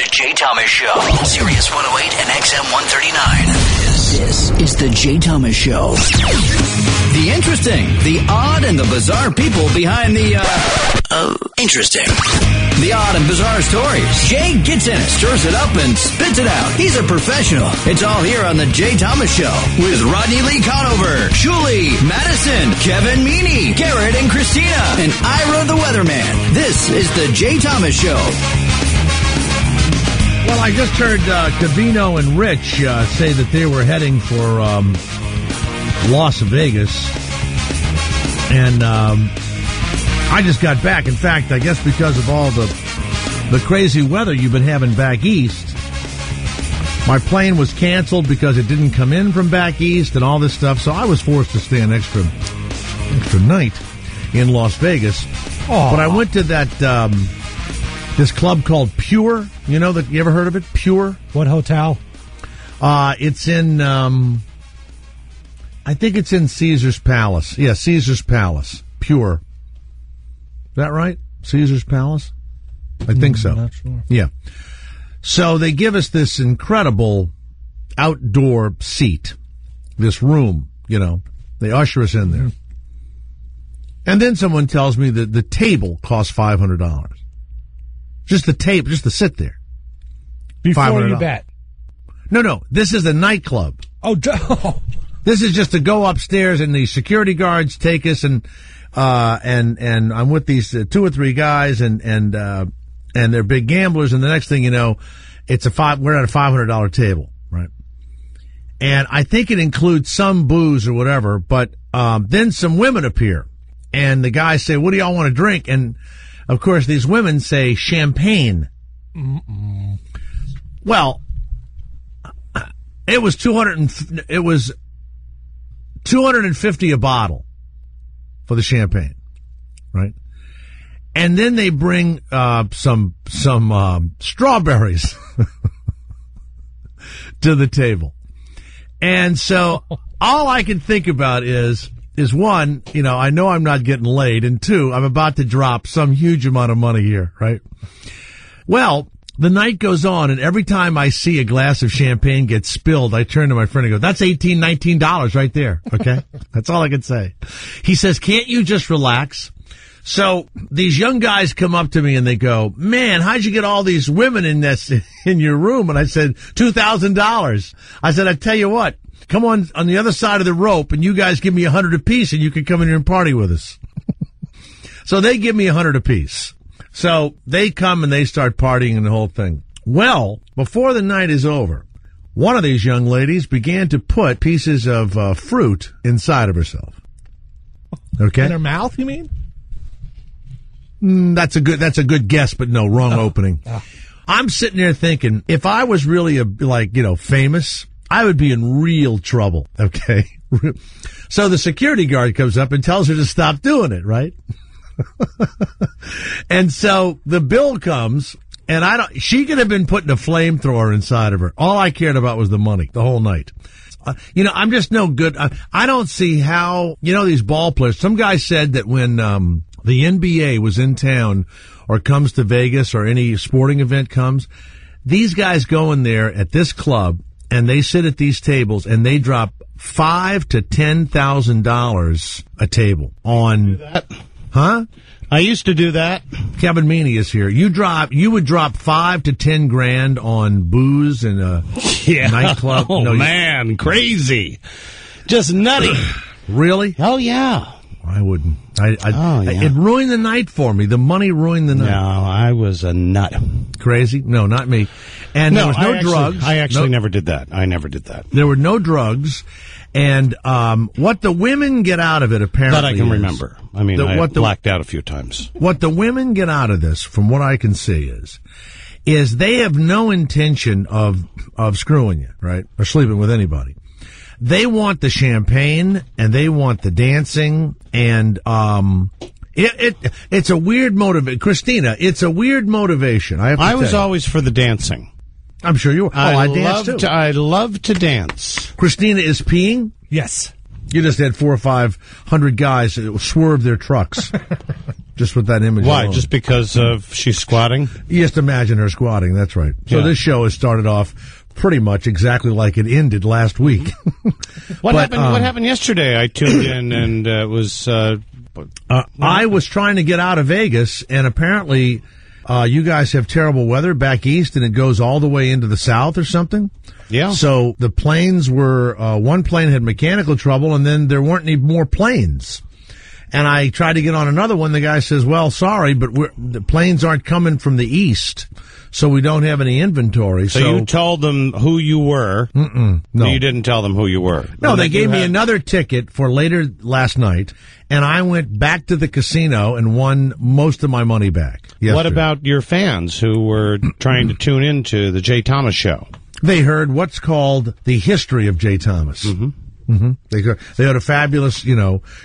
The Jay Thomas Show. Sirius 108 and XM 139. This is The Jay Thomas Show. The interesting, the odd, and the bizarre people behind the, interesting. The odd and bizarre stories. Jay gets in it, stirs it up, and spits it out. He's a professional. It's all here on The Jay Thomas Show with Rodney Lee Conover, Julie, Madison, Kevin Meaney, Garrett, and Christina, and Ira the Weatherman. This is The Jay Thomas Show. Well, I just heard Cavino and Rich say that they were heading for Las Vegas, and I just got back. In fact, I guess because of all the crazy weather you've been having back east, my plane was canceled because it didn't come in from back east and all this stuff, so I was forced to stay an extra night in Las Vegas. But I went to that this club called Pure. You know that? You ever heard of it? Pure. What hotel? It's in. I think it's in Caesar's Palace. Yeah, Caesar's Palace. Pure. Is that right? Caesar's Palace? I think so. Not sure. Yeah. So they give us this incredible outdoor seat, this room, you know. They usher us in there. And then someone tells me that the table costs $500. Just the table, just to sit there. Before you bet. No. This is a nightclub. Oh, this is just to go upstairs and the security guards take us and I'm with these 2 or 3 guys and they're big gamblers, and the next thing you know, we're at a $500 table, right? And I think it includes some booze or whatever, but then some women appear and the guys say, "What do y'all want to drink?" And of course, these women say champagne. Mm-mm. Well, it was $250 a bottle for the champagne, right? And then they bring some strawberries to the table, and so all I can think about is one, you know, I know I'm not getting laid, and 2, I'm about to drop some huge amount of money here, right? Well, the night goes on, and every time I see a glass of champagne get spilled, I turn to my friend and go, "That's $18, $19 right there." Okay? That's all I can say. He says, "Can't you just relax?" So these young guys come up to me and they go, "Man, how'd you get all these women in your room?" And I said, $2,000. I said, "I tell you what, come on the other side of the rope and you guys give me $100 apiece and you can come in here and party with us." So they give me $100 apiece. So they come and they start partying and the whole thing. Well, before the night is over, one of these young ladies began to put pieces of fruit inside of herself. Okay? In her mouth, you mean? That's a good guess, but no, wrong opening. I'm sitting there thinking, if I was really famous, I would be in real trouble. Okay. So the security guard comes up and tells her to stop doing it, right? And so the bill comes, and she could have been putting a flamethrower inside of her. All I cared about was the money the whole night. I'm just no good. I don't see how, these ball players, some guy said that when, the NBA was in town or comes to Vegas or any sporting event comes, these guys go in there at this club and they sit at these tables and they drop $5,000 to $10,000 a table on. Huh? I used to do that. Kevin Meaney is here. You would drop $5,000 to $10,000 on booze in a nightclub. Oh man, crazy, just nutty. Really? Oh yeah. I wouldn't. It ruined the night for me. The money ruined the night. No, I was a nut. Crazy? No, not me. And there was no drugs. I actually never did that. I never did that. There were no drugs. And what the women get out of it, apparently, that I can remember. I mean, I blacked out a few times. What the women get out of this, from what I can see, is they have no intention of screwing you, right, or sleeping with anybody. They want the champagne and they want the dancing, and it's a weird motivation. Christina, it's a weird motivation. I was always for the dancing. I'm sure you were. I danced too. I love to dance. Christina is peeing? Yes. You just had 400 or 500 guys that swerve their trucks. just with that image. Why? alone. Just because of she's squatting? You just imagine her squatting. That's right. So Yeah. this show has started off pretty much exactly like it ended last week. What happened yesterday? I tuned in and it was. I was trying to get out of Vegas, and apparently you guys have terrible weather back east, and it goes all the way into the south or something. Yeah. So the planes were, one plane had mechanical trouble, and then there weren't any more planes. And I tried to get on another one. The guy says, well, sorry, but the planes aren't coming from the east, so we don't have any inventory. So you told them who you were. No. You didn't tell them who you were. No, they gave me had- another ticket for later last night, and I went back to the casino and won most of my money back. What yesterday. about your fans who were trying to tune into the Jay Thomas Show? They heard what's called the history of Jay Thomas. They had a fabulous,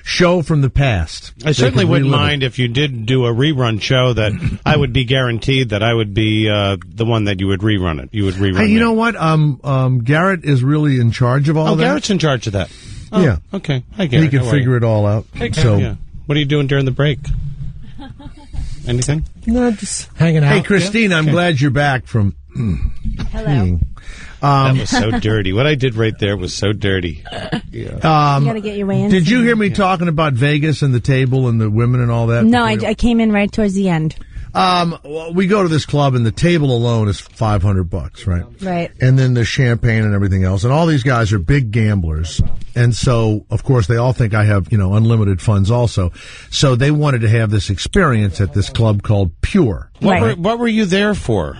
show from the past. I certainly could wouldn't relive it. mind if you did do a rerun show that I would be guaranteed that I would be the one that you would rerun it. You would rerun Hey, you me. know what? Garrett is really in charge of all that. Garrett's in charge of that. Oh, Yeah. Okay. Hi, Garrett. He can figure it all out. So, Yeah. What are you doing during the break? Anything? No, just hanging out. hey, Christine, I'm glad you're back from. Hello. That was so dirty. What I did right there was so dirty. You got to get your way in. Did you hear me talking about Vegas and the table and the women and all that? No, I came in right towards the end. Well, we go to this club and the table alone is $500, right? Right. And then the champagne and everything else. And all these guys are big gamblers. And so, of course, they all think I have, unlimited funds also. So they wanted to have this experience at this club called Pure. What were you there for?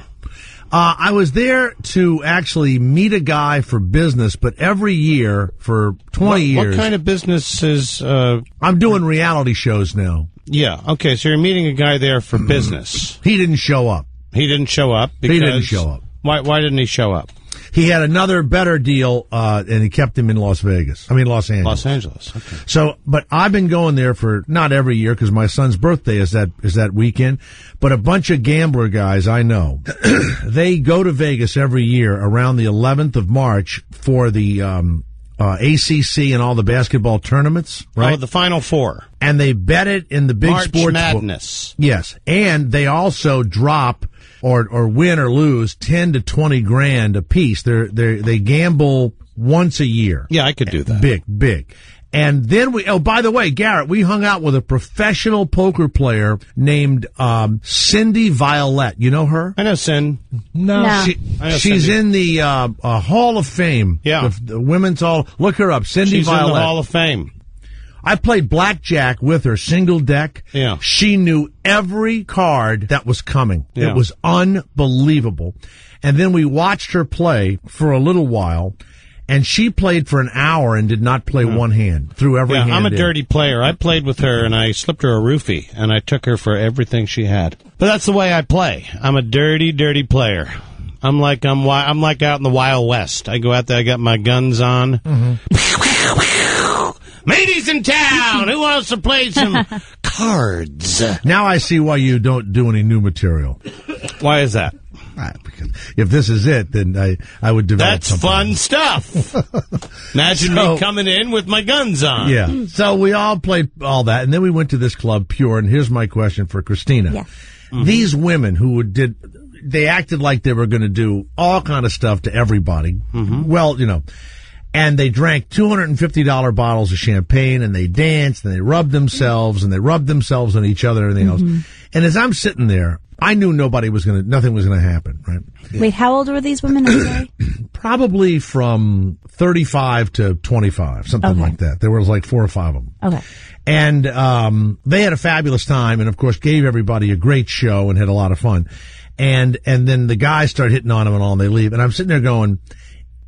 I was there to actually meet a guy for business, but every year for 20 years. What kind of business is... I'm doing reality shows now. Yeah, okay, so you're meeting a guy there for business. He didn't show up. He didn't show up because... He didn't show up. Why didn't he show up? He had another better deal, and he kept him in Los Angeles. Los Angeles, okay. So, but I've been going there for not every year because my son's birthday is that weekend, but a bunch of gambler guys I know, they go to Vegas every year around the 11th of March for the, ACC and all the basketball tournaments, right? Oh, the Final Four. And they bet it in the big March sports Madness. Yes, and they also drop or win or lose 10 to 20 grand a piece. They gamble once a year. Yeah, I could do that. Big. And then by the way, Garrett, we hung out with a professional poker player named Cindy Violette. You know her? I know, Sin. No. I know She's Cindy. in the Hall of Fame. Yeah. The Women's Hall. Look her up. Cindy She's Violette. in the Hall of Fame. I played blackjack with her, single deck. Yeah. She knew every card that was coming. Yeah. It was unbelievable. And then we watched her play for a little while, and she played for an hour and did not play one hand, threw every hand I'm a in. dirty player. I played with her, and I slipped her a roofie, and I took her for everything she had. But that's the way I play. I'm a dirty, dirty player. I'm like out in the Wild West. I go out there, I got my guns on. Ladies in town, who wants to play some cards? Now I see why you don't do any new material. Why is that? Because if this is it, then I would develop That's something. fun stuff. Imagine me coming in with my guns on. Yeah. So we all played all that, and then we went to this club, Pure, and here's my question for Christina. Yeah. These women who they acted like they were going to do all kind of stuff to everybody. Well, and they drank $250 bottles of champagne, and they danced, and they rubbed themselves, on each other, and everything else. And as I'm sitting there, I knew nothing was going to happen, right? Wait, how old were these women? I'm sorry. Probably from 35 to 25, something like that. There was like 4 or 5 of them. Okay. And they had a fabulous time, and of course gave everybody a great show and had a lot of fun. And then the guys start hitting on them and all, and they leave. And I'm sitting there going,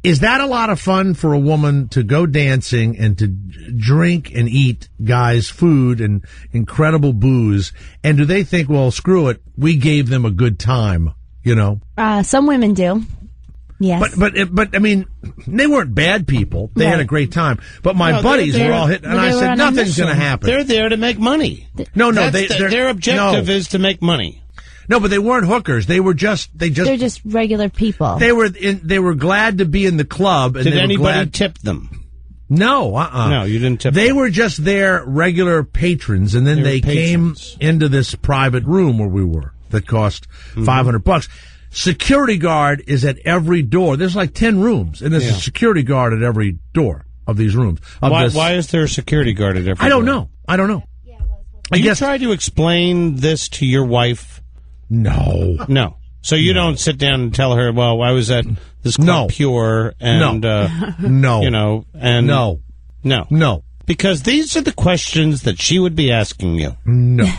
is that a lot of fun for a woman to go dancing and to drink and eat guys' food and incredible booze? And do they think, well, screw it, we gave them a good time, Some women do. Yes. But I mean, they weren't bad people. They had a great time. But my buddies were all hitting, and I said, nothing's going to happen. They're there to make money. No, their objective is to make money. No, but they weren't hookers. They're just regular people. They were glad to be in the club. And Did they were anybody glad, tip them? No, No, you didn't tip They them. were just their regular patrons, and then they came into this private room where we were that cost $500. Security guard is at every door. There's like 10 rooms, and there's a security guard at every door of these rooms. Why is there a security guard at every I don't door? know. I don't know. You try to explain this to your wife? No. No. So you don't sit down and tell her, well, I was at this club Pure and, no. you know, and... No. No. Because these are the questions that she would be asking you. No.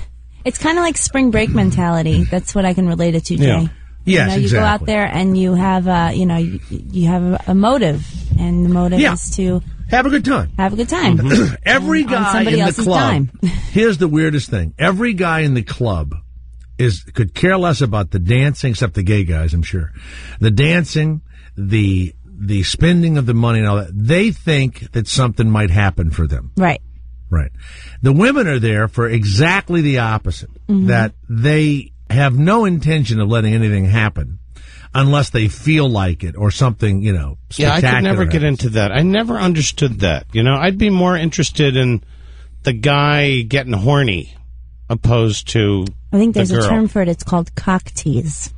It's kind of like spring break mentality. That's what I can relate it to, Jay. Yeah. Yes, you go out there and you have you have a motive, and the motive is to have a good time. Have a good time. Every guy in the club. Time. Here's the weirdest thing. Every guy in the club could care less about the dancing, except the gay guys, I'm sure. The dancing, the spending of the money and all that. They think that something might happen for them. Right. Right. The women are there for exactly the opposite. That they have no intention of letting anything happen unless they feel like it or something, spectacular. I could never get into that. I never understood that. I'd be more interested in the guy getting horny opposed to I think there's the girl. a term for it. It's called cock tease.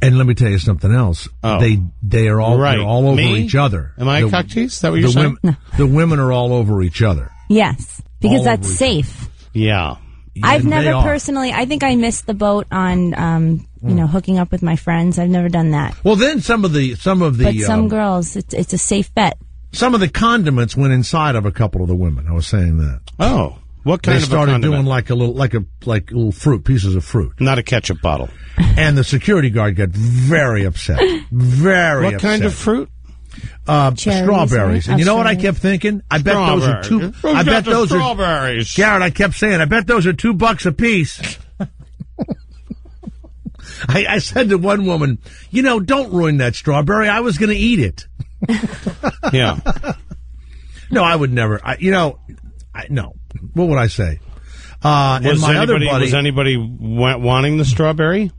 And let me tell you something else. Oh. They are all Right. they're all over Me? each other. Am I a cock tease? Is that what you're saying? The women are all over each other. Yes, because All that's over each safe. Yeah. I've And they never are. personally. I think I missed the boat on hooking up with my friends. I've never done that. Well, then some of the But some girls, it's a safe bet. some of the condiments went inside of a couple of the women. I was saying that Oh. What kind they of started a condiment? doing like little fruit pieces of fruit, Not a ketchup bottle. and the security guard got very upset. Very What upset. kind of fruit? Cherries, strawberries. right? And you know what I Strawberries. kept thinking? I bet those are two. I bet those are strawberries. Garrett, I kept saying, I bet those are $2 a piece. I said to one woman, don't ruin that strawberry. I was going to eat it. Yeah. No, I would never. No. What would I say? And my other buddy. Was anybody wanting the strawberry?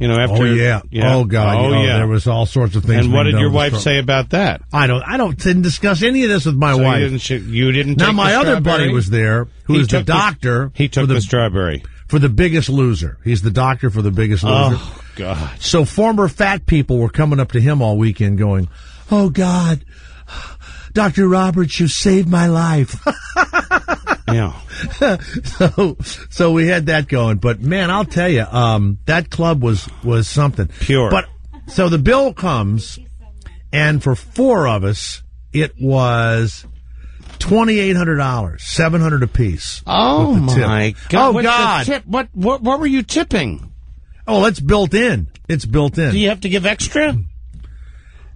After. Oh yeah. Oh God. Oh yeah. There was all sorts of things. And what being did done your with wife the say about that? I didn't discuss any of this with my So wife. you didn't. Now take my the other strawberry? buddy was there, who He is the took doctor. He took the strawberry. For The Biggest Loser. He's the doctor for The Biggest Loser. Oh God. So former fat people were coming up to him all weekend going, "Oh God, Dr. Roberts, you saved my life." Yeah. So we had that going, but man, I'll tell you, that club was something. Pure. But so the bill comes, and for 4 of us, it was $2,800, $700 apiece. Oh with the tip. my God. Oh What's God. the tip? What were you tipping? Oh, it's built in. It's built in. Do you have to give extra?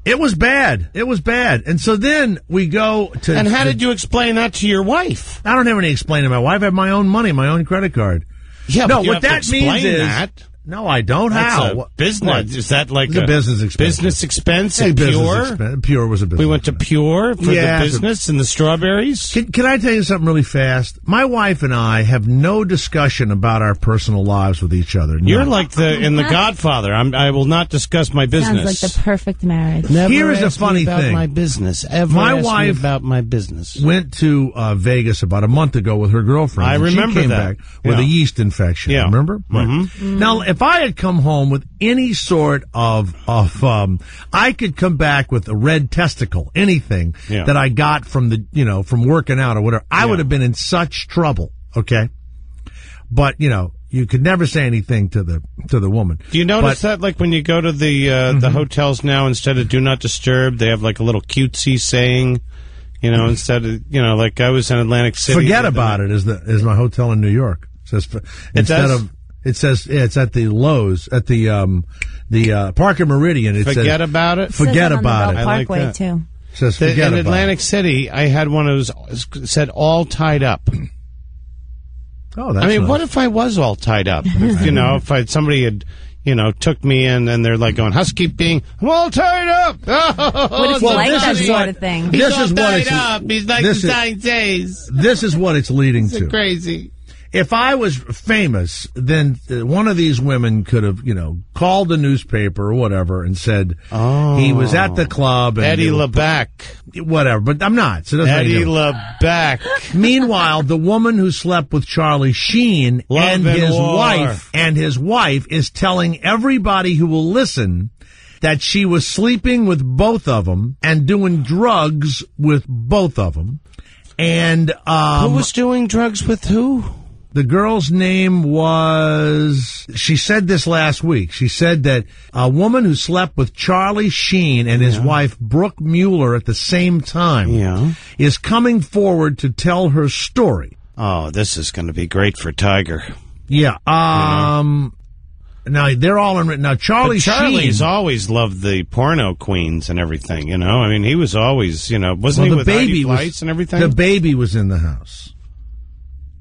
It was bad. It was bad. And so then we go to... And how did you explain that to your wife? I don't have any explaining to my wife. I have my own money, my own credit card. Yeah, No, but you what have to that explain means is... that. No, I don't. That's How? a business. What? Is that like It's a business expense. Business expense Hey, at business Pure? expense. Pure was a business We went to expense. Pure for Yeah, the business and the strawberries? Can I tell you something really fast? My wife and I have no discussion about our personal lives with each other. None. You're like in The Godfather. I will not discuss my business. Sounds like the perfect marriage. Never Here is a ask me funny about thing. my business. Ever My ask me wife about my business. went to Vegas about a month ago with her girlfriend. I and remember she came that. back with Yeah. a yeast infection. Yeah. Remember? Right. Now, if I had come home with any sort of I could come back with a red testicle, anything that I got from from working out or whatever, I would have been in such trouble. Okay, but you could never say anything to the woman. Do you notice that, like, when you go to the hotels now, instead of "Do Not Disturb," they have like a little cutesy saying, instead of like I was in Atlantic City. Forget about it. Is my hotel in New York? It says It says it's at the Lowe's at the Parker Meridian. It Forget says, about it. Forget Says about on the it. Belt I like Parkway that. too. It says forget In about Atlantic it. City, I had one that said "all tied up." Oh, that's I mean, nice. what if I was all tied up? If somebody had, took me in and they're like going housekeeping, I'm all tied up. What if you Well, like this that is sort what- of thing? This He's all is what tied it's- up. He's like this the is- 9 days. This is what it's leading to. Crazy. if I was famous, then one of these women could have, called the newspaper or whatever and said he was at the club. And Eddie LeBeck. Whatever, but I'm not. So it doesn't Eddie make any difference. LeBeck. Meanwhile, the woman who slept with Charlie Sheen and his wife is telling everybody who will listen that she was sleeping with both of them and doing drugs with both of them. And who was doing drugs with who? The girl's name was, she said this last week. She said that a woman who slept with Charlie Sheen and his wife Brooke Mueller at the same time is coming forward to tell her story. Oh, this is going to be great for Tiger. Yeah. Now they're all in. Now Charlie's always loved the porno queens and everything. I mean, he was always, wasn't he with Heidi Fleiss and everything? The baby was in the house.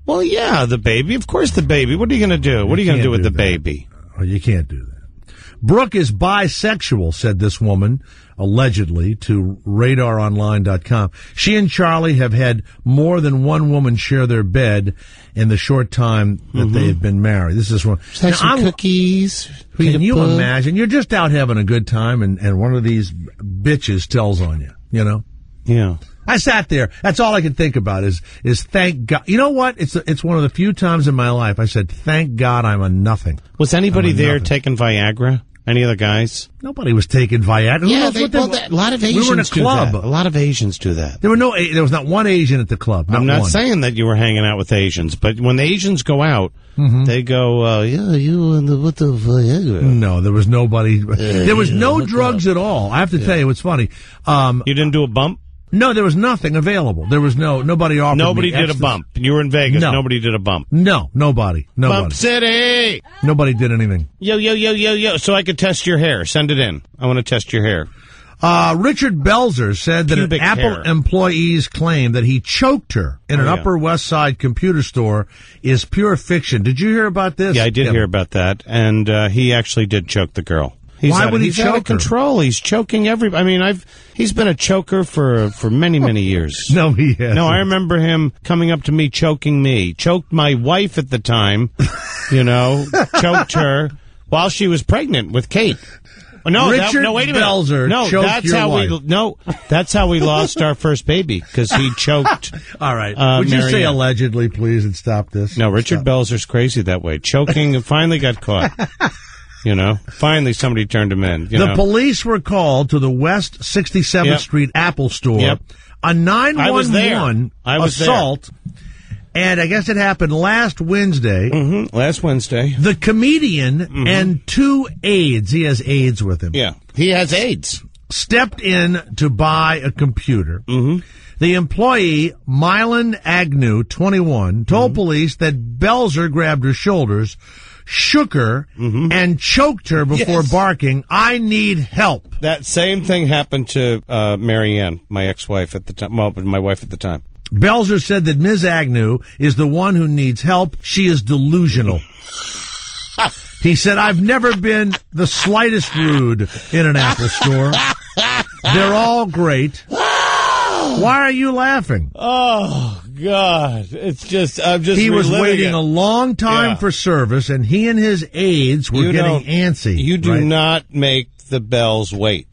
Well, yeah, the baby. Of course, the baby. What are you going to do? What are you going to do with the baby? Oh, you can't do that. Brooke is bisexual, said this woman, allegedly, to RadarOnline.com. She and Charlie have had more than one woman share their bed in the short time that they have been married. This is one. Like some cookies. Can you imagine? You're just out having a good time, and one of these bitches tells on you. Yeah. I sat there. That's all I could think about is thank God. You know what? It's one of the few times in my life I said, thank God I'm a nothing. Was anybody there taking Viagra? Any of the guys? Nobody was taking Viagra. Yeah, a lot of Asians we were in a club. do that. A lot of Asians do that. There was not one Asian at the club. I'm not one. saying that you were hanging out with Asians, but when the Asians go out, they go, you and with the Viagra. No, there was nobody. There was no drugs at all. I have to tell you, it's funny. You didn't do a bump? No, there was nothing available. There was nobody offered. Nobody did a bump. You were in Vegas. No. Nobody did a bump. No, nobody. Bump City. Nobody did anything. Yo. So I could test your hair. Send it in. I want to test your hair. Richard Belzer said that an Apple employee's claim that he choked her in an Upper West Side computer store is pure fiction. Did you hear about this? Yeah, I did hear about that. And he actually did choke the girl. Why would he choke her? He's out of control. He's choking everybody. I mean, he's been a choker for many, many years. No, he hasn't. No, I remember him coming up to me, choking me. Choked my wife at the time, choked her while she was pregnant with Kate. No, wait a minute. Belzer choked your wife. That's how we lost our first baby, because he choked. All right. Would you Marianne. say allegedly, please, and stop this? No, Richard Belzer's crazy that way. Choking and finally got caught. Finally somebody turned him in. The police were called to the West 67th Street Apple store. Yep. A 911 assault. There. And I guess it happened last Wednesday. Mm-hmm. Last Wednesday. The comedian and two aides, he has aides with him. Yeah, he has aides. Stepped in to buy a computer. Mm-hmm. The employee, Mylan Agnew, 21, told police that Belzer grabbed her shoulders, shook her, and choked her before barking, "I need help." That same thing happened to Marianne, my ex-wife at the time. Well, my wife at the time. Belzer said that Ms. Agnew is the one who needs help. She is delusional. He said, "I've never been the slightest rude in an Apple store. They're all great." Why are you laughing? Oh, God. It's just, He was waiting a long time for service, and he and his aides were getting antsy. You do not make the bells wait.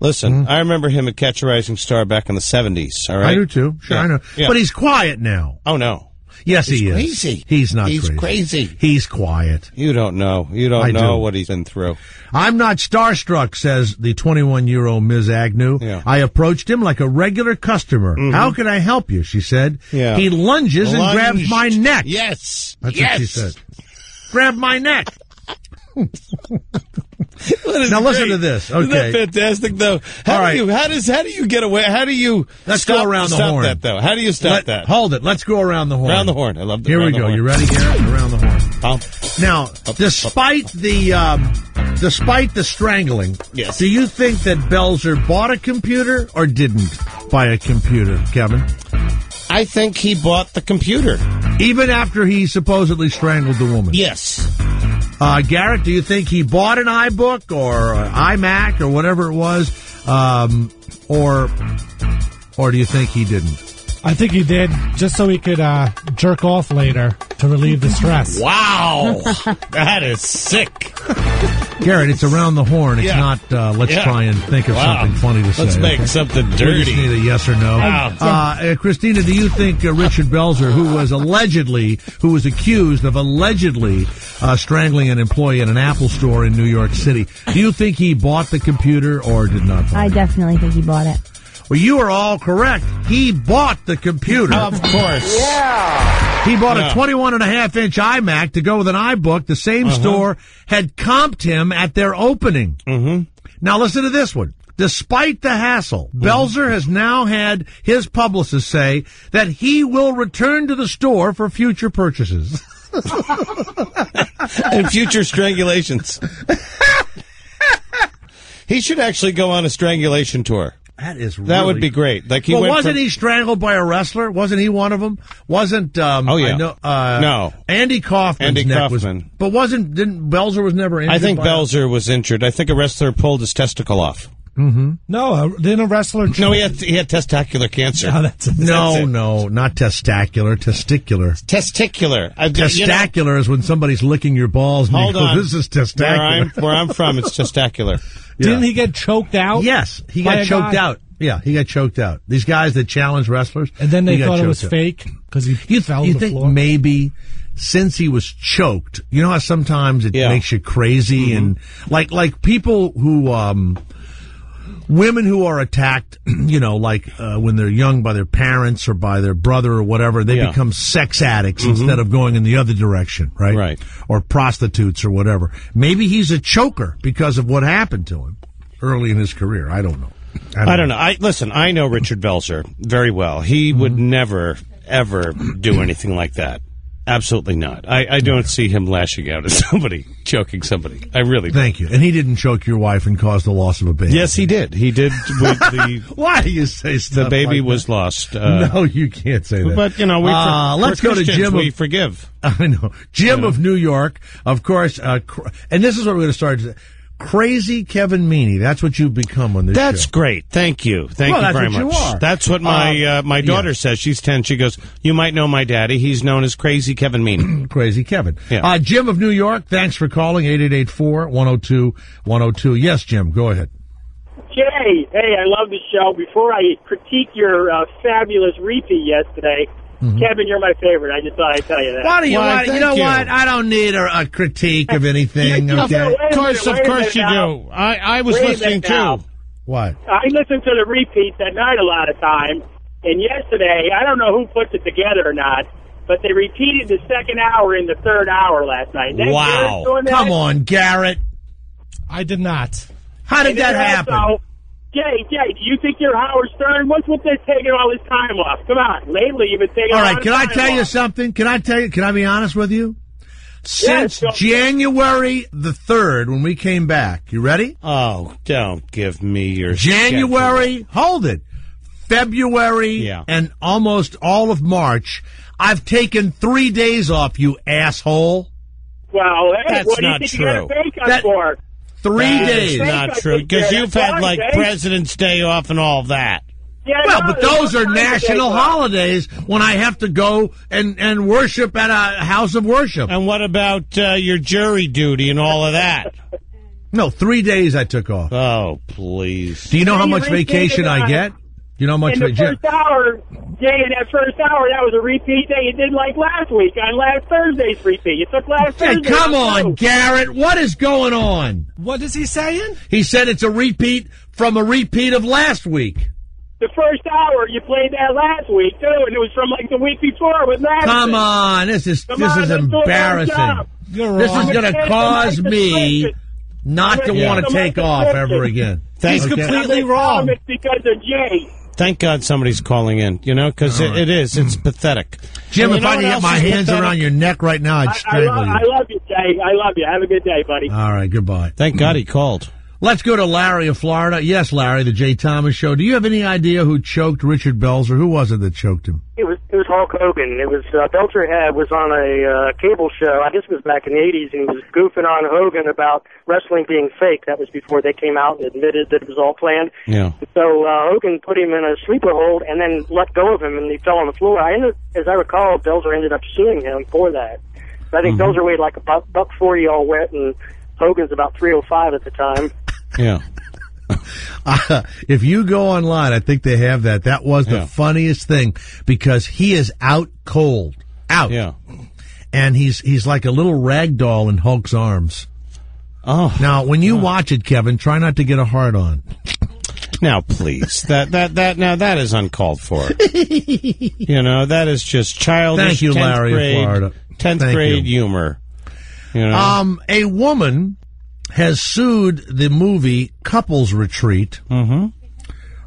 Listen, I remember him at Catch a Rising Star back in the 70s, all right? I do, too. Sure, I know. Yeah. But he's quiet now. Oh, no. Yes, he is. Crazy. He's not crazy. He's crazy. He's quiet. You don't know. You don't know what he's been through. I'm not starstruck, says the 21-year-old Ms. Agnew. Yeah. I approached him like a regular customer. How can I help you? She said. Yeah. He lunges and grabs my neck. Yes. That's what she said. Grab my neck. Now listen to this. Okay. Isn't that fantastic, though? How do you get away? How do you go around the horn? That, though? How do you stop that? Hold it. Let's go around the horn. Around the horn. I love that. Here we go. You ready, Garrett? Around the horn. Now, despite the strangling, yes. Do you think that Belzer bought a computer or didn't buy a computer, Kevin? I think he bought the computer. Even after he supposedly strangled the woman? Yes. Garrett, do you think he bought an iBook or an iMac or whatever it was, or do you think he didn't? I think he did just so he could jerk off later to relieve the stress. Wow. That is sick. Garrett, it's around the horn. It's not, let's try and think of something funny to say. Let's make something dirty. We just need a yes or no. Wow. Christina, do you think Richard Belzer, who was accused of allegedly strangling an employee at an Apple store in New York City, do you think he bought the computer or did not buy it? I definitely think he bought it. Well, you are all correct. He bought the computer. Of course. Yeah. He bought a 21.5-inch iMac to go with an iBook. The same store had comped him at their opening. Mm-hmm. Now listen to this one. Despite the hassle, Belzer has now had his publicist say that he will return to the store for future purchases. And future strangulations. He should actually go on a strangulation tour. That would be great. Like wasn't he strangled by a wrestler? Wasn't he one of them? Wasn't no. Andy Kaufman's neck was, but didn't Belzer was never injured? I think Belzer was injured. I think a wrestler pulled his testicle off. Mm-hmm. No, didn't a wrestler? No, he had testicular cancer. No, not testicular. Testicular. Testicular is when somebody's licking your balls. And Hold on. This is testicular. Where I'm from, it's testicular. Yeah. Didn't he get choked out? Yes, he got choked out. Yeah, he got choked out. These guys that challenge wrestlers, and then they thought it was fake because he fell on the floor. Maybe since he was choked, you know how sometimes it makes you crazy, and like people who women who are attacked, when they're young by their parents or by their brother or whatever, they become sex addicts instead of going in the other direction, right? Right. Or prostitutes or whatever. Maybe he's a choker because of what happened to him early in his career. I don't know. I don't know. I know Richard Belzer very well. He would never, ever do anything like that. Absolutely not. I don't see him lashing out at somebody, choking somebody. I really don't. Thank you. And he didn't choke your wife and cause the loss of a baby. Yes, he did. He did. Why do you say stuff The baby like was that? lost. No, you can't say that. But, let's go to Jim. We forgive. I know. Jim of New York, of course. And this is what we're going to start. Crazy Kevin Meaney. That's what you've become on this show. That's great. Thank you. Thank you very much. You are. That's what my daughter says. She's 10. She goes, you might know my daddy. He's known as Crazy Kevin Meaney. Crazy Kevin. Yeah. Jim of New York, thanks for calling. 888-4-102-102. Yes, Jim, go ahead. Jay, hey, I love the show. Before I critique your fabulous repeat yesterday, Kevin, you're my favorite. I just thought I'd tell you that. What do you want? You know what? I don't need a critique of anything. Okay. Of course you do. I was listening too. What? I listen to the repeats at night a lot of time. And yesterday, I don't know who puts it together or not, but they repeated the second hour in the third hour last night. Wow. Come on, Garrett. I did not. How did that happen? Also, Jay, do you think you're Howard Stern? What's with this taking all this time off? Come on. Lately, you've been taking all right, can I tell you something? Can I be honest with you? Since January the 3rd, when we came back, you ready? Oh, don't give me your January, hold it. February, and almost all of March, I've taken 3 days off, you asshole. Well, hey, that's what do you not think true. You got a pay cut for? 3 days. Not true, because you've had like President's Day off and all that. Yeah, well, but those are national holidays when I have to go and worship at a house of worship. And what about your jury duty and all of that? No, 3 days I took off. Oh, please. Do you know how much vacation I get? You know how much in the first hour, Jay, in that first hour, that was a repeat that you did like last week on last Thursday's repeat. You took last Thursday. Come on, Garrett. What is going on? What is he saying? He said it's a repeat from a repeat of last week. The first hour, you played that last week, too, and it was from like the week before with last Come on. This is embarrassing. This is going to cause me not to want to take off ever again. He's completely wrong. It's because of Jay. Thank God somebody's calling in, because it's pathetic. Jim, if I could get my hands around your neck right now, I'd strangle you. I love you, Jay. I love you. Have a good day, buddy. All right, goodbye. Thank God he called. Let's go to Larry of Florida. Yes, Larry, the Jay Thomas Show. Do you have any idea who choked Richard Belzer? Who was it that choked him? It was Hulk Hogan. It was Belzer was on a cable show. I guess it was back in the 80s, and he was goofing on Hogan about wrestling being fake. That was before they came out and admitted that it was all planned. Yeah. So Hogan put him in a sleeper hold and then let go of him, and he fell on the floor. As I recall, Belzer ended up suing him for that. I think Belzer weighed like $140 all wet, and Hogan's about 305 at the time. Yeah. If you go online, I think they have that. That was the funniest thing because he is out cold. Out. Yeah. And he's like a little rag doll in Hulk's arms. Oh. Now, when you watch it, Kevin, try not to get a hard on. Now, please. That is uncalled for. That is just childish. Thank you, Larry of Florida. 10th grade humor. A woman has sued the movie Couples Retreat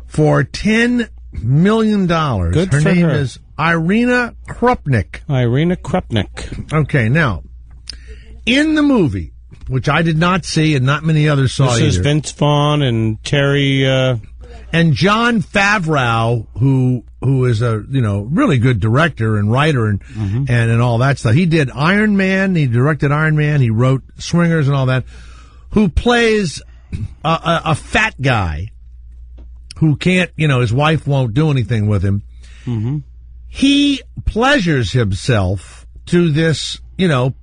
for $10 million. Good her for name her. is Irina Krupnik. Irina Krupnik. Okay, now, in the movie, which I did not see and not many others saw This either. is Vince Vaughn and Terry... and Jon Favreau, who is a really good director and writer and all that stuff. He did Iron Man. He directed Iron Man. He wrote Swingers and all that. Who plays a fat guy who can't, his wife won't do anything with him. Mm-hmm. He pleasures himself to this,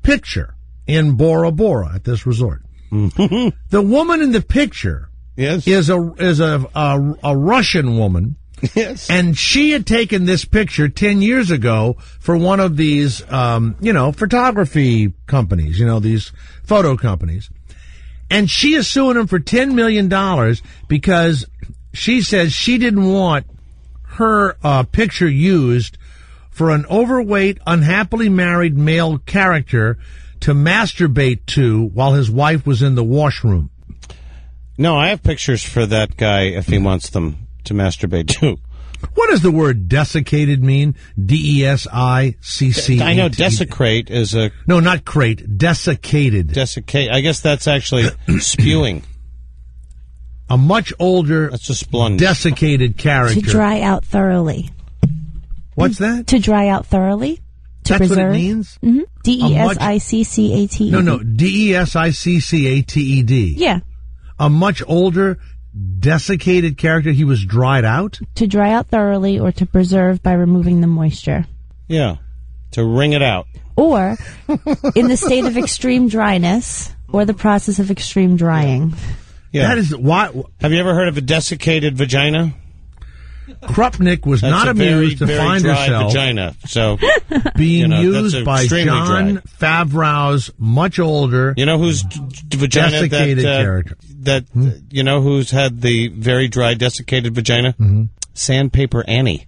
picture in Bora Bora at this resort. Mm-hmm. The woman in the picture is a Russian woman. Yes. And she had taken this picture 10 years ago for one of these, photography companies, these photo companies. And she is suing him for $10 million because she says she didn't want her picture used for an overweight, unhappily married male character to masturbate to while his wife was in the washroom. No, I have pictures for that guy if he wants them to masturbate to. What does the word desiccated mean? D-E-S-I-C-C-A-T-E. I know desecrate is a... No, not crate. Desiccated. Desiccate. I guess that's actually spewing. A much older, That's a splunge. desiccated character. To dry out thoroughly. What's that? To dry out thoroughly. To That's preserve. what it means? Mm-hmm. D-E-S-I-C-C-A-T-E-D. No, D-E-S-I-C-C-A-T-E-D. Yeah. A much older, desiccated character. He was dried out? To dry out thoroughly or to preserve by removing the moisture. Yeah. To wring it out. Or in the state of extreme dryness or the process of extreme drying. Yeah. That is why. Have you ever heard of a desiccated vagina? Krupnik was That's not a very, amused to very find dry herself vagina. So being that's used by extremely Jon dry. Favreau's much older, You know whose vagina desiccated character. Who's had the very dry desiccated vagina? Mm-hmm. Sandpaper Annie.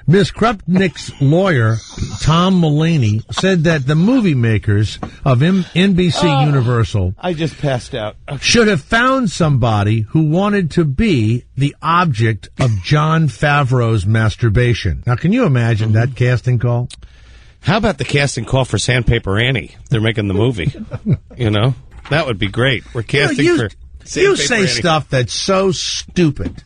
Ms. Krupnik's lawyer, Tom Mulaney, said that the movie makers of NBC Universal I just passed out. should have found somebody who wanted to be the object of Jon Favreau's masturbation. Now, can you imagine that casting call? How about the casting call for Sandpaper Annie? They're making the movie. That would be great. We're casting for Sandpaper You say Annie. stuff that's so stupid.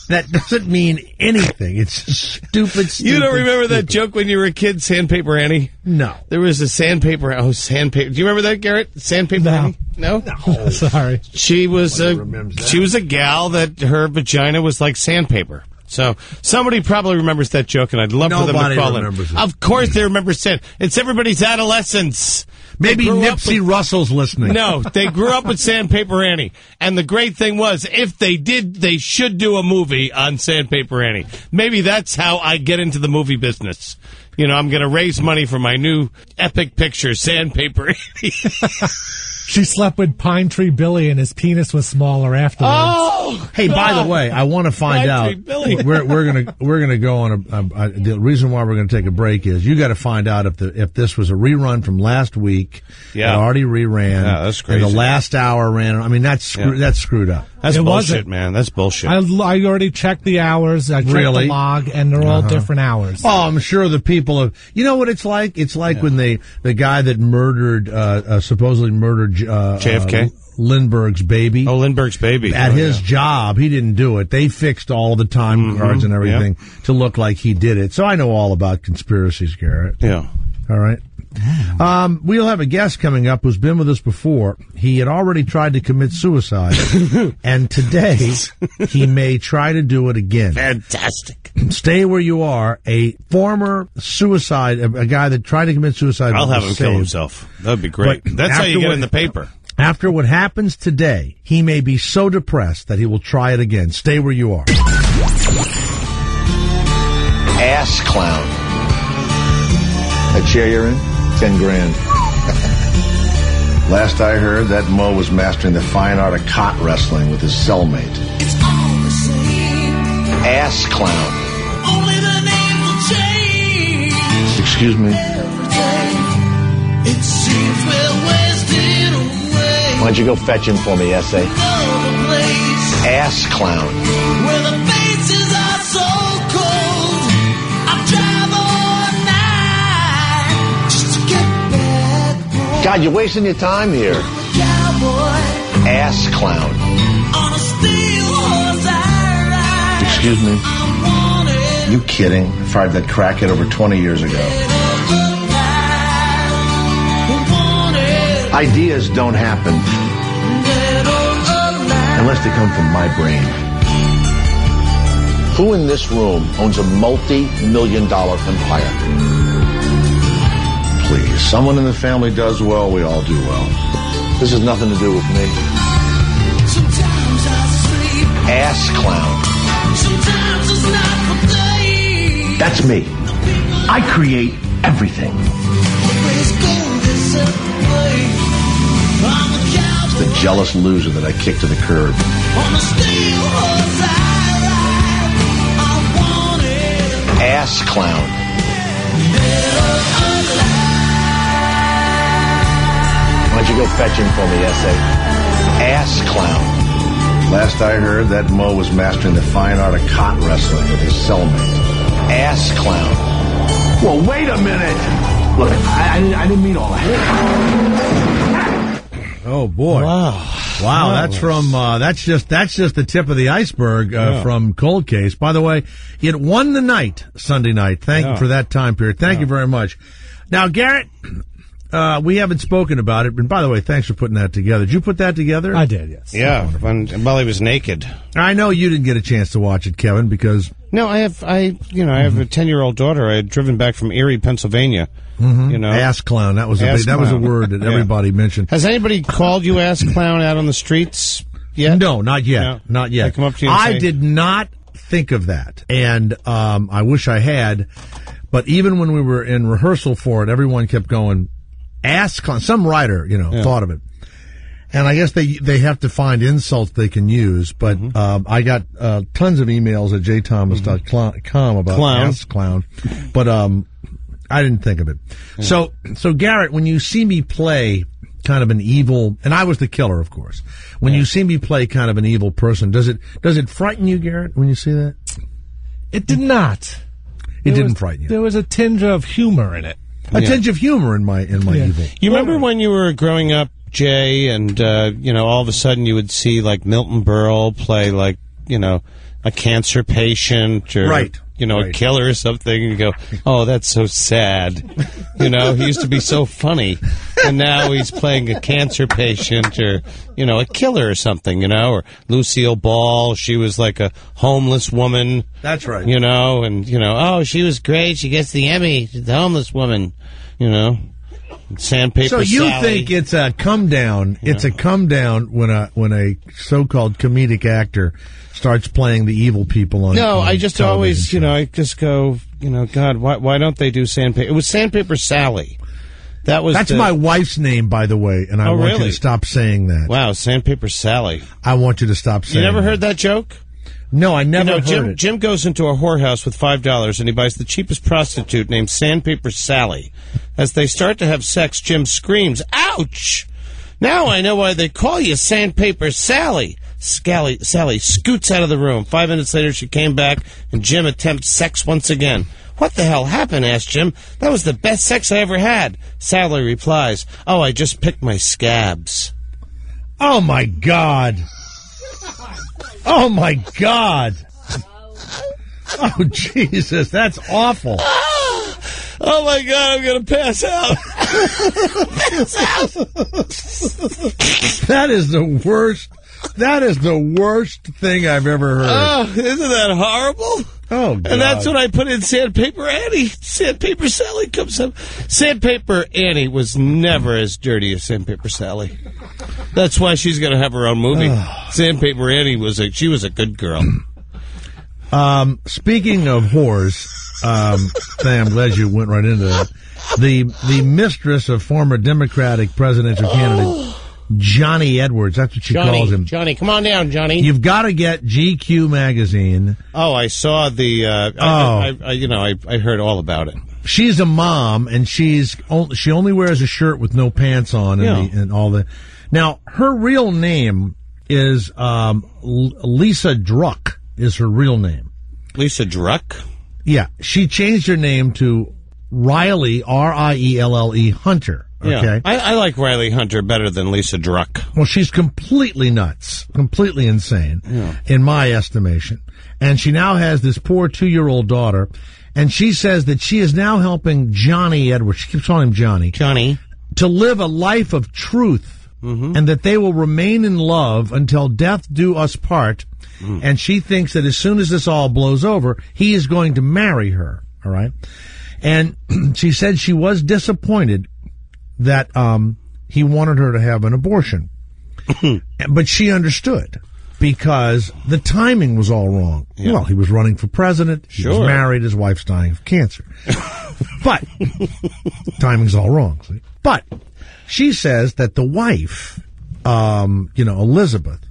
That doesn't mean anything. It's stupid. You don't remember that joke when you were a kid, Sandpaper Annie? No. There was a sandpaper. Do you remember that, Garrett? Sandpaper No. Annie? No? Sorry. She was remembers that. she was a gal that her vagina was like sandpaper. So somebody probably remembers that joke, and I'd love for them Nobody to call remembers it. Of course they remember sand. It's everybody's adolescence. Maybe They grew up Nipsey with- Russell's listening. No, they grew up with Sandpaper Annie. And the great thing was, if they did, they should do a movie on Sandpaper Annie. Maybe that's how I get into the movie business. I'm going to raise money for my new epic picture, Sandpaper Annie. She slept with Pine Tree Billy, and his penis was smaller afterwards. Oh! Hey, by the way, I want to find Pine Tree out. Billy. We're gonna go on the reason why we're gonna take a break is you got to find out if this was a rerun from last week. Yeah. It already reran. Yeah, that's And the crazy. last hour ran. I mean, that's screwed up. That's It bullshit, wasn't. man. That's bullshit. I already checked the hours. I checked Really? the log, and they're all different hours. Oh, I'm sure the people of you know what it's like. It's like when the guy that murdered supposedly murdered JFK? Lindbergh's baby. Oh, Lindbergh's baby. At his job, he didn't do it. They fixed all the time cards and everything to look like he did it. So I know all about conspiracies, Garrett. Yeah. All right. We'll have a guest coming up who's been with us before. He had already tried to commit suicide, and today he may try to do it again. Fantastic. Stay where you are. A former suicide, a guy that tried to commit suicide. I'll have him kill himself. That'd be great. But That's how you get what- in the paper. After what happens today, he may be so depressed that he will try it again. Stay where you are. Ass clown. That chair you're in? 10 grand. Last I heard, that Mo was mastering the fine art of cot wrestling with his cellmate. It's all the same. Ass clown. Only the name will change. Excuse me? Every day, it seems we're wasted away. Why don't you go fetch him for me, S.A.? Another place Ass clown. where the faces are so cold. I drive all night just to get back home. God, you're wasting your time here. Cowboy Ass clown. on a steel horse I ride. Excuse me? I want it. You kidding? Fired that crackhead over 20 years ago. Ideas don't happen unless they come from my brain. Who in this room owns a multi-million-dollar empire? Please, someone in the family does well, we all do well. This has nothing to do with me. Sometimes I sleep, Ass clown. sometimes it's not complete. That's me. I create everything. Always go the same way. I'm a cowboy The jealous loser that I kicked to the curb. on a steel horse I ride. I want it. Ass clown. Why don't you go fetch him for me, S.A.? Ass clown. Last I heard, that Mo was mastering the fine art of cot wrestling with his cellmate. Ass clown. Well, wait a minute. Look, I didn't mean all that. Oh boy! Wow! That's from that's just the tip of the iceberg from Cold Case. By the way, it won the night Sunday night. Thank you for that time period. Thank you very much. Now, Garrett, we haven't spoken about it. And by the way, thanks for putting that together. Did you put that together? I did, yes. Yeah, while he was naked. I know you didn't get a chance to watch it, Kevin, because No, I have a 10-year-old daughter. I had driven back from Erie, Pennsylvania. You know, ass clown. That was Ass that was a clown. word that Yeah. everybody mentioned. Has anybody called you ass clown out on the streets yet? No, not yet. No. Not yet. They come up to you and I say- did not think of that, and I wish I had. But even when we were in rehearsal for it, everyone kept going, ass clown. Some writer, thought of it. And I guess they have to find insults they can use. But I got tons of emails at jthomas.com about ass clown. But I didn't think of it. So Garrett, when you see me play kind of an evil, and I was the killer, of course. When you see me play kind of an evil person, does it frighten you, Garrett, when you see that? It did not. It didn't frighten you. There was a tinge of humor in it. A tinge of humor in my evil. You remember when you were growing up, Jay, and all of a sudden you would see like Milton Berle play like a cancer patient or Right. a killer or something, and you go, oh, that's so sad. He used to be so funny, and now he's playing a cancer patient or a killer or something. Or Lucille Ball, she was like a homeless woman. That's right. Oh, she was great. She gets the Emmy. She's the homeless woman. Sandpaper. So you Sally. think it's a come down? It's a come down when a so-called comedic actor starts playing the evil people on. No, on I just television always, shows. I just go, God, why don't they do Sandpaper? It was Sandpaper Sally. That's my wife's name, by the way, and I want you really? to stop saying that. Wow, Sandpaper Sally. I want you to stop saying. You never that. heard that joke? No, I never heard Jim, it. Jim goes into a whorehouse with $5 and he buys the cheapest prostitute named Sandpaper Sally. As they start to have sex, Jim screams, "Ouch! Now I know why they call you Sandpaper Sally." Sally scoots out of the room. 5 minutes later, she came back and Jim attempts sex once again. "What the hell happened?" asked Jim. "That was the best sex I ever had." Sally replies, "Oh, I just picked my scabs." Oh, my God. Oh, my God. Oh, Jesus, that's awful. Oh, my God, I'm going to pass out. That is the worst. That is the worst thing I've ever heard. Oh, isn't that horrible? Oh, God. And that's when I put in Sandpaper Annie. Sandpaper Sally comes up. Sandpaper Annie was never as dirty as Sandpaper Sally. That's why she's going to have her own movie. Sandpaper Annie she was a good girl. Speaking of whores, Sam, I'm glad you went right into that. The mistress of former Democratic presidential candidate Johnny Edwards, that's what she calls him. Johnny, come on down, Johnny. You've got to get GQ magazine. Oh, I saw the. I heard all about it. She's a mom, and she only wears a shirt with no pants on, and all the. Now, her real name is Lisa Druck. Is her real name Lisa Druck? Yeah, she changed her name to Riley Rielle Hunter. Okay, yeah. I like Riley Hunter better than Lisa Druck. Well, she's completely nuts, completely insane, in my estimation. And she now has this poor 2-year-old daughter, and she says that she is now helping Johnny Edwards, she keeps calling him Johnny, to live a life of truth, and that they will remain in love until death do us part. And she thinks that as soon as this all blows over, he is going to marry her, all right? And she said she was disappointed that he wanted her to have an abortion. But she understood, because the timing was all wrong. Yeah. Well, he was running for president, he was married, his wife's dying of cancer. But timing's all wrong. See? But she says that the wife, Elizabeth,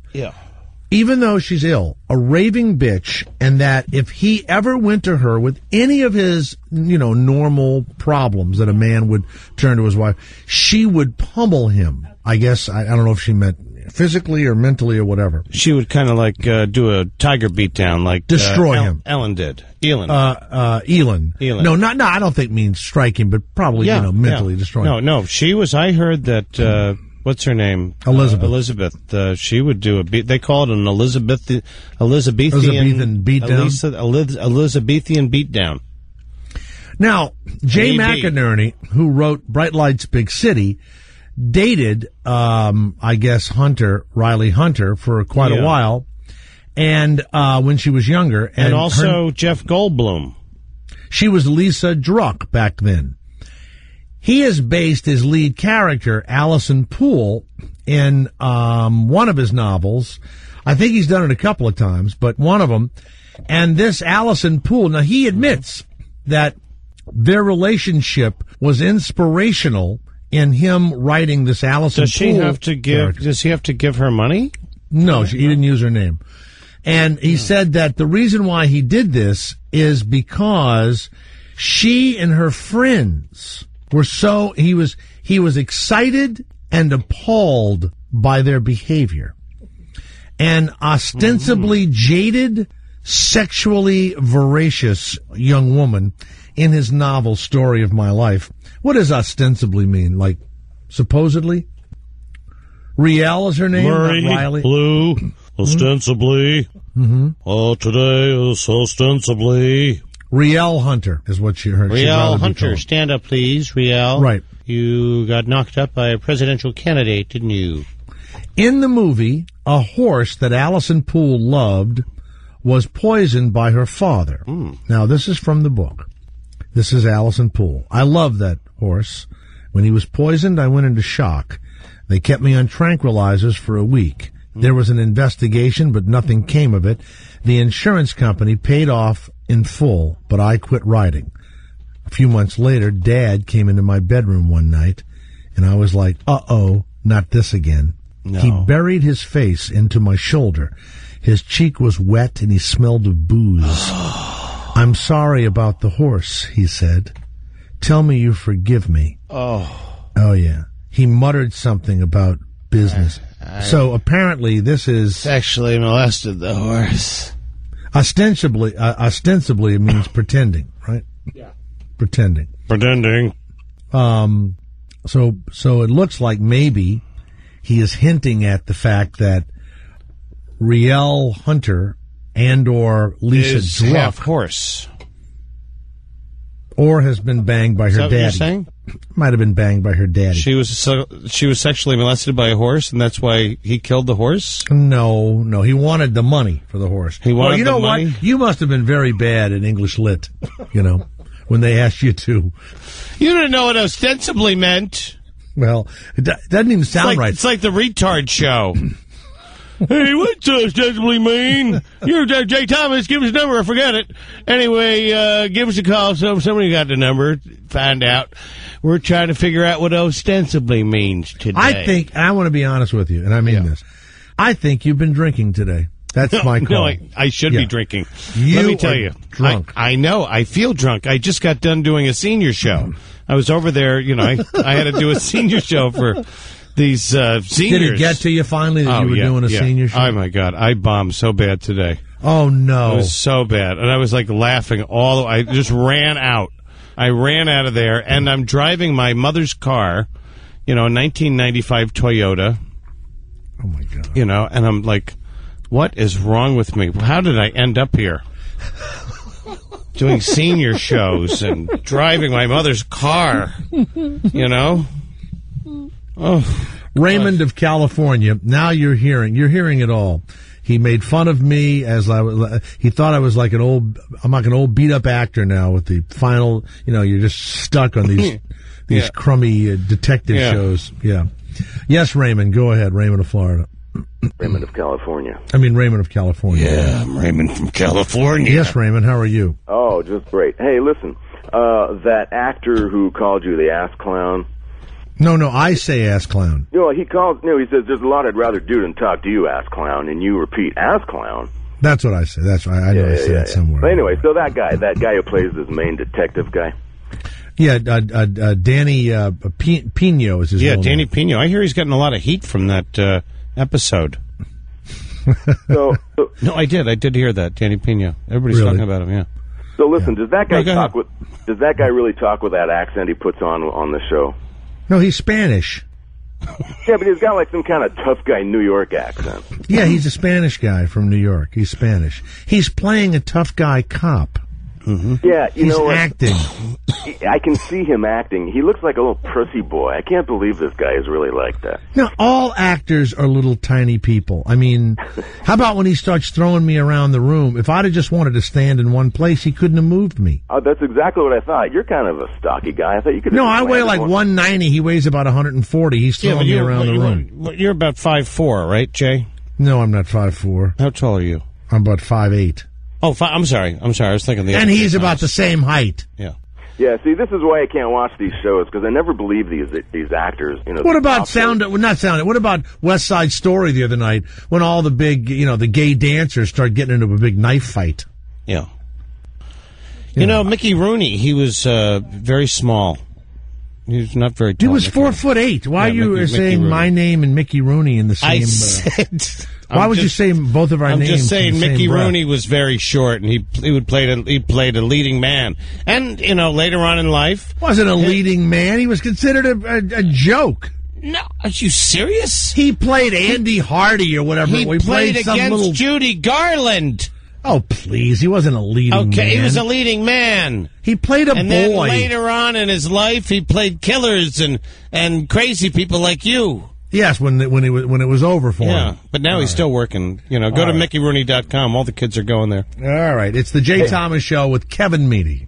even though she's ill, a raving bitch, and that if he ever went to her with any of his, normal problems that a man would turn to his wife, she would pummel him. I guess, I don't know if she meant physically or mentally or whatever. She would kind of like do a tiger beatdown, like destroy him. Ellen did. Elin. Elin. No, I don't think means strike him, but probably, mentally destroy him. No, she was, I heard that, what's her name? Elizabeth. She would do they call it an Elizabethan beatdown. Elizabethan beatdown. Now, Jay McInerney, who wrote Bright Lights, Big City, dated, I guess, Riley Hunter, for quite a while, and when she was younger. And also Jeff Goldblum. She was Lisa Druck back then. He has based his lead character, Allison Poole, in one of his novels. I think he's done it a couple of times, but one of them. And this Allison Poole, now he admits that their relationship was inspirational in him writing this Allison Poole. Does he have to give her money? No, he didn't use her name. And he said that the reason why he did this is because she and her friends were he was excited and appalled by their behavior. An ostensibly jaded, sexually voracious young woman in his novel Story of My Life. What does ostensibly mean? Like, supposedly? Rielle is her name? Murray, Riley? Blue, ostensibly. Today is ostensibly. Rielle Hunter is what she heard. Rielle Hunter, stand up, please, Rielle. Right. You got knocked up by a presidential candidate, didn't you? In the movie, a horse that Allison Poole loved was poisoned by her father. Now, this is from the book. This is Allison Poole. I love that horse. When he was poisoned, I went into shock. They kept me on tranquilizers for a week. There was an investigation, but nothing came of it. The insurance company paid off in full, but I quit riding. A few months later, Dad came into my bedroom one night, and I was like, uh-oh, not this again. No. He buried his face into my shoulder. His cheek was wet, and he smelled of booze. I'm sorry about the horse, he said. Tell me you forgive me. Oh, yeah. He muttered something about business. So apparently this is... Sexually molested the horse. Ostensibly it means pretending, right? Yeah. Pretending. So it looks like maybe he is hinting at the fact that Rielle Hunter and or Lisa Is Druck half horse. or has been banged by Is her that what you're daddy. saying? Might have been banged by her daddy. She was sexually molested by a horse, and that's why he killed the horse? No, he wanted the money for the horse. He wanted you the know money? what? You must have been very bad in English lit, when they asked you to. You didn't know what ostensibly meant. Well, it doesn't even sound right. It's like the retard show. Hey, what's ostensibly mean? You're Jay Thomas. Give us a number. I forget it. Anyway, give us a call. So somebody got the number. Find out. We're trying to figure out what ostensibly means today. I think, and I want to be honest with you, and I mean this. I think you've been drinking today. That's my call. No, I should be drinking. You Let me tell are you. drunk. I know. I feel drunk. I just got done doing a senior show. I was over there, I had to do a senior show for these seniors. Did it get to you finally that you were doing a senior show? Oh, my God. I bombed so bad today. Oh, no. It was so bad. And I was like laughing I just ran out. I ran out of there, and I'm driving my mother's car, a 1995 Toyota. Oh, my God. And I'm like, what is wrong with me? How did I end up here? Doing senior shows and driving my mother's car, Oh, Raymond of California. Now you're hearing it all. He made fun of me he thought I was like I'm like an old beat up actor now with the final, you're just stuck on these crummy detective shows. Yeah. Yes, Raymond, go ahead. Raymond of Florida. Raymond of California. Raymond of California. Yeah, I'm Raymond from California. Yes, Raymond, how are you? Oh, just great. Hey, listen, that actor who called you the ass clown. No, I say ass clown. He says, there's a lot I'd rather do than talk to you, ass clown, and you repeat, ass clown. That's what I say. That's right. I know I said that somewhere. But anyway, so that guy who plays this main detective guy. Yeah, Danny Pino is his name. Yeah, Danny Pino. I hear he's getting a lot of heat from that episode. No, I did hear that, Danny Pino. Everybody's talking about him, yeah. So listen, does that guy really talk with that accent he puts on the show? No, he's Spanish. Yeah, but he's got like some kind of tough guy New York accent. Yeah, he's a Spanish guy from New York. He's Spanish. He's playing a tough guy cop. Mm-hmm. Yeah, he's acting. I can see him acting. He looks like a little prissy boy. I can't believe this guy is really like that. Now, all actors are little tiny people. How about when he starts throwing me around the room? If I'd have just wanted to stand in one place, he couldn't have moved me. Oh, that's exactly what I thought. You're kind of a stocky guy. I thought you could. No, I weigh like 190. He weighs about 140. He's throwing me around the room. You're about 5'4", right, Jay? No, I'm not 5'4". How tall are you? I'm about 5'8". Oh, I'm sorry. I was thinking the other. And he's about the same height. Yeah. Yeah, see, this is why I can't watch these shows, because I never believe these actors. What about What about West Side Story the other night when all the big, the gay dancers start getting into a big knife fight? Yeah. Mickey Rooney, he was very small. He was not very tall. He was 4'8". Why are you saying Mickey my name and Mickey Rooney in the same? I said. Why would you say both of our names? I'm just saying Mickey breath? Rooney was very short, and he played a leading man. And later on in life, wasn't a leading man. He was considered a joke. No, are you serious? He played Andy Hardy or whatever. He played against Judy Garland. Oh, please. He wasn't a leading man. Okay, he was a leading man. He played a boy. And then later on in his life, he played killers and crazy people like you. Yes, when it was over for him. Yeah, but now he's still working. Go to MickeyRooney.com. All the kids are going there. All right. It's the Jay Thomas Show with Kevin Meady.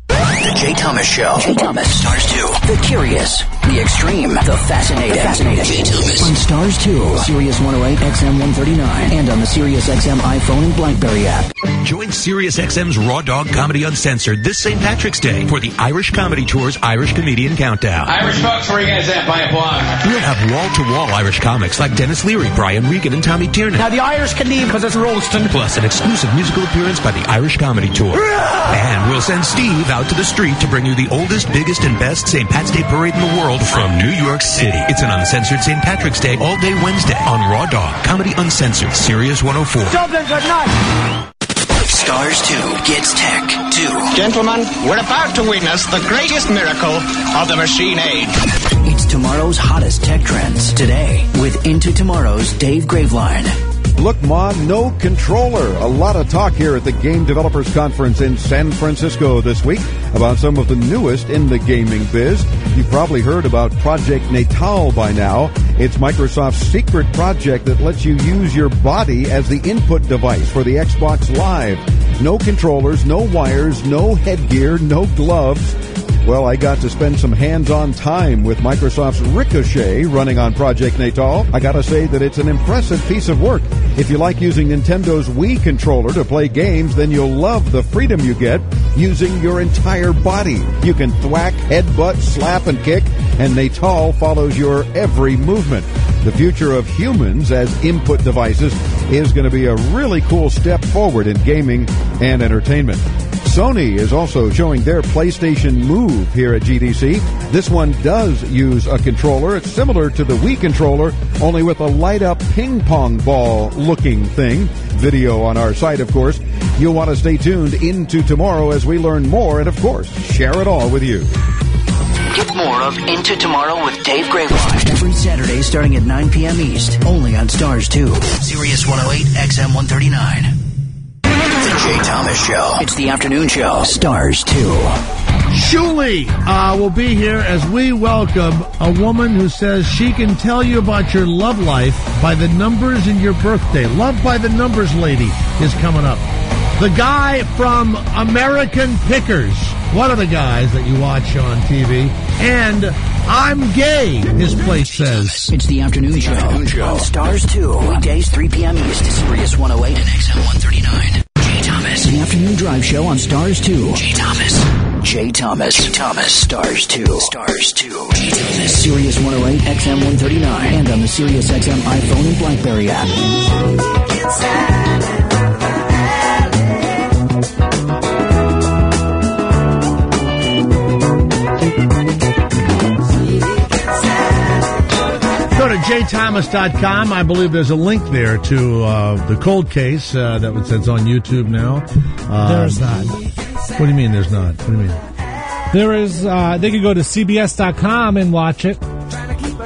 The Jay Thomas Show. Jay Thomas. Stars 2. The Curious. The Extreme. The Fascinating. Jay Thomas. On Stars 2. Sirius 108 XM 139. And on the Sirius XM iPhone and BlackBerry app. Join Sirius XM's Raw Dog Comedy Uncensored this St. Patrick's Day for the Irish Comedy Tour's Irish Comedian Countdown. Irish folks, where are you guys at? Buy a blog. We'll have wall-to-wall Irish comics like Dennis Leary, Brian Regan, and Tommy Tiernan. Now, the Irish can leave because it's roasting. Plus, an exclusive musical appearance by the Irish Comedy Tour. And we'll send Steve out to the street to bring you the oldest, biggest, and best St. Pat's Day parade in the world from New York City. It's an uncensored St. Patrick's Day all day Wednesday on Raw Dog Comedy Uncensored, Sirius 104. Dublin's at night. Stars 2 gets tech, too. Gentlemen, we're about to witness the greatest miracle of the machine age. It's tomorrow's hottest tech trends today with Into Tomorrow's Dave Graveline. Look, Ma, no controller. A lot of talk here at the Game Developers Conference in San Francisco this week about some of the newest in the gaming biz. You've probably heard about Project Natal by now. It's Microsoft's secret project that lets you use your body as the input device for the Xbox Live. No controllers, no wires, no headgear, no gloves. Well, I got to spend some hands-on time with Microsoft's Ricochet running on Project Natal. I gotta say that it's an impressive piece of work. If you like using Nintendo's Wii controller to play games, then you'll love the freedom you get using your entire body. You can thwack, headbutt, slap, and kick, and Natal follows your every movement. The future of humans as input devices is going to be a really cool step forward in gaming and entertainment. Sony is also showing their PlayStation Move here at GDC. This one does use a controller. It's similar to the Wii controller, only with a light-up ping-pong ball-looking thing. Video on our site, of course. You'll want to stay tuned into tomorrow as we learn more and, of course, share it all with you. Get more of Into Tomorrow with Dave Graveline every Saturday starting at 9 p.m. East, only on Stars 2, Sirius 108 XM 139. The Jay Thomas Show. It's the afternoon show. Stars 2. Shuli will be here as we welcome a woman who says she can tell you about your love life by the numbers in your birthday. Love by the Numbers lady is coming up. The guy from American Pickers, one of the guys that you watch on TV, and I'm gay, his place says. It's the afternoon show on Stars 2, weekdays 3 p.m. East, Sirius 108 and XM 139. Jay Thomas, the afternoon drive show on Stars 2. Jay Thomas. Jay Thomas. Jay Thomas. Stars 2. Stars 2. Jay Thomas. Sirius 108 XM 139 and on the Sirius XM iPhone and BlackBerry app. Go to jthomas.com. I believe there's a link there to the cold case that's on YouTube now. There's not. What do you mean there's not? What do you mean? There is. They can go to cbs.com and watch it.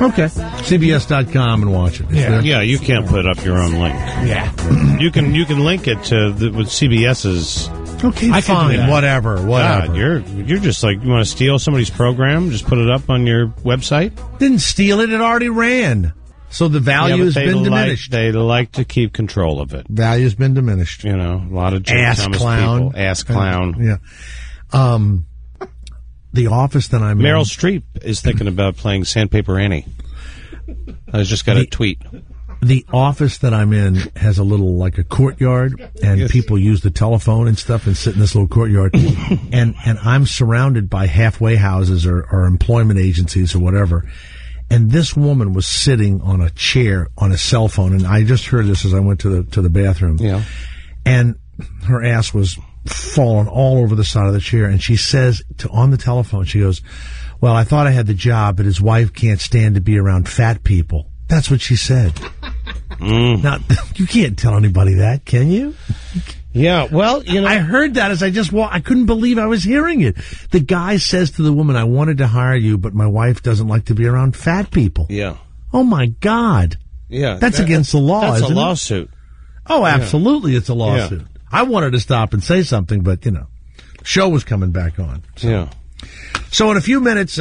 Okay. CBS.com and watch it. Yeah, you can't put up your own link. Yeah. You can link it to with CBS's. Okay, fine. Whatever. God, you're just like, you want to steal somebody's program? Just put it up on your website? Didn't steal it. It already ran. So the value has been diminished. They like to keep control of it. Value's been diminished. You know, a lot of Jay ass Thomas clown. people. Ass clown. Yeah. The office that I'm Meryl in. Streep is thinking about playing Sandpaper Annie. I just got a tweet. The office that I'm in has a little, like a courtyard, and people use the telephone and stuff and sit in this little courtyard. and I'm surrounded by halfway houses or employment agencies or whatever. And this woman was sitting on a chair on a cell phone, and I just heard this as I went to the bathroom. Yeah. And her ass was falling all over the side of the chair, and she says on the telephone, she goes, "Well, I thought I had the job, but his wife can't stand to be around fat people." That's what she said. Now, you can't tell anybody that, can you? Yeah, well, you know, I heard that as I just walked. I couldn't believe I was hearing it. The guy says to the woman, "I wanted to hire you, but my wife doesn't like to be around fat people." Yeah. Oh, my God. Yeah. That's against the law, That's isn't a it? lawsuit. Oh, absolutely, it's a lawsuit. Yeah. I wanted to stop and say something, but, the show was coming back on. So. Yeah. So in a few minutes,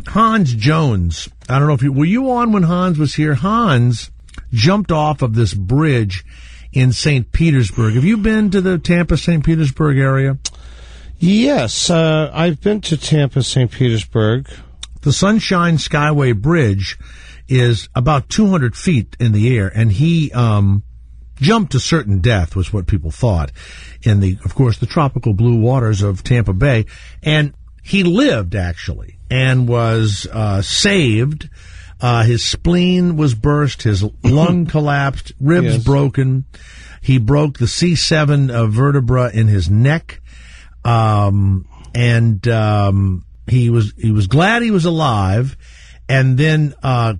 Hans Jones, I don't know if were you on when Hans was here? Hans jumped off of this bridge in St. Petersburg. Have you been to the Tampa, St. Petersburg area? Yes, I've been to Tampa, St. Petersburg. The Sunshine Skyway Bridge is about 200 feet in the air, and he jumped to certain death, was what people thought, in of course, the tropical blue waters of Tampa Bay. And he lived, actually, and was saved. His spleen was burst, his lung collapsed, ribs broken. He broke the C7 vertebra in his neck, and he was glad he was alive. And then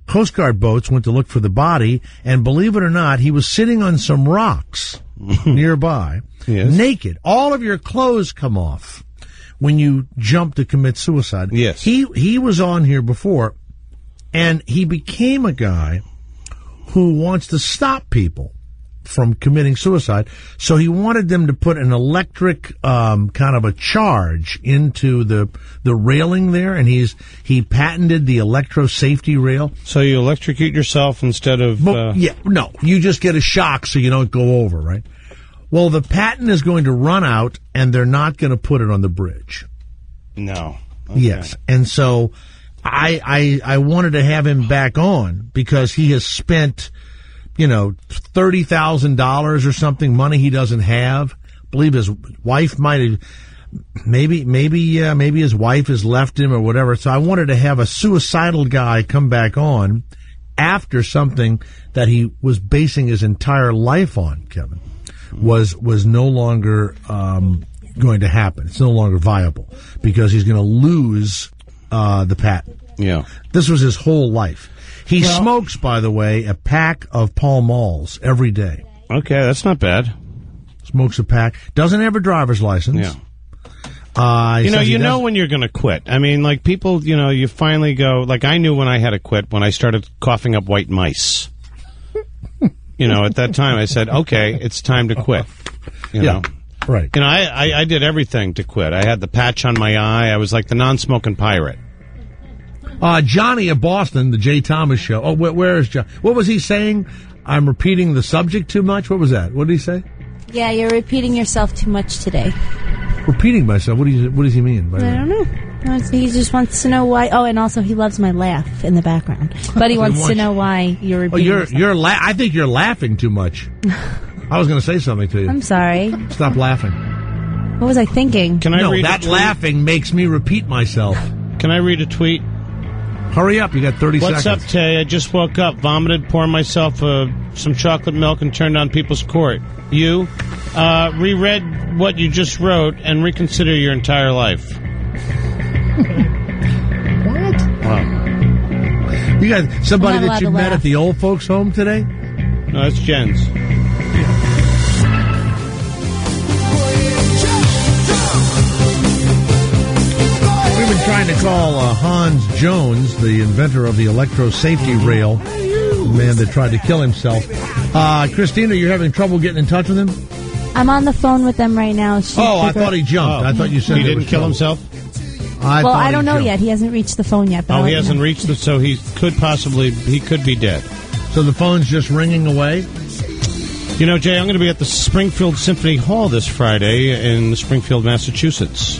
Coast Guard boats went to look for the body, and believe it or not, he was sitting on some rocks nearby, naked. All of your clothes come off when you jump to commit suicide. Yes. He was on here before. And he became a guy who wants to stop people from committing suicide. So he wanted them to put an electric kind of a charge into the railing there, and he patented the electro safety rail. So you electrocute yourself instead of... no, you just get a shock so you don't go over, right? Well, the patent is going to run out, and they're not going to put it on the bridge. No. Okay. Yes, and so I wanted to have him back on because he has spent... $30,000 or something, money he doesn't have. I believe his wife might have, maybe his wife has left him or whatever. So I wanted to have a suicidal guy come back on after something that he was basing his entire life on, Kevin, was no longer going to happen. It's no longer viable because he's going to lose the patent. Yeah. This was his whole life. He smokes, by the way, a pack of Pall Malls every day. Okay, that's not bad. Smokes a pack. Doesn't have a driver's license. Yeah. You know when you're going to quit. I mean, like people, you finally go, like I knew when I had to quit when I started coughing up white mice. At that time I said, okay, it's time to quit. You know? Right. I did everything to quit. I had the patch on my eye. I was like the non-smoking pirate. Johnny of Boston, the Jay Thomas Show. Oh, where is John? What was he saying? I'm repeating the subject too much? What was that? What did he say? Yeah, you're repeating yourself too much today. Repeating myself? What does he mean by that? I don't know. He just wants to know why. Oh, and also he loves my laugh in the background. But he wants to know why you're repeating yourself. I think you're laughing too much. I was going to say something to you. I'm sorry. Stop laughing. What was I thinking? Can I read that laughing makes me repeat myself. Can I read a tweet? Hurry up, you got 30 seconds. What's up, Tay? I just woke up, vomited, poured myself some chocolate milk, and turned on people's court. You reread what you just wrote and reconsider your entire life. What? Wow. You got somebody that you met at the old folks' home today? No, that's Jen's. Trying to call Hans Jones, the inventor of the electro safety rail, the man that tried to kill himself. Christina, you're having trouble getting in touch with him? I'm on the phone with them right now. I thought he jumped. I thought you said he didn't kill himself. I don't know yet. He hasn't reached the phone yet. He hasn't reached it, so he could be dead. So the phone's just ringing away. Jay, I'm going to be at the Springfield Symphony Hall this Friday in Springfield, Massachusetts.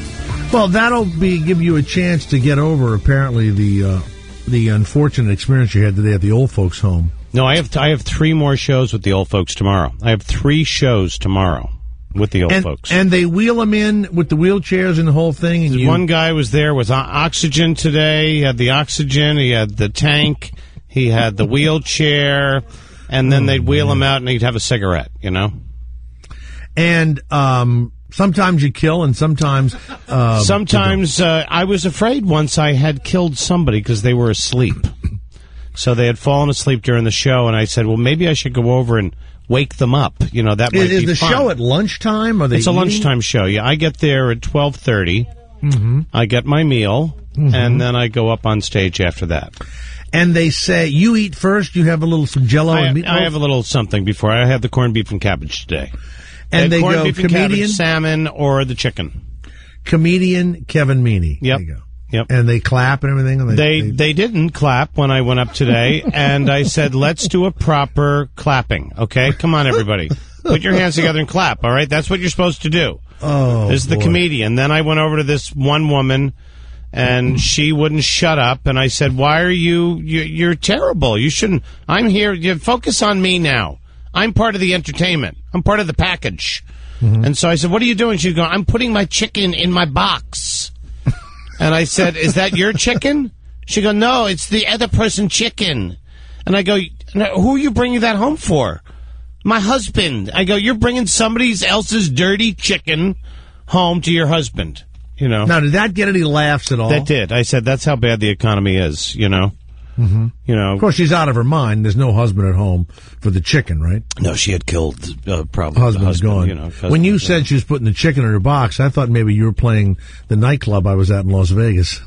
Well, that'll give you a chance to get over, apparently, the unfortunate experience you had today at the old folks' home. No, I have 3 more shows with the old folks tomorrow. I have 3 shows tomorrow with the old folks. And they wheel them in with the wheelchairs and the whole thing? And one guy was there with oxygen today. He had the oxygen. He had the tank. He had the wheelchair. And then they'd wheel him out and he'd have a cigarette, And... sometimes you kill, and sometimes... I was afraid once I had killed somebody because they were asleep. So they had fallen asleep during the show, and I said, well, maybe I should go over and wake them up. That might be fun. Is the show at lunchtime? It's a lunchtime show, yeah. I get there at 12:30. Mm-hmm. I get my meal, and then I go up on stage after that. And they say, you eat first, you have some Jell-O and meatloaf? I have a little something before. I had the corned beef and cabbage today. And they corned go beef and comedian, cabbage, salmon, or the chicken. Comedian Kevin Meaney. Yep. There you go. Yep. And they clap and everything? And they didn't clap when I went up today, and I said, let's do a proper clapping, okay? Come on, everybody. Put your hands together and clap, all right? That's what you're supposed to do. Oh, This is the comedian. Then I went over to this one woman, and she wouldn't shut up, and I said, why are you're terrible. You shouldn't. I'm here. You focus on me now. I'm part of the entertainment. I'm part of the package. Mm-hmm. And so I said, what are you doing? She's going, I'm putting my chicken in my box. And I said, is that your chicken? She goes, no, it's the other person's chicken. And I go, who are you bringing that home for? My husband. I go, you're bringing somebody else's dirty chicken home to your husband, Now, did that get any laughs at all? That did. I said, that's how bad the economy is, Mm-hmm. Of course, she's out of her mind. There's no husband at home for the chicken, right? No, she had killed probably husband's gone. When you said she was putting the chicken in her box, I thought maybe you were playing the nightclub I was at in Las Vegas.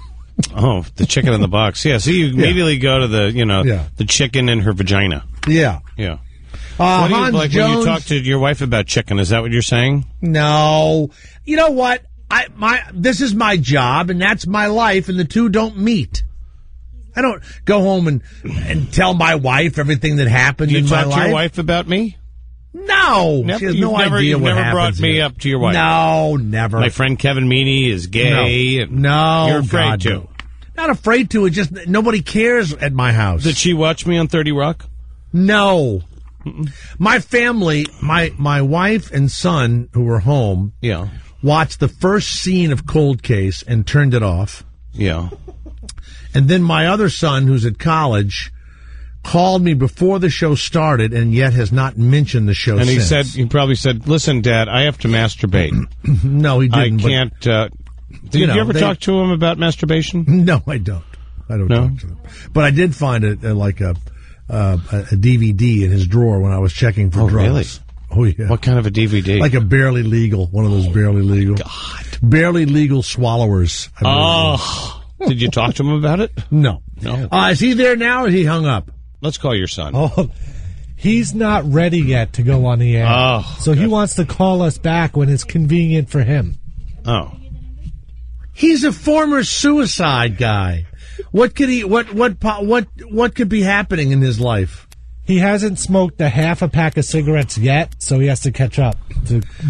Oh, the chicken in the box. Yeah, so you immediately go to the, the chicken in her vagina. Yeah. Yeah. What do you, Hans like Jones, when you talk to your wife about chicken, is that what you're saying? No. You know what? This is my job, and that's my life, and the two don't meet. I don't go home and tell my wife everything that happened in my life. You talk to your wife about me? No. She has no idea what happens. You've never brought me up to your wife? No, never. My friend Kevin Meaney is gay. No. You're afraid God, to. no. Not afraid to. It's just nobody cares at my house. Did she watch me on 30 Rock? No. My family, my wife and son who were home, watched the first scene of Cold Case and turned it off. Yeah. And then my other son, who's at college, called me before the show started and yet has not mentioned the show since. And he probably said, "Listen, Dad, I have to masturbate." No, he didn't. I can't. Did you ever talk to him about masturbation? No, I don't. I don't talk to him. But I did find a DVD in his drawer when I was checking for drugs. Really? Oh, yeah. What kind of a DVD? Like a barely legal, one of those barely legal. God. Barely legal swallowers. Did you talk to him about it? No. Is he there now or is he hung up? Let's call your son. Oh, he's not ready yet to go on the air. So he wants to call us back when it's convenient for him. Oh. He's a former suicide guy. What could could be happening in his life? He hasn't smoked a half a pack of cigarettes yet, so he has to catch up.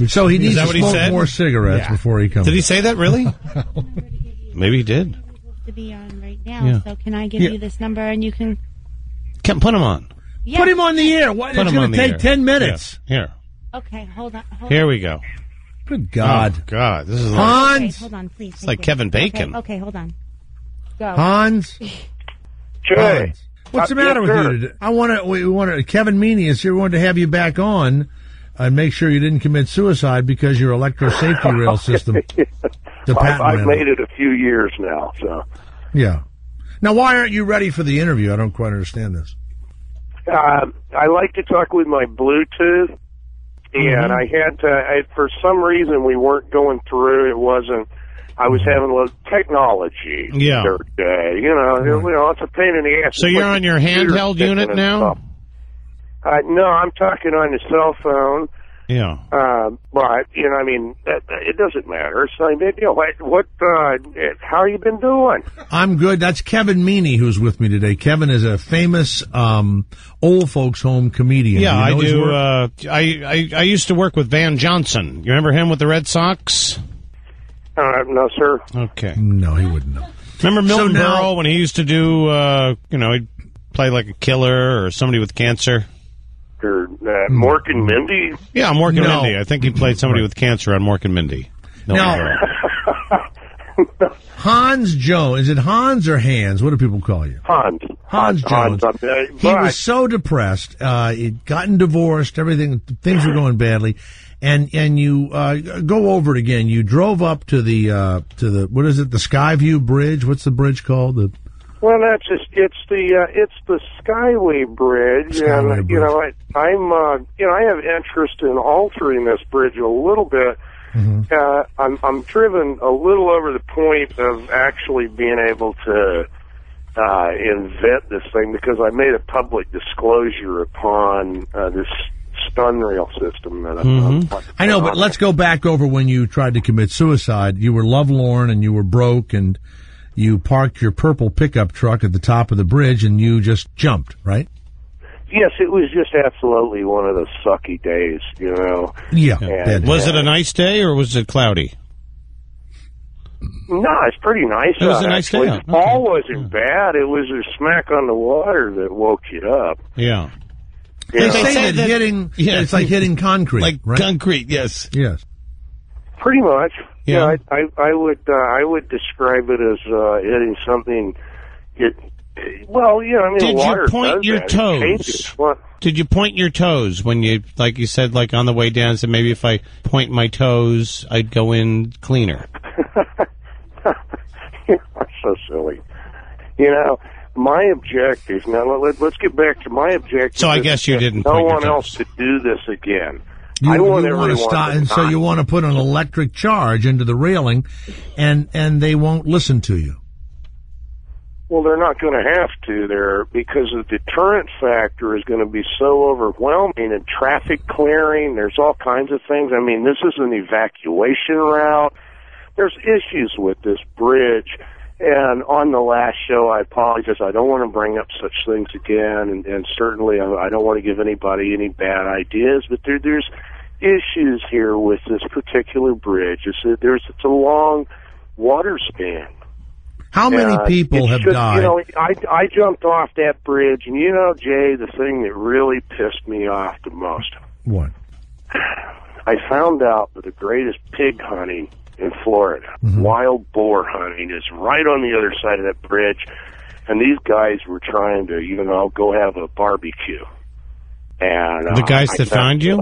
So he needs to smoke more cigarettes before he comes. Did he say that really? Maybe he did. To be on right now, so can I give you this number and you can put him on? Yeah. Put him on the air. What? It's going to take 10 minutes. Yeah. Here. Okay, hold on. Here we go. Good God. Oh, God. This is Hans. Okay, hold on, please. It's like Kevin Bacon. Okay, hold on. Go. Hans. Jay. What's the matter with you today? We want to. Kevin Meaney is here. We wanted to have you back on and make sure you didn't commit suicide because your electro safety rail system. I've made it a few years now, so. Yeah. Now, why aren't you ready for the interview? I don't quite understand this. I like to talk with my Bluetooth, and I had to, for some reason, we weren't going through. It wasn't, I was having a little technology. Yeah. It's a pain in the ass. So you're on your handheld unit now? No, I'm talking on the cell phone. Yeah. But, it doesn't matter. So, how you been doing? I'm good. That's Kevin Meaney who's with me today. Kevin is a famous old folks home comedian. Yeah, I do. I used to work with Van Johnson. You remember him with the Red Sox? No, sir. Okay. No, he wouldn't know. Remember Milton Berle when he used to do, he'd play like a killer or somebody with cancer? Mork and Mindy? Yeah, Mork and Mindy. I think he played somebody with cancer on Mork and Mindy. Hans Jones. Is it Hans or Hans? What do people call you? Hans Jones. He was so depressed. He'd gotten divorced. Things were going badly. And you go over it again. You drove up to the what is it? The Skyview Bridge. What's the bridge called? Well, it's the Skyway Bridge, I have interest in altering this bridge a little bit. I'm driven a little over the point of actually being able to invent this thing because I made a public disclosure upon this stun rail system that I know, but let's go back over when you tried to commit suicide. You were lovelorn and you were broke and you parked your purple pickup truck at the top of the bridge and you just jumped, right? Yes, it was just absolutely one of those sucky days, Yeah. And, was it a nice day or was it cloudy? No, it's pretty nice. It was a nice day. The fall wasn't bad. It was a smack on the water that woke you up. Yeah. They say that hitting, it's like hitting concrete, like right? concrete. Yes. Pretty much. Yeah. I would describe it as hitting something. Did water you point does your that. toes? Did you point your toes when you, like you said, like on the way down? Said maybe if I point my toes, I'd go in cleaner. You're so silly. My objective. Now let's get back to my objective. So I guess you didn't. No one else to do this again. You want to stop, and so you want to put an electric charge into the railing, and they won't listen to you. Well, they're not going to have to there because the deterrent factor is going to be so overwhelming, and traffic clearing, there's all kinds of things. I mean, this is an evacuation route. There's issues with this bridge. And on the last show, I apologize. I don't want to bring up such things again, and certainly I don't want to give anybody any bad ideas, but there's issues here with this particular bridge. It's a long water span. How many people have died? You know, I jumped off that bridge, and you know, Jay, the thing that really pissed me off the most. What? I found out that the greatest pig hunting in Florida, wild boar hunting, is right on the other side of that bridge, and these guys were trying to, you know, go have a barbecue. And the guys that found you?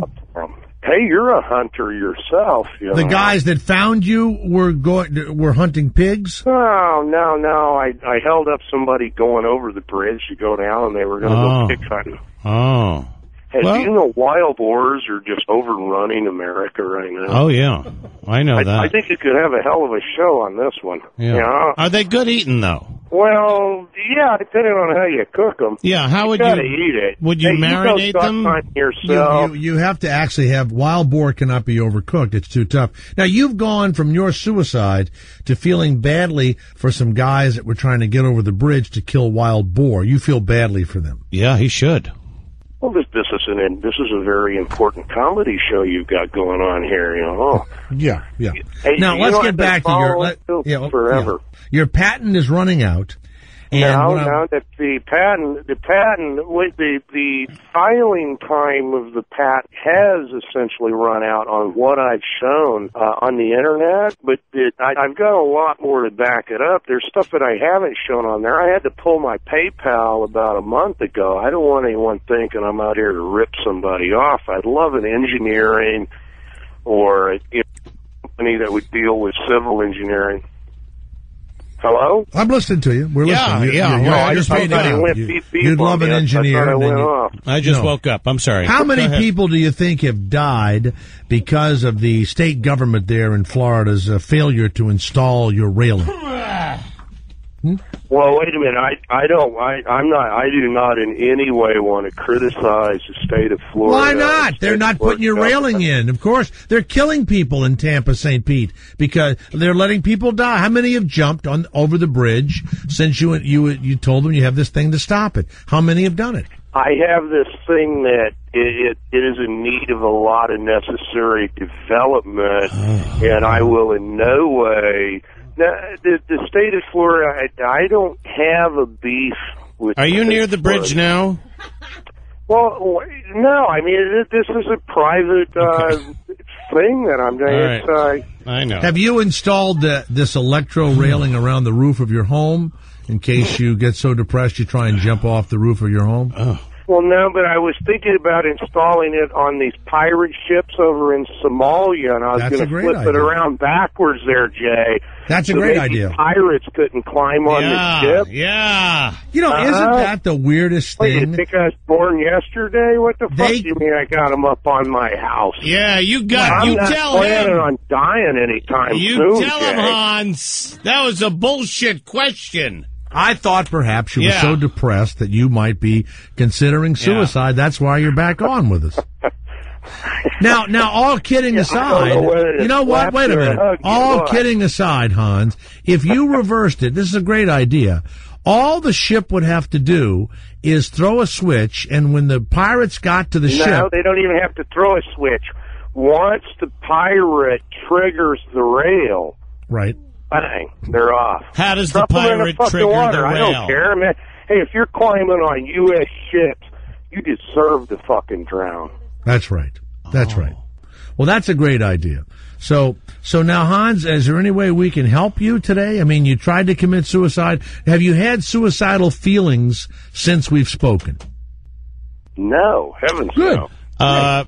Hey, you're a hunter yourself. You The know. guys that found you were hunting pigs? No. I held up somebody going over the bridge to go down, and they were going to go pig hunting. Oh. Hey, do you know wild boars are just overrunning America right now? Oh, yeah. I know that. I think you could have a hell of a show on this one. Yeah. You know? Are they good eating, though? Well, yeah, depending on how you cook them. Yeah, how would gotta you eat it? Would you marinate them? Yourself. You have to actually have wild boar cannot be overcooked. It's too tough. Now, you've gone from your suicide to feeling badly for some guys that were trying to get over the bridge to kill wild boar. You feel badly for them. Yeah, he should. Well, this is a very important comedy show you've got going on here. You know. Yeah. Hey, Now let's get back to your forever. Your patent is running out. And No, that the filing time of the patent has essentially run out on what I've shown on the internet, but I've got a lot more to back it up. There's stuff that I haven't shown on there. I had to pull my PayPal about a month ago. I don't want anyone thinking I'm out here to rip somebody off. I'd love an engineering or a company that would deal with civil engineering. Hello? I'm listening to you. We're listening. I just made it out. You'd love an engineer. I just woke up. I'm sorry. How many people do you think have died because of the state government there in Florida's failure to install your railing? Well, wait a minute. I do not in any way want to criticize the state of Florida. Why not? They're not putting your railing in. Of course, they're killing people in Tampa, St. Pete, because they're letting people die. How many have jumped over the bridge since you told them you have this thing to stop it? How many have done it? I have this thing that it is in need of a lot of necessary development, and I will in no way. Now, the state of Florida, I don't have a beef with. Are you near the bridge now? Well, no. I mean, this is a private thing that I'm doing. Right. I know. Have you installed this electro railing around the roof of your home in case you get so depressed you try and jump off the roof of your home? Oh. Well, no, but I was thinking about installing it on these pirate ships over in Somalia, and I was going to flip it around backwards there, Jay. That's a great idea. Pirates couldn't climb on the ship. Yeah. You know, isn't that the weirdest thing? You think I was born yesterday? What the fuck do you mean I got them up on my house? Yeah, you tell him. I'm not planning on dying anytime soon, You tell him, Hans. That was a bullshit question. I thought perhaps you were so depressed that you might be considering suicide. Yeah. That's why you're back on with us. Now, all kidding aside, you know what? Wait a minute. All kidding aside, Hans, if you reversed it, this is a great idea. All the ship would have to do is throw a switch, and when the pirates got to the ship... No, they don't even have to throw a switch. Once the pirate triggers the rail... Right. Bang, they're off. How does the pirate trigger the rail? I don't care, man. Hey, if you're climbing on U.S. ships, you deserve to fucking drown. That's right. That's right. Well, that's a great idea. So now, Hans, is there any way we can help you today? I mean, you tried to commit suicide. Have you had suicidal feelings since we've spoken? No, heavens no.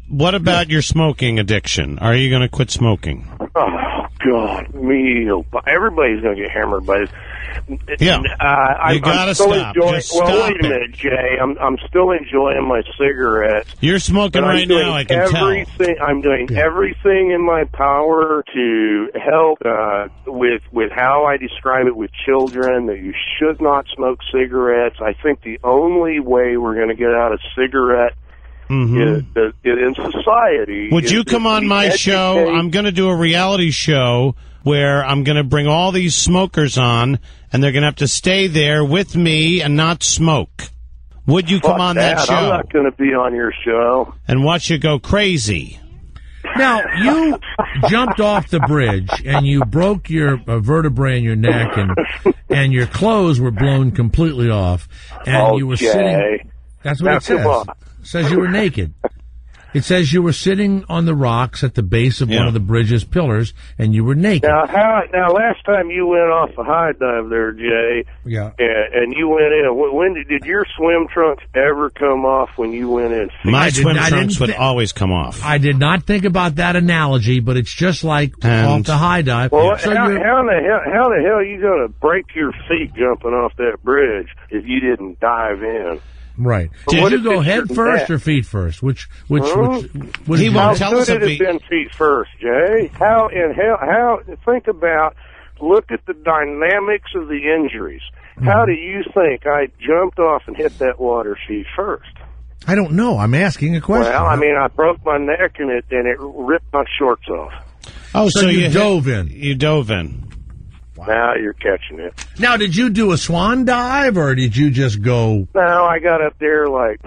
What about your smoking addiction? Are you going to quit smoking? Oh, God, meal. Everybody's going to get hammered by this. Yeah, I'm gotta still stop. enjoying. Just Well, stop wait a minute, Jay. I'm still enjoying my cigarettes. You're smoking But I'm right doing now, I can tell. I'm doing everything in my power to help with how I describe it with children, that you should not smoke cigarettes. I think the only way we're going to get out of cigarette in society. Would you come on my show? I'm going to do a reality show where I'm going to bring all these smokers on, and they're going to have to stay there with me and not smoke. Would you come on that show? I'm not going to be on your show. And watch you go crazy. Now, you jumped off the bridge, and you broke your vertebrae in your neck, and your clothes were blown completely off, and you were sitting... That's what it says. It says you were naked. It says you were sitting on the rocks at the base of one of the bridge's pillars, and you were naked. Now, last time you went off a high dive there, Jay, and you went in, when did your swim trunks ever come off when you went in? My swim trunks would always come off. I did not think about that analogy, but it's just like off the high dive. Well, So how you're- the hell are you going to break your feet jumping off that bridge if you didn't dive in? Right. But Did what you if go it's head your first neck? or feet first? Which He won't tell us if it been feet first, Jay. How think about, look at the dynamics of the injuries. How do you think I jumped off and hit that water feet first? I don't know. I'm asking a question. Well, I mean, I broke my neck and it ripped my shorts off. Oh, so you dove in. You dove in. Now you're catching it. Now, did you do a swan dive, or did you just go... No, I got up there like...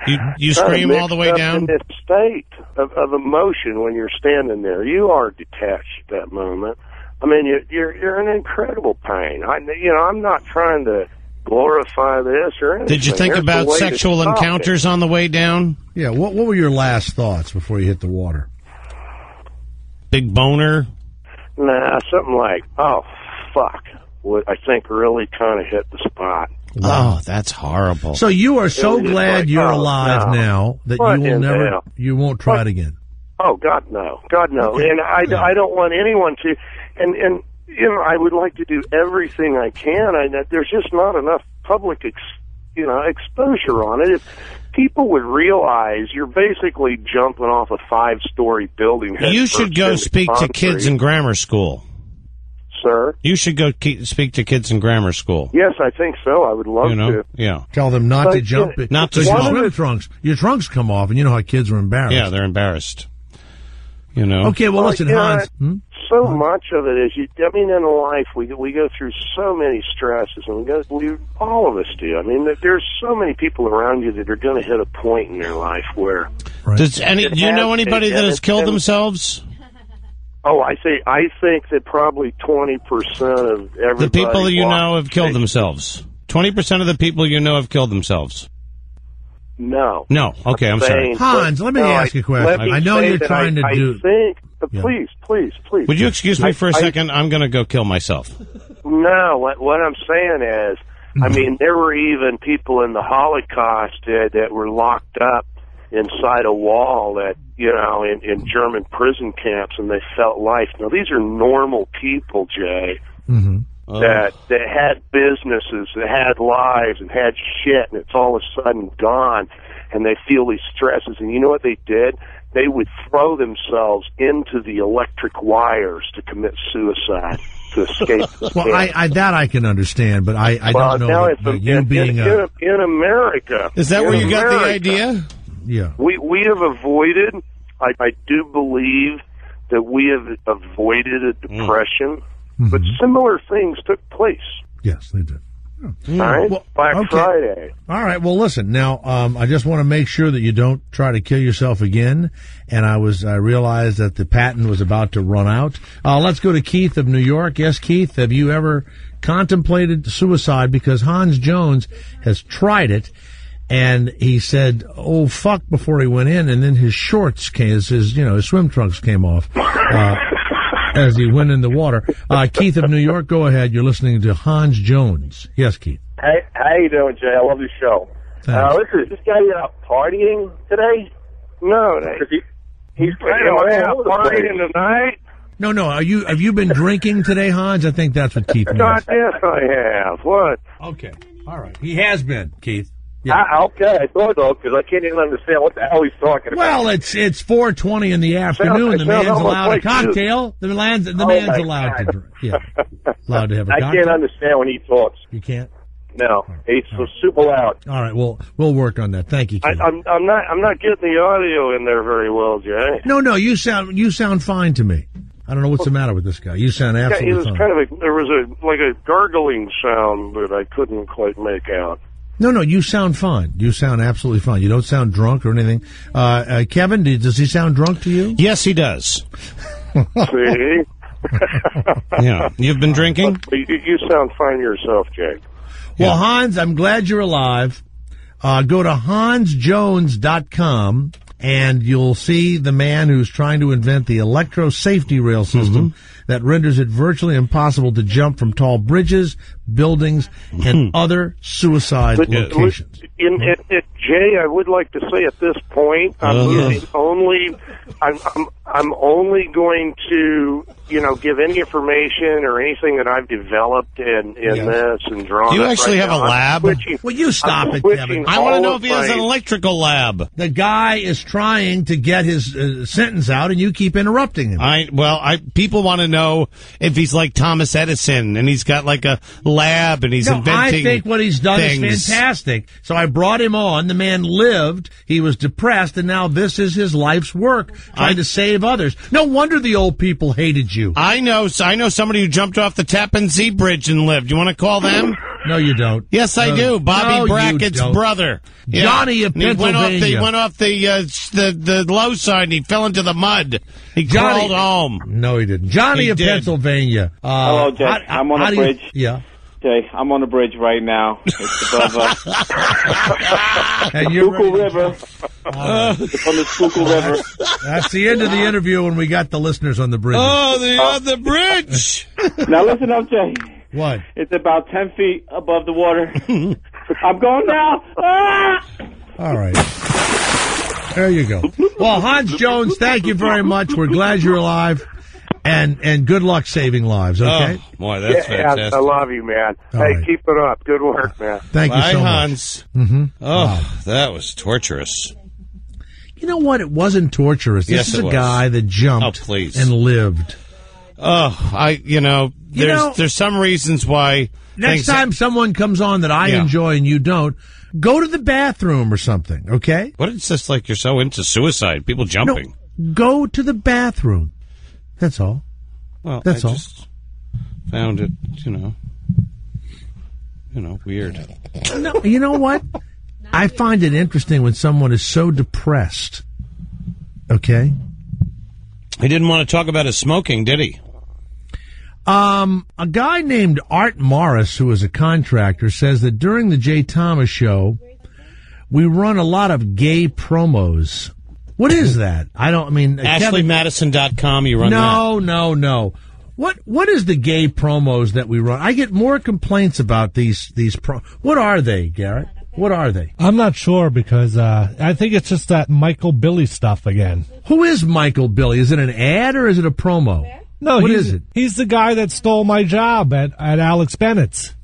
You scream all the way down? In this state of emotion when you're standing there. You are detached at that moment. I mean, you're in incredible pain. I'm not trying to glorify this or anything. Did you think There's about a way to sexual stop encounters on the way down? Yeah, what were your last thoughts before you hit the water? Big boner? Nah, something like, oh, fuck. What I think really kind of hit the spot. Oh, that's horrible. So you are so It was glad like, you're oh, alive no. now that What you will in never, hell? you won't try it again. Oh, God, no. God, no. Okay. And I don't want anyone to, and I would like to do everything I can. There's just not enough public, exposure on it. If people would realize you're basically jumping off a 5-story building. You should go speak to kids in grammar school. Sir? You should go speak to kids in grammar school. Yes, I think so. I would love to. Yeah. Tell them not But, to jump it. not to Because jump. your trunks come off, and you know how kids are embarrassed. Yeah, they're embarrassed. You know? Okay, well, listen, Hans. So much of it is, in life, we go through so many stresses, and all of us do. I mean, there's so many people around you that are going to hit a point in their life where... Do you know anybody that has killed themselves? Oh, I think that probably 20% of everybody... The people you know have killed themselves. 20% of the people you know have killed themselves. No. No. Okay, I'm sorry. Hans, let me ask you a question. I know you're trying to do... Please. Would you excuse me for a second? I'm going to go kill myself. No, what I'm saying is, I mean, there were even people in the Holocaust that were locked up inside a wall that, in German prison camps, and they felt life. Now, these are normal people, Jay, that had businesses, that had lives, and had shit, and it's all of a sudden gone, and they feel these stresses. And you know what they did? They would throw themselves into the electric wires to commit suicide to escape. Well, I can understand, but I don't know now that you being in America. Is that where you got the idea? Yeah. We have avoided, I do believe that we have avoided a depression, but similar things took place. Yes, they did. All right? Black Friday. All right. Well, listen. Now, I just want to make sure that you don't try to kill yourself again. And I realized that the patent was about to run out. Let's go to Keith of New York. Yes, Keith. Have you ever contemplated suicide? Because Hans Jones has tried it, and he said, "Oh fuck!" before he went in, and then his shorts came, his swim trunks came off. As he went in the water. Keith of New York, go ahead. You're listening to Hans Jones. Yes, Keith. Hey, how you doing, Jay? I love your show. Listen, is this guy out partying today? No, he's out partying tonight. No. Have you been drinking today, Hans? I think that's what Keith means. God, yes, I have. What? Okay. All right. He has been, Keith. Okay, I thought so, because I can't even understand what the hell he's talking about. Well, it's 4:20 in the afternoon. The man's allowed a cocktail. The man's allowed to drink. Yeah, allowed to have a cocktail. I can't understand when he talks. You can't? No, he's so super loud. All right, well, we'll work on that. Thank you, Keith. I'm not getting the audio in there very well, Jay. No, you sound fine to me. I don't know what's the matter with this guy. You sound absolutely fine. There was a gargling sound that I couldn't quite make out. No, you sound fine. You sound absolutely fine. You don't sound drunk or anything. Kevin, does he sound drunk to you? Yes, he does. See? Yeah. You've been drinking? You sound fine yourself, Jay. Well, Hans, I'm glad you're alive. Go to hansjones.com, and you'll see the man who's trying to invent the electro safety rail system that renders it virtually impossible to jump from tall bridges, buildings, and other suicide locations. Jay, I would like to say at this point, I'm only going to, give any information or anything that I've developed in this and drawn. Do you actually have a lab? Will you stop it, Kevin? I want to know if he has an electrical lab. The guy is trying to get his sentence out, and you keep interrupting him. People want to know if he's like Thomas Edison, and he's got like a lab, and he's inventing I think what he's done things. is fantastic. So I brought him on. The man lived. He was depressed, and now this is his life's work, trying to save others. No wonder the old people hated you. I know somebody who jumped off the Tappan Zee Bridge and lived. You want to call them? No, you don't. Yes, I do. Bobby Brackett's brother. Yeah. Johnny of Pennsylvania. He went off the low side and he fell into the mud. He crawled home. No, he didn't. Johnny of Pennsylvania. Hello, Jay. I'm on the bridge. Yeah. Jay, I'm on the bridge right now. It's above and you're Schuylkill River. It's on the Schuylkill River. That's the end of the interview when we got the listeners on the bridge. Oh, they're on the bridge. Now listen up, Jay. What? It's about 10 feet above the water. I'm going now. Ah! All right. There you go. Well, Hans Jones, thank you very much. We're glad you're alive. And good luck saving lives, okay? Oh, boy, that's fantastic. I love you, man. All keep it up. Good work, man. Thank you so much. Hans. Mm-hmm. Oh, that was torturous. You know what? It wasn't torturous. This is a guy that jumped and lived. Oh, there's some reasons why. Next time someone comes on that I enjoy and you don't, go to the bathroom or something, okay? What is this like you're so into suicide, people jumping? No, go to the bathroom. That's all. Well, that's all. Just found it, weird. No, you know what? I find it interesting when someone is so depressed. Okay? He didn't want to talk about his smoking, did he? A guy named Art Morris, who is a contractor, says that during the Jay Thomas show, we run a lot of gay promos. What is that? AshleyMadison.com, you run that? No. What is the gay promos that we run? I get more complaints about these What are they, Garrett? What are they? I'm not sure because I think it's just that Michael Billy stuff again. Who is Michael Billy? Is it an ad or is it a promo? No, what is it? He's the guy that stole my job at Alex Bennett's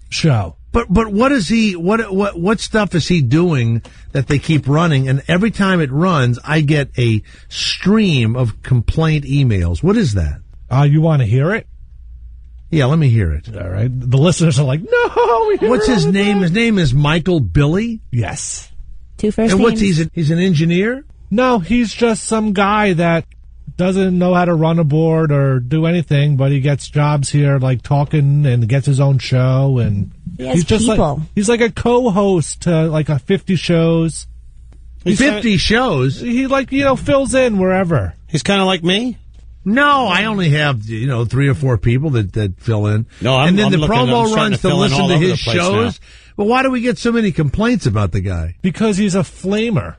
show. But what is he? What stuff is he doing that they keep running? And every time it runs, I get a stream of complaint emails. What is that? You want to hear it? Yeah, let me hear it. All right. The listeners are like, no. What's his name? His name is Michael Billy? Yes. Two first and what's names. he's an engineer? No, he's just some guy that doesn't know how to run a board or do anything, but he gets jobs here, like talking, and gets his own show, and he's just people. He's like a co-host to like a 50 shows. 50 shows? He fills in wherever. He's kind of like me. No, I only have 3 or 4 people that fill in. No, and then the promo runs to listen to his shows. Now. But why do we get so many complaints about the guy? Because he's a flamer.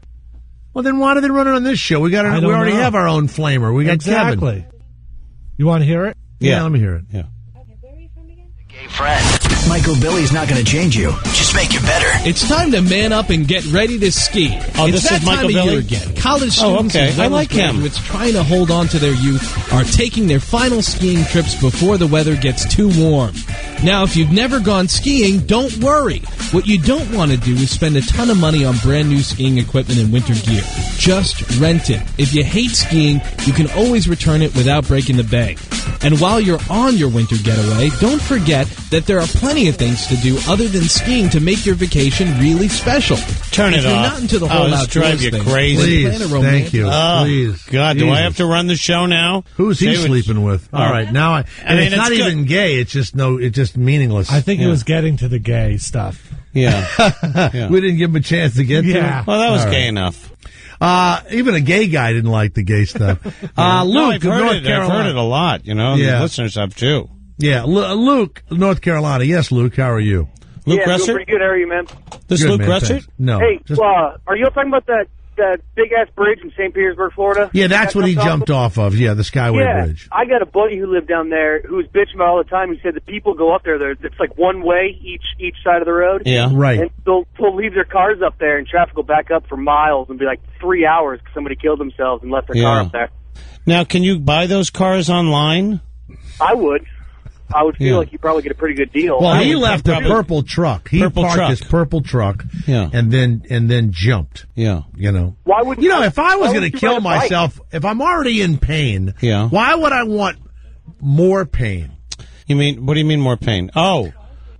Well, then why do they run it on this show? We already have our own flamer. We got Kevin. You want to hear it? Yeah, let me hear it. Yeah. Gay friend. Michael Billy's not going to change you, just make you better. It's time to man up and get ready to ski. Oh, it's this that is Michael time of Billy? year again. College Oh, students okay. and I like him. graduates trying to hold on to their youth are taking their final skiing trips before the weather gets too warm. Now, if you've never gone skiing, don't worry. What you don't want to do is spend a ton of money on brand new skiing equipment and winter gear. Just rent it. If you hate skiing, you can always return it without breaking the bank. And while you're on your winter getaway, don't forget that there are plenty of things to do other than skiing to make your vacation really special. Turn if it you're off. not into the whole this outdoors drive you thing, crazy. plan a Please, romantic- thank you. Oh, Please. God, do I Jesus. have to run the show now? Who's he Say what- sleeping with? Oh. All right, now and mean, it's not it's good. even gay. It's just it's just meaningless. I think it was getting to the gay stuff. Yeah. Yeah. We didn't give him a chance to get to Yeah. it. Well, that was All right. gay enough. Even a gay guy didn't like the gay stuff. Luke, No, I've of heard North it. Carolina. I've heard it a lot. You know, Yeah. the listeners have too. Yeah, Luke, North Carolina. Yes, Luke. How are you? Luke yeah, doing Gressert? pretty good. How are you, man? This Good, Luke man, Gressert? thanks. No. Hey, just- are you talking about that big ass bridge in St. Petersburg, Florida? yeah, that's what he jumped off of. Yeah, the Skyway Yeah, Bridge. I got a buddy who lived down there who was bitching about all the time. He said the people go up there. It's like one way each side of the road. Yeah. Right. And they'll leave their cars up there, and traffic will back up for miles and be like 3 hours because somebody killed themselves and left their car Yeah. up there. Now, can you buy those cars online? I would feel Yeah. like you probably get a pretty good deal. Well, I he would left a probably- purple truck. He Purple parked truck. his purple truck. Yeah. And then jumped. Yeah. You know. Why would You know, if I was why going would to you kill ride a bike? myself, if I'm already in pain, Yeah. why would I want more pain? You mean, what do you mean more pain? Oh.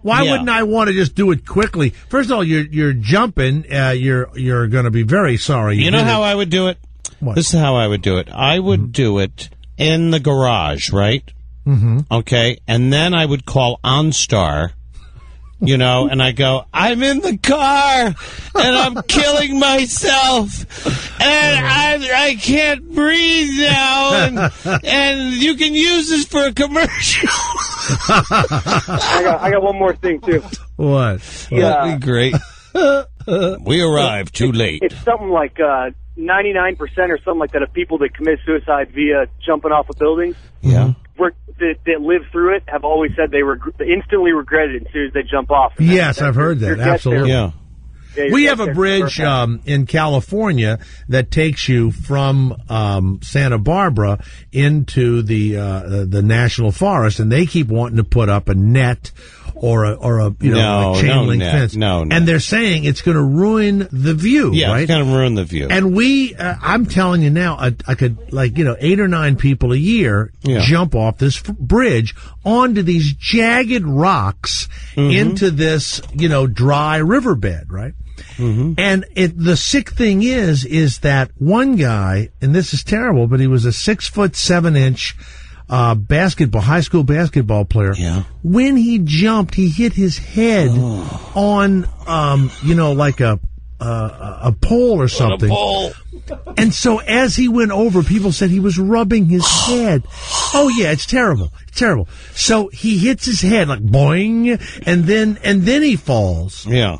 Why Yeah. wouldn't I want to just do it quickly? First of all, you're jumping. You're going to be very sorry. You know did how it. I would do it? What? This is how I would do it. I would do it in the garage, right? Mm-hmm. Okay. And then I would call OnStar, you know, and I go, I'm in the car and I'm killing myself and I can't breathe now and you can use this for a commercial. I got one more thing too. What? Yeah. That'd be great. We arrived too late. It's something like 99% or something like that of people that commit suicide via jumping off of buildings. Yeah. That live through it have always said they instantly regret it as soon as they jump off. And Yes, I've heard your that. get Absolutely. there- yeah, your We get have a there bridge first. in California that takes you from Santa Barbara into the national forest, and they keep wanting to put up a net or a No, a chain no link net. fence. No. And they're saying it's going to ruin the view. Yeah, right? it's going to ruin the view. And I'm telling you now, I could 8 or 9 people a year Yeah. jump off this bridge onto these jagged rocks Mm-hmm. into this, dry riverbed, right? Mm-hmm. And the sick thing is that one guy, and this is terrible, but he was a 6'7" high school basketball player. Yeah. When he jumped, he hit his head on, like a pole or something. And so as he went over, people said he was rubbing his head. Oh yeah, it's terrible. It's terrible. So he hits his head like boing, and then he falls. Yeah.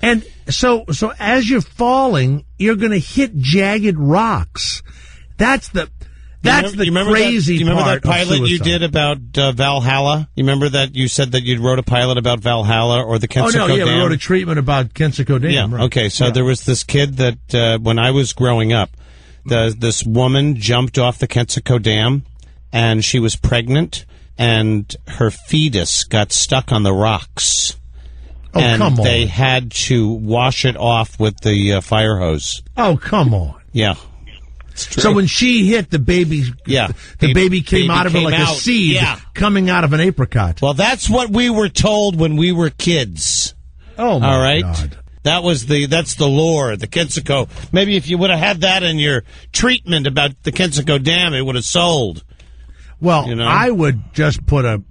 And so as you're falling, you're going to hit jagged rocks. That's the You remember crazy that, you remember part that pilot of you suicide. did about Valhalla? You remember that you said that you wrote a pilot about Valhalla or the Kensico Oh no, yeah, Dam? we wrote a treatment about Kensico Dam. Yeah. right. Okay. So there was this kid that when I was growing up, this woman jumped off the Kensico Dam, and she was pregnant, and her fetus got stuck on the rocks. Oh, and come on. they had to wash it off with the fire hose. Oh come on. Yeah. So when she hit the baby, Yeah. the baby came out of her came like a out. seed Yeah. coming out of an apricot. Well, that's what we were told when we were kids. Oh my All right. God. That's the lore, the Kensico. Maybe if you would have had that in your treatment about the Kensico Dam, it would have sold. Well, You know? I would just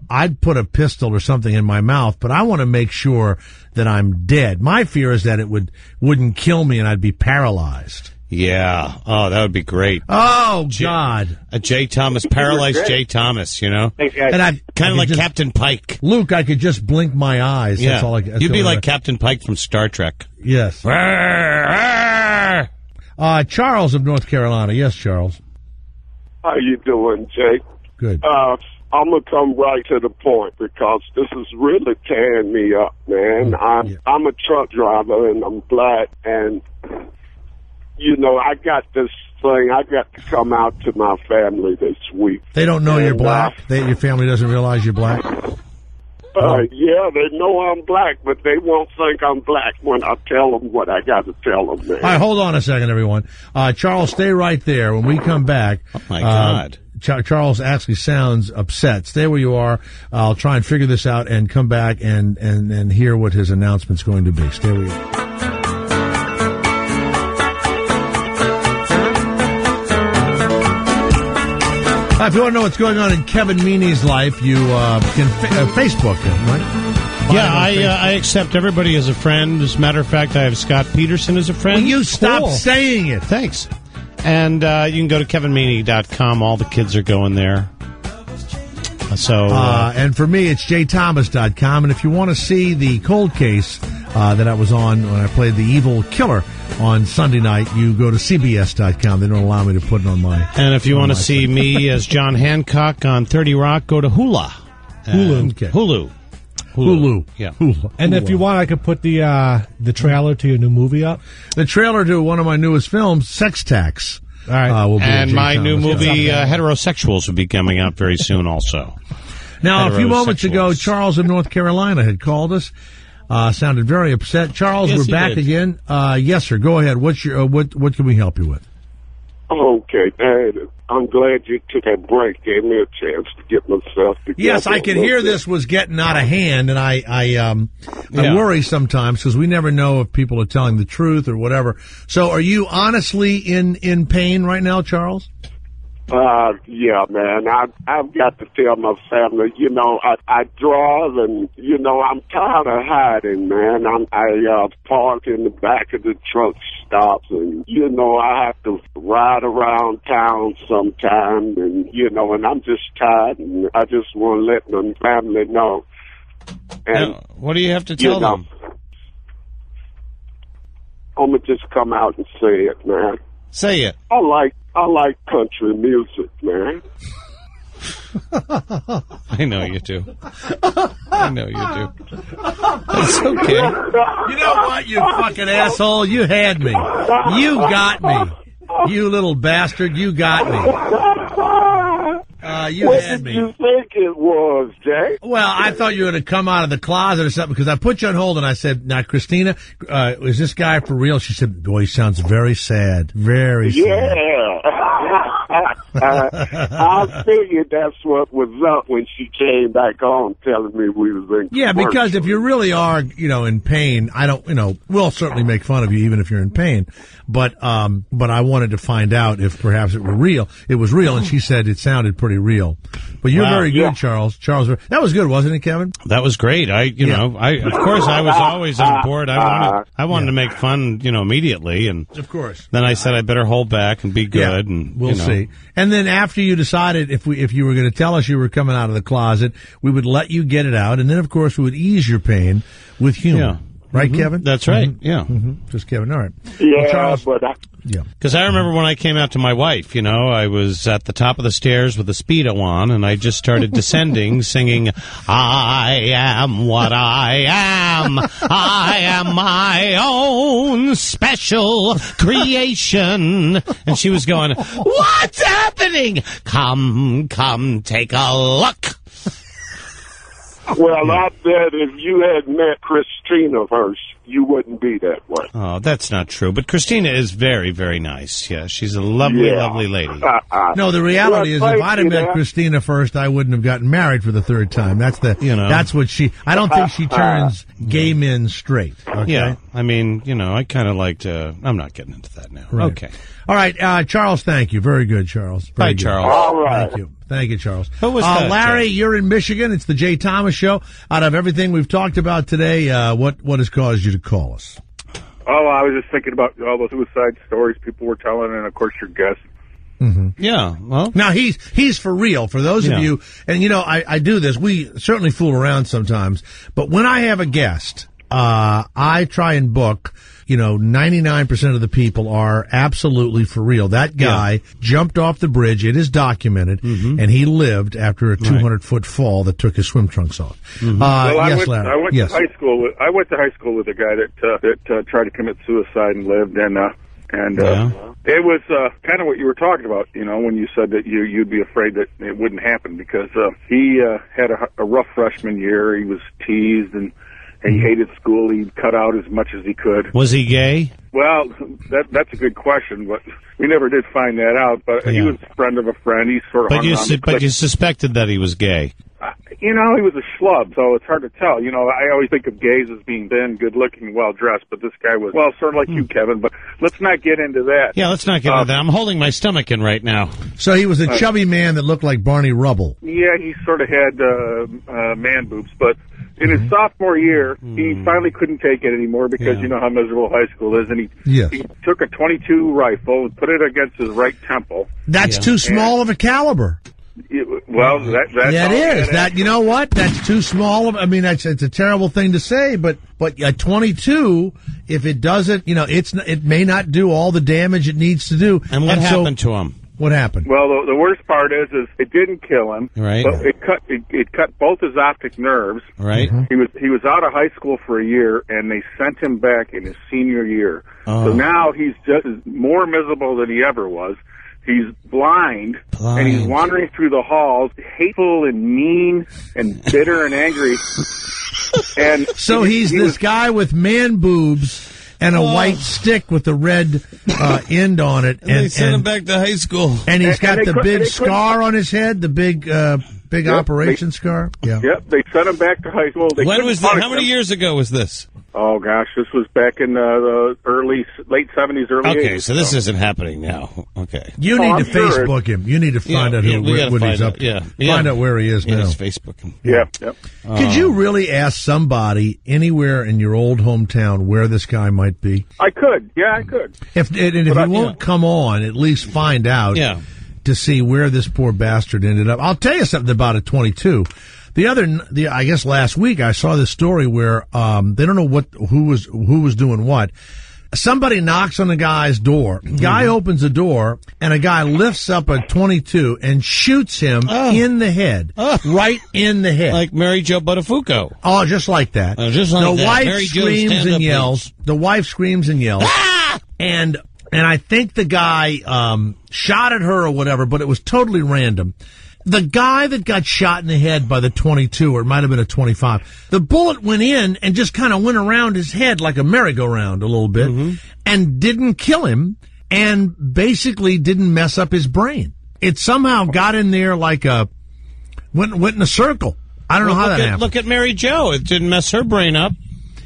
I'd put a pistol or something in my mouth, but I want to make sure that I'm dead. My fear is that it wouldn't kill me and I'd be paralyzed. Yeah. Oh, that would be great. Oh God. A J. Thomas, paralyzed J. Thomas, you know? Thanks, guys. And I Kind could of like just- Captain Pike. Luke, I could just blink my eyes. Yeah. That's all that's You'd be all like I- Captain Pike from Star Trek. Yes. Charles of North Carolina. Yes, Charles. How you doing, Jake? Good. I'm gonna come right to the point because this is really tearing me up, man. I'm a truck driver and I'm black, and you know I got this thing. I got to come out to my family this week. They don't know you're black. Your family doesn't realize you're black. Yeah, they know I'm black, but they won't think I'm black when I tell them what I got to tell them, man. All right, hold on a second, everyone. Charles, stay right there. When we come back, oh my God, Charles actually sounds upset. Stay where you are. I'll try and figure this out and come back and hear what his announcement's going to be. Stay where you are. If you want to know what's going on in Kevin Meaney's life, you can Facebook him, right? Yeah, I accept everybody as a friend. As a matter of fact, I have Scott Peterson as a friend. Will you stop saying it? Thanks. And you can go to kevinmeaney.com. All the kids are going there. And for me, it's jthomas.com. And if you want to see the cold case that I was on when I played the evil killer on Sunday night, you go to cbs.com. They don't allow me to put it on my... And if you want to see me as John Hancock on 30 Rock, go to Hulu. Okay. Hulu. Yeah. Hulu. And if you want, I could put the trailer to your new movie up. The trailer to one of my newest films, Sex Tax. All right. Will be and my new movie, Heterosexuals, will be coming out very soon also. Now, a few moments ago, Charles in North Carolina had called us. Sounded very upset. Charles, Yes, we're back again. Yes, sir. Go ahead. What's your what can we help you with? Okay, man. I'm glad you took a break, gave me a chance to get myself together. Yes, I could hear this was getting out of hand, and I worry sometimes because we never know if people are telling the truth or whatever. So, are you honestly in pain right now, Charles? Yeah, man. I've got to tell my family, you know, I drive and, you know, I'm tired of hiding, man. I park in the back of the truck stops and, you know, I have to ride around town sometime and, you know, and I'm just tired and I just want to let my family know. And now, what do you have to tell them? I'm going to just come out and say it, man. Say it. I like country music, man. I know you do. I know you do. It's okay. You know what, you fucking asshole? You had me. You got me. You little bastard. You got me. You what had me. What did you think it was, Jay? Well, I thought you were going to come out of the closet or something because I put you on hold and I said, now, Christina, is this guy for real? She said, boy, he sounds very sad. Very sad. Yeah. I figured that's what was up when she came back on telling me we was in Yeah, because if you really are, you know, in pain, I don't, you know, we'll certainly make fun of you even if you're in pain. But I wanted to find out if perhaps it were real. It was real, and she said it sounded pretty real. But you're very good, Charles. Charles, that was good, wasn't it, Kevin? That was great. Of course, I was always on board. I wanted to make fun, you know, immediately, and of course. Then I said I better hold back and be good, and we'll see. And then after you decided if you were going to tell us you were coming out of the closet, we would let you get it out, and then of course we would ease your pain with humor. Yeah. Right, Kevin? That's right. Yeah. Just Kevin. All right. Yeah, well, Charles, because I remember when I came out to my wife, you know, I was at the top of the stairs with a Speedo on, and I just started descending, singing, I am what I am. I am my own special creation. And she was going, what's happening? Come, take a look. Well, I bet if you had met Christina first, you wouldn't be that way. Oh, that's not true. But Christina is very, very nice. Yeah, she's a lovely, lovely lady. No, the reality is, if I'd have met Christina first, I wouldn't have gotten married for the third time. That's that's what I don't think she turns gay men straight. Okay? Yeah, I mean, you know, I kind of like to. I'm not getting into that now. Right. Okay. All right, Charles. Thank you. Very good, Charles. Bye, Charles. All right. Thank you, Charles. Who was that, Larry, you're in Michigan. It's the Jay Thomas Show. Out of everything we've talked about today, what has caused you to call us? Oh, I was just thinking about all the suicide stories people were telling, and of course your guest. Mm-hmm. Yeah. Well, now he's for real. For those of you, and you know, I do this. We certainly fool around sometimes, but when I have a guest, I try and book, 99% of the people are absolutely for real. That guy jumped off the bridge. It is documented, and he lived after a 200-foot fall that took his swim trunks off. Yes, Larry. I went to high school. I went to high school with a guy that tried to commit suicide and lived, and it was kind of what you were talking about. When you said that you'd be afraid that it wouldn't happen, because he had a rough freshman year. He was teased and he hated school. He cut out as much as he could. Was he gay? Well, that's a good question, but we never did find that out. But he was a friend of a friend. He sort of But you suspected that he was gay. He was a schlub, so it's hard to tell. I always think of gays as being thin, good-looking, well-dressed, but this guy was, sort of like you, Kevin, but let's not get into that. Yeah, let's not get into that. I'm holding my stomach in right now. So he was a chubby man that looked like Barney Rubble. Yeah, he sort of had man boobs, but in his sophomore year, he finally couldn't take it anymore because you know how miserable high school is, and he took a .22 rifle and put it against his right temple. That's too small of a caliber. Well, that's it is. You know what? That's too small. It's a terrible thing to say, but a 22, if it doesn't, it may not do all the damage it needs to do. And what happened to him? What happened? Well, the worst part is it didn't kill him. Right. But it cut both his optic nerves. Right. He was out of high school for a year, and they sent him back in his senior year. So now he's just more miserable than he ever was. He's blind, and he's wandering through the halls, hateful and mean and bitter and angry. And so he's this guy with man boobs and a white stick with the red end on it. And they sent him back to high school. And he's got the big scar on his head, the big operation scar. Yeah. Yep, they sent him back to high school. When was that? How many years ago was this? Oh, gosh, this was back in the late 70s, early 80s. Okay, so this isn't happening now. Okay. You need to Facebook him. You need to find out what he's up to. Find out where he is now. Just Facebook him. Yep. Could you really ask somebody anywhere in your old hometown where this guy might be? I could. Yeah, I could. If he won't come on, at least find out to see where this poor bastard ended up. I'll tell you something about a 22. I guess last week I saw this story where they don't know who was doing what. Somebody knocks on the guy's door. Guy opens the door, and a guy lifts up a 22 and shoots him in the head, right in the head, like Mary Jo Buttafuoco. Oh, just like that. Just like the that. wife Mary screams and yells. The wife screams and yells, and I think the guy shot at her or whatever, but it was totally random. The guy that got shot in the head by the 22, or it might have been a 25, the bullet went in and just kind of went around his head like a merry-go-round a little bit and didn't kill him and basically didn't mess up his brain. It somehow got in there like went in a circle. I don't know how that happened. Look at Mary Jo. It didn't mess her brain up.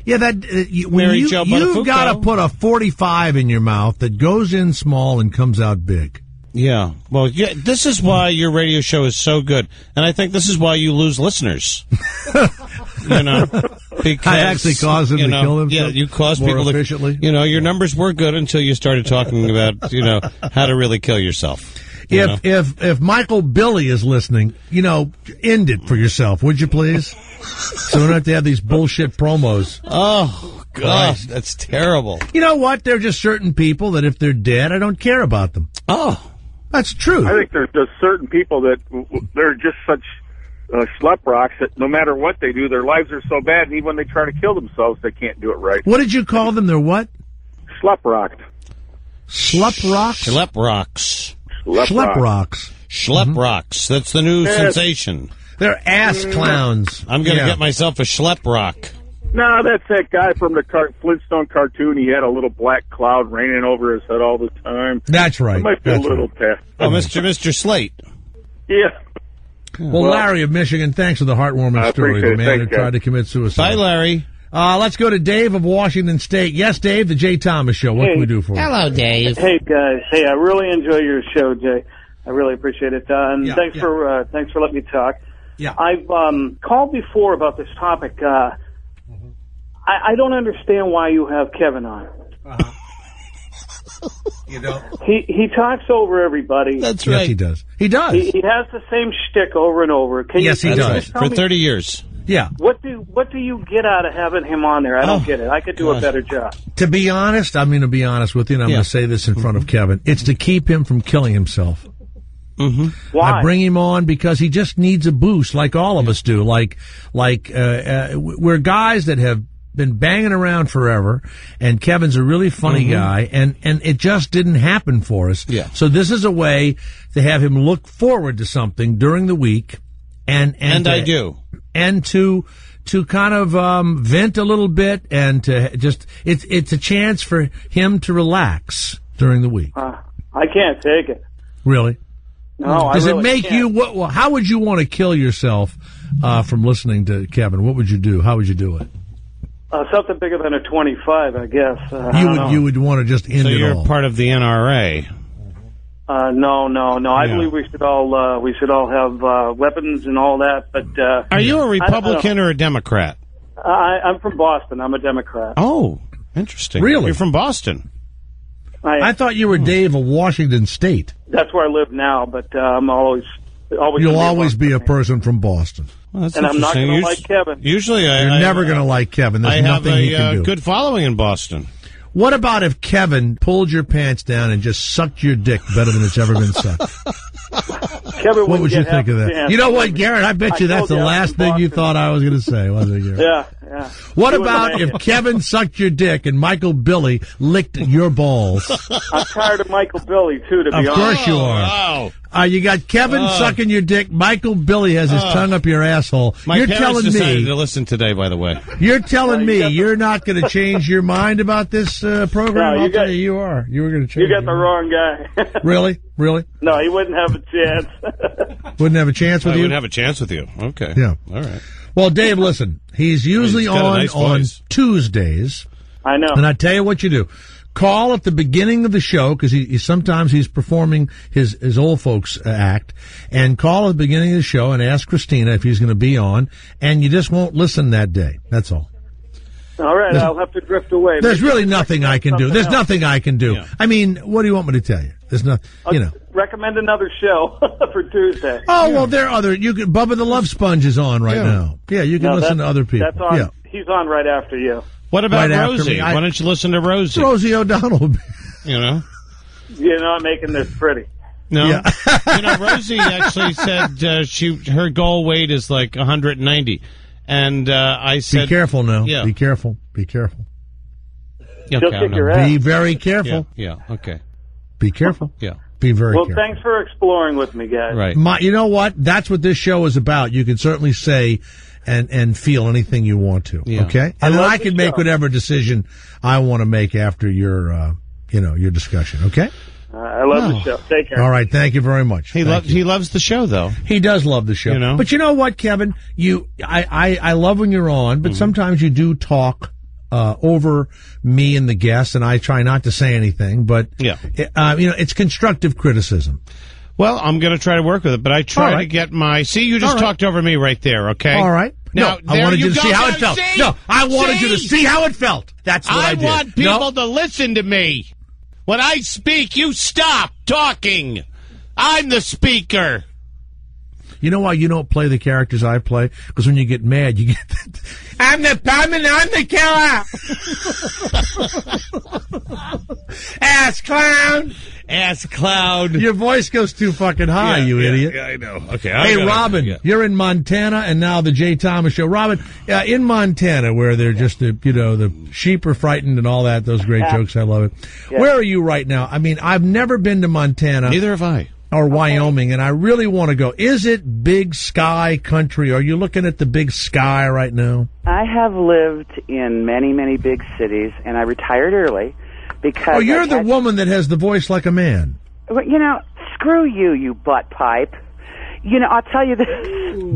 Yeah, you've got to put a 45 in your mouth that goes in small and comes out big. Yeah. Well, this is why your radio show is so good. And I think this is why you lose listeners. Because I actually caused them to kill themselves. Yeah, you caused people efficiently. Your numbers were good until you started talking about, how to really kill yourself. If Michael Billy is listening, end it for yourself, would you please? So we don't have to have these bullshit promos. Oh, gosh, that's terrible. You know what? There are just certain people that if they're dead, I don't care about them. Oh. That's true. I think there's just certain people that they're just such schlep rocks that no matter what they do, their lives are so bad, and even when they try to kill themselves, they can't do it right. What did you call them? They're what? Schlep rocked. Schlep rocks? Schlep rocks. Schlep rocks. Schlep rocks. That's the new sensation. They're ass clowns. I'm going to get myself a schlep rock. No, that's that guy from the Flintstone cartoon. He had a little black cloud raining over his head all the time. That's right. It might be a little past. Oh, Mr. Slate. Yeah. Well, Larry of Michigan, thanks for the heartwarming story. The man who tried to commit suicide. Bye, Larry. Let's go to Dave of Washington State. Yes, Dave, the Jay Thomas Show. What can we do for you? Hello, Dave. Hey, guys. Hey, I really enjoy your show, Jay. I really appreciate it. And thanks for letting me talk. Yeah. I've called before about this topic. I don't understand why you have Kevin on. You don't? He talks over everybody. That's right. Yes, he does. He does. He has the same shtick over and over. He does. For 30 years. Yeah. What do you get out of having him on there? I don't get it. I could do a better job. To be honest, I'm going to be honest with you, and I'm going to say this in front of Kevin. It's to keep him from killing himself. Mm-hmm. Why? I bring him on because he just needs a boost, like all of us do. We're guys that have been banging around forever, and Kevin's a really funny guy, and it just didn't happen for us. Yeah. So this is a way to have him look forward to something during the week, and I do. And to kind of vent a little bit, and to just it's a chance for him to relax during the week. I can't take it. Really? No, Does I it really make can't. you? How would you want to kill yourself from listening to Kevin? What would you do? How would you do it? Something bigger than a 25, I guess. You would want to just end so it you're all. part of the NRA. No. I believe we should all have weapons and all that. But Are you a Republican or a Democrat? I'm from Boston. I'm a Democrat. Oh, interesting. Really? You're from Boston. I thought you were Dave of Washington State. That's where I live now, but I'm always. You'll always be a person from Boston. Well, that's and I'm not interesting. going to like Kevin. Usually, You're never going to like Kevin. There's I have nothing he can a do. good following in Boston. What about if Kevin pulled your pants down and just sucked your dick better than it's ever been sucked? Kevin, What would you think of that? You know what, Garrett? I bet you that's the last thing you thought I was going to say, wasn't it, Garrett? Yeah. What about if Kevin sucked your dick and Michael Billy licked your balls? I'm tired of Michael Billy, too, to be honest. Of course you are. You got Kevin sucking your dick. Michael Billy has his tongue up your asshole. My You're parents telling decided me. to listen today, by the way. You're telling me you're not going to change your mind about this program? No, I'll tell you, you are. You were going to change. You got the wrong guy. Really? No, he wouldn't have a chance. Wouldn't have a chance with I you? wouldn't have a chance with you. Okay. Yeah. All right. Well, Dave, listen. He's usually He's got a nice on voice. Tuesdays. I know. And I tell you what you do. Call at the beginning of the show, because sometimes he's performing his old folks act, and call at the beginning of the show and ask Christina if he's going to be on, and you just won't listen that day. That's all. All right, I'll have to drift away. There's really nothing I can do. There's nothing I can do. Yeah. I mean, what do you want me to tell you? There's nothing, Recommend another show for Tuesday. Oh, well, there are other, Bubba the Love Sponge is on right now. Yeah, you can listen to other people. That's on. Yeah. He's on right after you. What about Right after Rosie? me. Why don't you listen to Rosie? Rosie O'Donnell. You know? You're not making this pretty. No. Yeah. Rosie actually said her goal weight is like 190. And I said... Be careful now. Yeah. Be careful. Be careful. Okay, She'll kick your ass. Be very careful. Yeah, okay. Be careful. Yeah. Be very Well, careful. thanks for exploring with me, guys. Right. You know what? That's what this show is about. You can certainly say and feel anything you want to. Yeah. Okay? I And then love I the can make show. whatever decision I want to make after your discussion. Okay? I love the show. Take care. All right. Thank you very much. He loves the show, though. He does love the show. You know? But you know what, Kevin? I love when you're on, but sometimes you do talk over me and the guests, and I try not to say anything. But it's constructive criticism. Well, I'm going to try to work with it, but I try All right. to get my... See, you just All right. talked over me right there, okay? All right. Now, No, I there wanted you to go. see how Now, it felt. see? No, I wanted you to See? see how it felt. That's what I did. want people to listen to me. When I speak, you stop talking. I'm the speaker. You know why you don't play the characters I play? Because when you get mad, you get I'm the killer. Ass clown. Ass clown. Your voice goes too fucking high, you idiot. Yeah, I know. Okay. Hey, Robin, you're in Montana, and now the Jay Thomas Show. Robin, in Montana, where they're just the sheep are frightened and all that, those great jokes, I love it. Yeah. Where are you right now? I mean, I've never been to Montana. Neither have I. Or Wyoming, and I really want to go. Is it big sky country? Are you looking at the big sky right now? I have lived in many, many big cities, and I retired early because... Oh, you're the woman that has the voice like a man. Well, screw you, you butt pipe. I'll tell you this.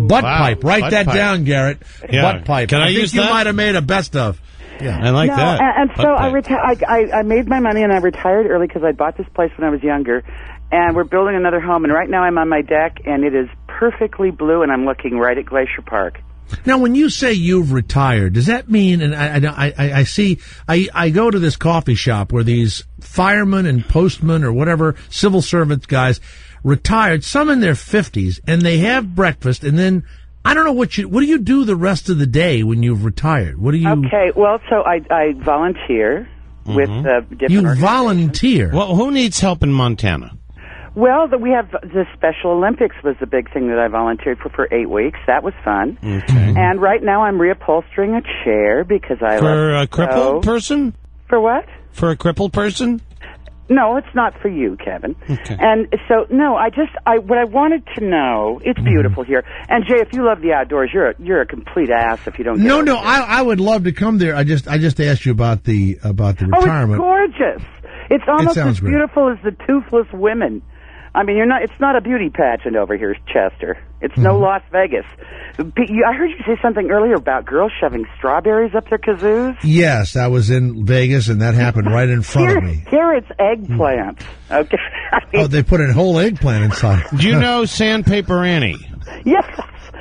Butt pipe. Write Butt that pipe. down, Garrett. Yeah. Butt pipe. Can I think use you that? might have made a best of. Yeah, I like no, that. And Butt so pipe. I made my money, and I retired early because I bought this place when I was younger. And we're building another home, and right now I'm on my deck, and it is perfectly blue, and I'm looking right at Glacier Park. Now, when you say you've retired, does that mean? And I see. I go to this coffee shop where these firemen and postmen or whatever civil servant guys retired, some in their 50s, and they have breakfast, and then I don't know what do you do the rest of the day when you've retired? What do you? Okay, well, so I volunteer with different You organizations. volunteer. Well, who needs help in Montana? Well, we have the Special Olympics was the big thing that I volunteered for 8 weeks. That was fun. Okay. And right now I'm reupholstering a chair because I For love a crippled person? For what? For a crippled person? No, it's not for you, Kevin. Okay. And so, no, what I wanted to know, it's beautiful here. And Jay, if you love the outdoors, you're a complete ass if you don't. Get No, I would love to come there. I just asked you about the retirement. Oh, it's gorgeous. It's almost sounds as great. beautiful as the Toothless Women. I mean, it's not a beauty pageant over here, Chester. It's no Las Vegas. I heard you say something earlier about girls shoving strawberries up their kazoos. Yes, I was in Vegas, and that happened right in front of me. Here it's eggplant. Okay. Oh, they put a whole eggplant inside. Do you know Sandpaper Annie? Yes,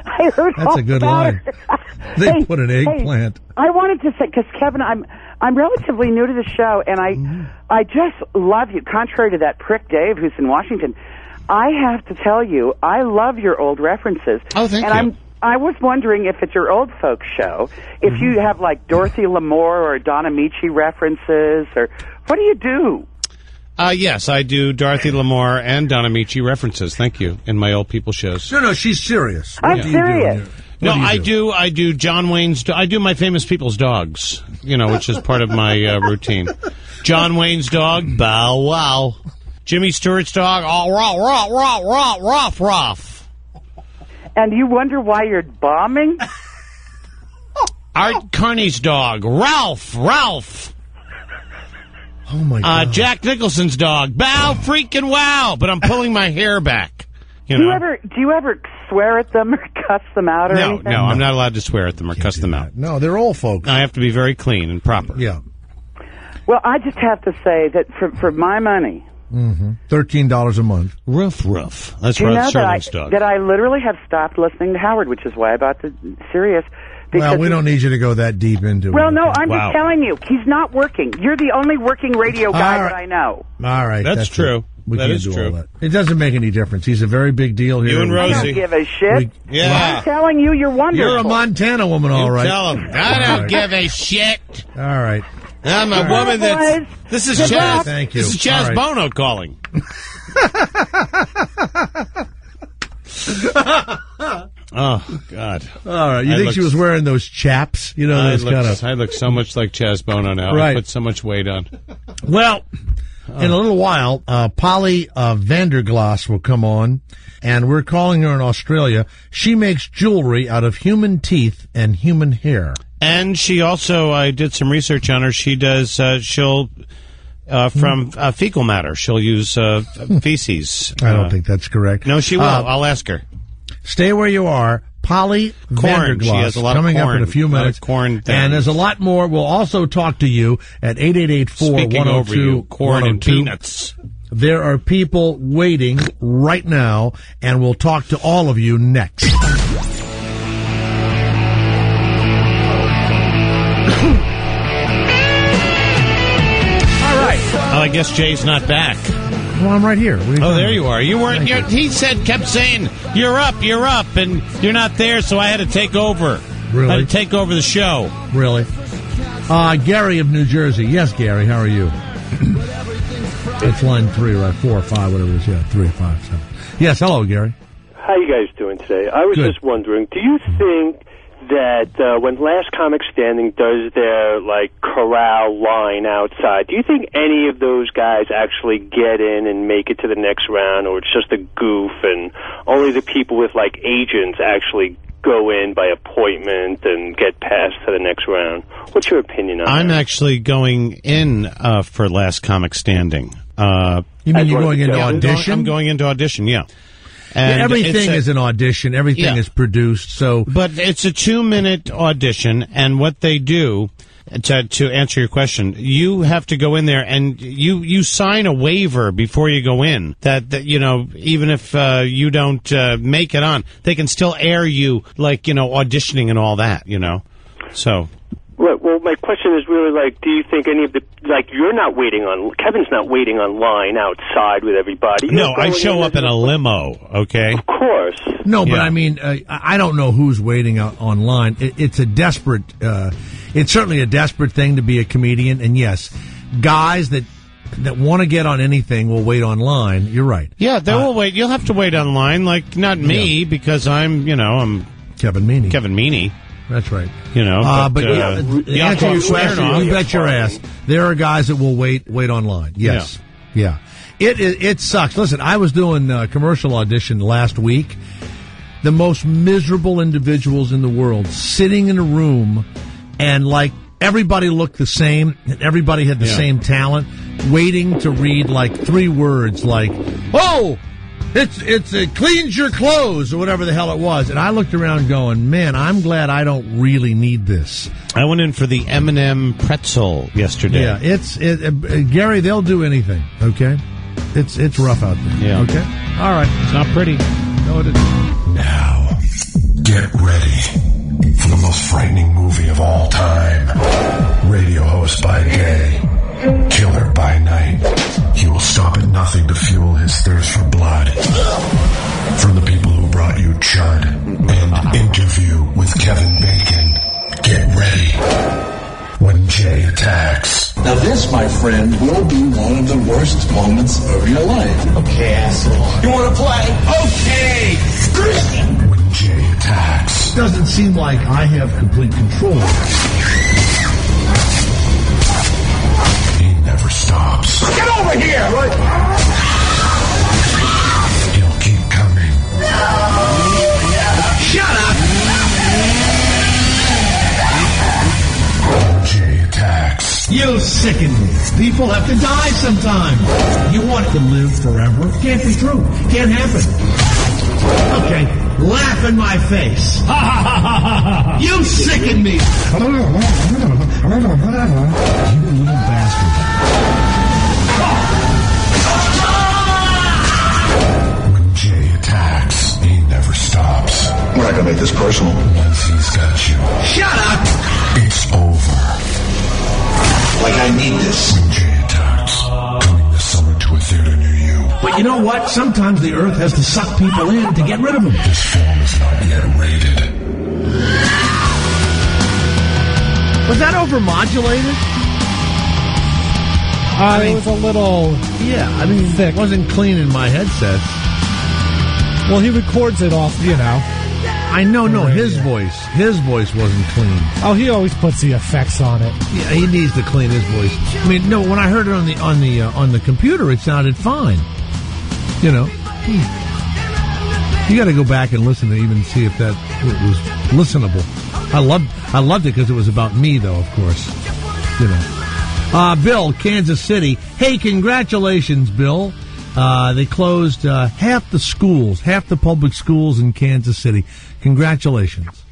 I heard That's all a good about line. her. They put an eggplant. I wanted to say, because Kevin, I'm relatively new to the show, and I just love you. Contrary to that prick Dave who's in Washington, I have to tell you, I love your old references. Oh, thank you. I was wondering if it's your old folks show, if you have like Dorothy Lamour or Donna Michi references, or what do you do? Yes, I do Dorothy Lamour and Donna Michi references. Thank you. In my old people shows. No, she's serious. I'm serious. No, I do John Wayne's. I do my famous people's dogs. Which is part of my routine. John Wayne's dog, Bow Wow. Jimmy Stewart's dog, Ruff Ruff. And you wonder why you're bombing? Art Carney's dog, Ralph. Oh my God. Jack Nicholson's dog, Bow freaking wow. But I'm pulling my hair back. Do you ever swear at them or cuss them out or anything? No, I'm not allowed to swear at them or cuss them out. No, they're old folks. I have to be very clean and proper. Yeah. Well, I just have to say that for my money, $13 a month. Ruff. That's do you know Rod Serling's dog. that I literally have stopped listening to Howard, which is why I bought the Sirius. Well, we don't need you to go that deep into it. Well, no, I'm just telling you, he's not working. You're the only working radio guy that I know. All right. That's true. We That can't is do true. all that. It doesn't make any difference. He's a very big deal here. You and Rosie. I don't give a shit. Yeah. I'm telling you, you're wonderful. You're a Montana woman, all right. Tell him. I don't give a shit. All right. I'm a woman that's... This is Good Chaz. luck. Thank you. This is Chaz All right. Bono calling. Oh, God. All right. You think she was wearing those chaps? I look so much like Chaz Bono now. Right. I put so much weight on. Well, in a little while, Polly Vanderglas will come on, and we're calling her in Australia. She makes jewelry out of human teeth and human hair. And she also, I did some research on her. She does, from fecal matter. She'll use feces. I don't think that's correct. No, she will. I'll ask her. Stay where you are. Polly Corn. She Vanderglas has a lot coming of up corn. in a few A lot of minutes. corn things. And there's a lot more. We'll also talk to you at 888-4-102-102. Speaking over you, corn and peanuts. There are people waiting right now, and we'll talk to all of you next. All right. Oh, I guess Jay's not back. Well, I'm right here. Oh, there you are. You weren't. He kept saying, "You're up, and you're not there." So I had to take over. Really? I had to take over the show. Really? Gary of New Jersey. Yes, Gary. How are you? It's line 3, right? 4 or 5, whatever it is. Yeah, 3, 5, 7. Yes. Hello, Gary. How you guys doing today? I was just wondering, do you think that when Last Comic Standing does their corral line outside, do you think any of those guys actually get in and make it to the next round, or it's just a goof and only the people with agents actually go in by appointment and get passed to the next round? What's your opinion on I'm that? actually going in for Last Comic Standing. You mean you're going into audition? I'm going into audition, yeah. And everything is an audition. Everything is produced. So, but it's a 2-minute audition, and what they do, to answer your question, you have to go in there and you sign a waiver before you go in that even if you don't make it on, they can still air you auditioning and all that. So. Well, my question is really like, do you think any of the, like, you're not waiting on, Kevin's not waiting on line outside with everybody. No, I show up in a limo, okay? Of course. No, but I mean, I don't know who's waiting out online. It's a desperate, it's certainly a desperate thing to be a comedian. And yes, guys that want to get on anything will wait online. You're right. Yeah, they will wait. You'll have to wait online. Like, not me, because I'm Kevin Meaney. That's right. To answer your question, you bet your ass. There are guys that will wait online. Yes. Yeah. It sucks. Listen, I was doing a commercial audition last week. The most miserable individuals in the world sitting in a room, and like everybody looked the same, and everybody had the same talent, waiting to read like 3 words like, "Oh, it cleans your clothes," or whatever the hell it was. And I looked around going, man, I'm glad I don't really need this. I went in for the M&M pretzel yesterday. Yeah, Gary, they'll do anything, okay? It's rough out there. Yeah. Okay? All right. It's not pretty. No, it isn't. Now, get ready for the most frightening movie of all time. Radio host by day, killer by night. He will stop at nothing to fuel his thirst for blood. From the people who brought you Chud and Interview with Kevin Bacon, get ready when Jay attacks. Now this, my friend, will be one of the worst moments of your life. Okay, asshole. You want to play? Okay! When Jay attacks. Doesn't seem like I have complete control. He never stops. Get over here! He'll keep coming. Shut up! When Jay attacks. You sicken me. People have to die sometime. You want to live forever? Can't be true. Can't happen. Okay, laugh in my face. You sicken me. You little bastard. When Jay attacks, he never stops. We're not going to make this personal. Once he's got you. Shut up! It's over. Like I need this. When Jay attacks, coming this summer to a theater near you. But you know what? Sometimes the earth has to suck people in to get rid of them. This film is not yet rated. Was that overmodulated? It was a little thick. It wasn't clean in my headsets. Well, he records it off, I know, his voice wasn't clean. Oh, he always puts the effects on it. Yeah, he needs to clean his voice. I mean, no, when I heard it on the computer, it sounded fine. You know, you got to go back and listen to even see if that was listenable. I loved it because it was about me, though. Of course, you know. Bill, Kansas City. Hey, congratulations, Bill. They closed half the public schools in Kansas City. Congratulations.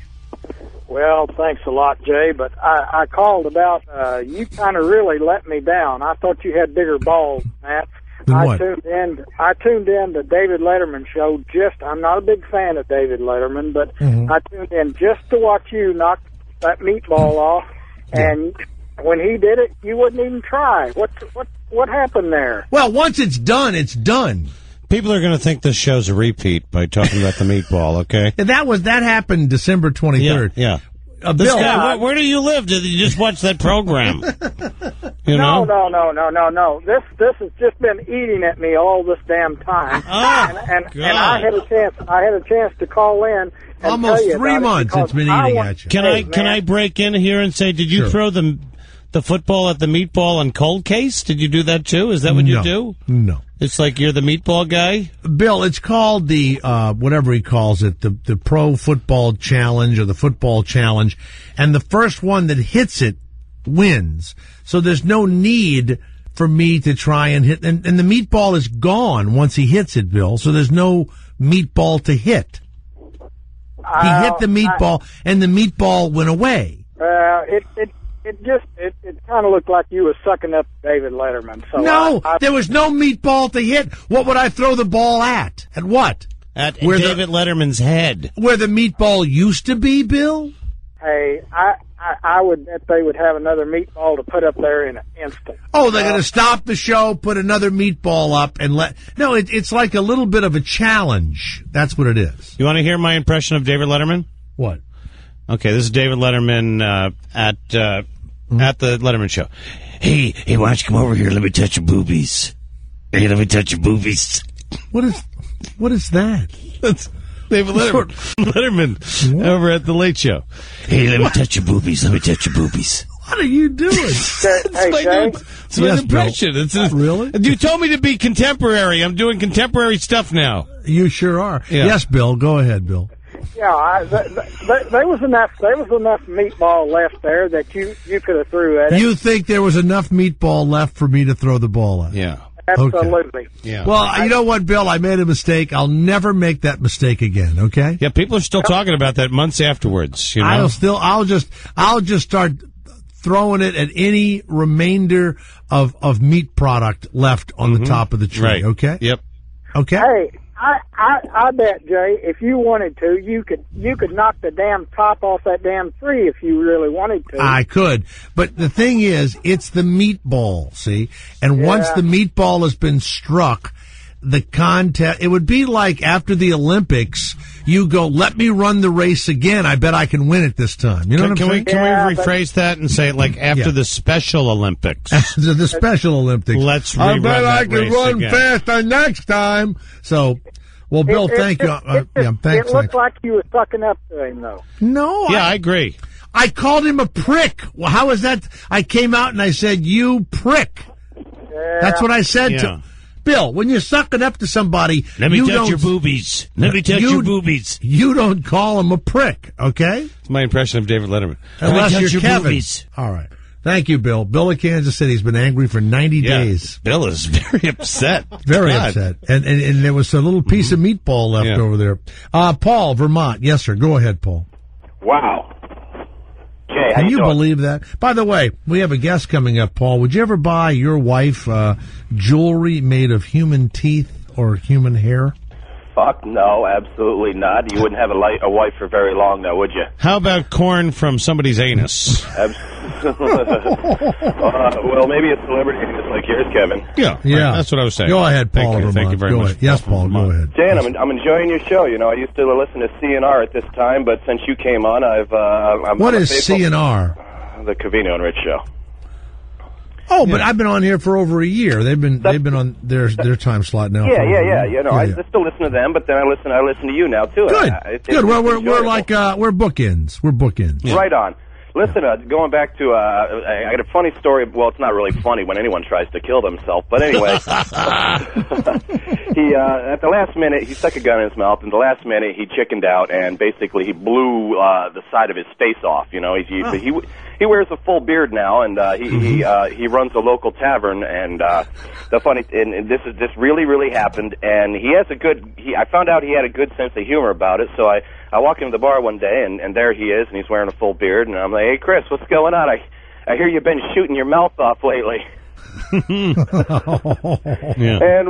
Well, thanks a lot, Jay, but I called about, you kind of really let me down. I thought you had bigger balls than that. I tuned in to David Letterman show. I'm not a big fan of David Letterman, but I tuned in just to watch you knock that meatball off, and when he did it, you wouldn't even try. What happened there? Well, once it's done, it's done. People are going to think this show's a repeat by talking about the meatball, okay? That happened December 23rd. Yeah. Bill, guy, where do you live? Did you just watch that program? No. This has just been eating at me all this damn time. And I had a chance to call in. And almost tell you 3 months it's been eating at you. Can I break in here and say, did you throw the football at the meatball and cold case? Did you do that too? Is that what you do? No. It's like you're the meatball guy? Bill, it's called the, whatever he calls it, the Pro Football Challenge or the Football Challenge. And the first one that hits it wins. So there's no need for me to try and hit. And the meatball is gone once he hits it, Bill. So there's no meatball to hit. He hit the meatball, and the meatball went away. It kind of looked like you were sucking up David Letterman. So no, there was no meatball to hit. What would I throw the ball at? At what? At David Letterman's head. Where the meatball used to be, Bill? Hey, I would bet they would have another meatball to put up there in an instant. Oh, they're going to stop the show, put another meatball up, and No, it's like a little bit of a challenge. That's what it is. You want to hear my impression of David Letterman? What? Okay, this is David Letterman at the Letterman show. Hey, why don't you come over here? Let me touch your boobies. Hey, let me touch your boobies. What is that? That's David Letterman over at the Late Show. Hey, let me touch your boobies. Let me touch your boobies. What are you doing? It's my impression. Really? You told me to be contemporary. I'm doing contemporary stuff now. You sure are. Yeah. Yes, Bill. Go ahead, Bill. Yeah, there was enough meatball left there that you could have threw at it. You think there was enough meatball left for me to throw the ball at? Yeah. Absolutely. Okay. Yeah. Well, you know what, Bill? I made a mistake. I'll never make that mistake again. Okay. Yeah, people are still talking about that months afterwards. You know? I'll just start throwing it at any remainder of meat product left on the top of the tree. Right. Okay. Yep. Okay. Hey, I bet, Jay, if you wanted to, you could knock the damn top off that damn tree if you really wanted to. I could, but the thing is, it's the meatball, see? And once the meatball has been struck, the contest, it would be like after the Olympics, you go, let me run the race again. I bet I can win it this time. You know what I'm saying? Can we rephrase that and say, like, after the Special Olympics? the Special Olympics. Let's I rerun bet that I can race run again. faster next time. So, well, Bill, thank you. Thanks. It looked like you were sucking up to him, though. No. Yeah, I agree. I called him a prick. Well, how is that? I came out and I said, you prick. Yeah. That's what I said to Bill. When you're sucking up to somebody, Let me touch your boobies. Let me touch your boobies. You don't call him a prick, okay? It's my impression of David Letterman. Unless Let me touch you're your Kevin. boobies. All right. Thank you, Bill. Bill of Kansas City's been angry for 90 days. Bill is very upset. Very God. upset. And there was a little piece of meatball left over there. Paul, Vermont. Yes, sir. Go ahead, Paul. Wow. Jay, how Can you doing? believe that? By the way, we have a guest coming up, Paul. Would you ever buy your wife jewelry made of human teeth or human hair? Fuck no, absolutely not. You wouldn't have a wife for very long, though, would you? How about corn from somebody's anus? Well, maybe a celebrity just like yours, Kevin. Yeah. That's what I was saying. Go ahead, Paul. Thank you. of Thank you Vermont. very Go much. ahead. Yes, Paul. Go ahead. Jay, and I'm enjoying your show. You know, I used to listen to CNR at this time, but since you came on, What I'm is CNR? The Covino and Rich Show. Oh, but I've been on here for over a year. They've been on their time slot now. Yeah. You know, I still listen to them, but then I listen to you now too. Good. Well, we're like we're bookends. We're bookends. Right on. Listen, going back to, I got a funny story. Well, it's not really funny when anyone tries to kill themselves, but anyway, he at the last minute he stuck a gun in his mouth, and the last minute he chickened out, and basically he blew the side of his face off. You know, he wears a full beard now, and he runs a local tavern, and this really happened, and he has I found out he had a good sense of humor about it, so I walk into the bar one day, and there he is, and he's wearing a full beard, and I'm like, hey, Chris, what's going on? I hear you've been shooting your mouth off lately. And,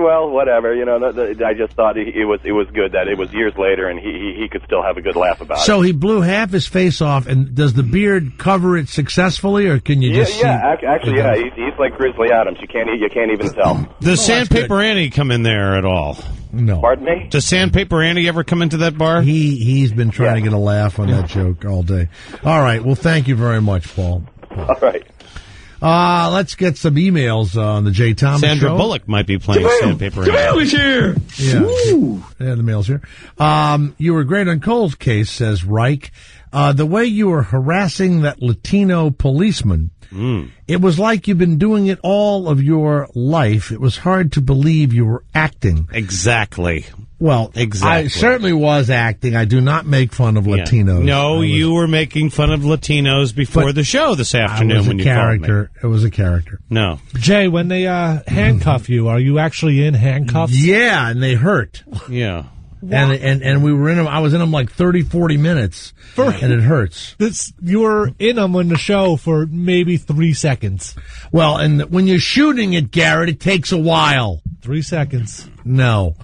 well, whatever, you know, I just thought it was good that it was years later, and he could still have a good laugh about it. So he blew half his face off, and does the beard cover it successfully, or can you just see? Actually, he's like Grizzly Adams. You can't even tell. Does Sandpaper Annie come in there at all? No. Pardon me? Does Sandpaper Annie ever come into that bar? He's been trying to get a laugh on that joke all day. All right. Well, thank you very much, Paul. All right. Let's get some emails on the Jay Thomas Sandra Show. Bullock might be playing Sandpaper Annie. Jamil is here. Yeah, the mail's here. You were great on Cole's case, says Reich. The way you were harassing that Latino policeman, it was like you've been doing it all of your life. It was hard to believe you were acting. Exactly. Well, exactly. I certainly was acting. I do not make fun of Latinos. No, you were making fun of Latinos before the show this afternoon when you called me. It was a character. No. Jay, when they handcuff you, are you actually in handcuffs? Yeah, and they hurt. Yeah. And we were in them. I was in them like 30, 40 minutes, and it hurts. You were in them on the show for maybe 3 seconds. Well, and when you're shooting it, Garrett, it takes a while. 3 seconds. No.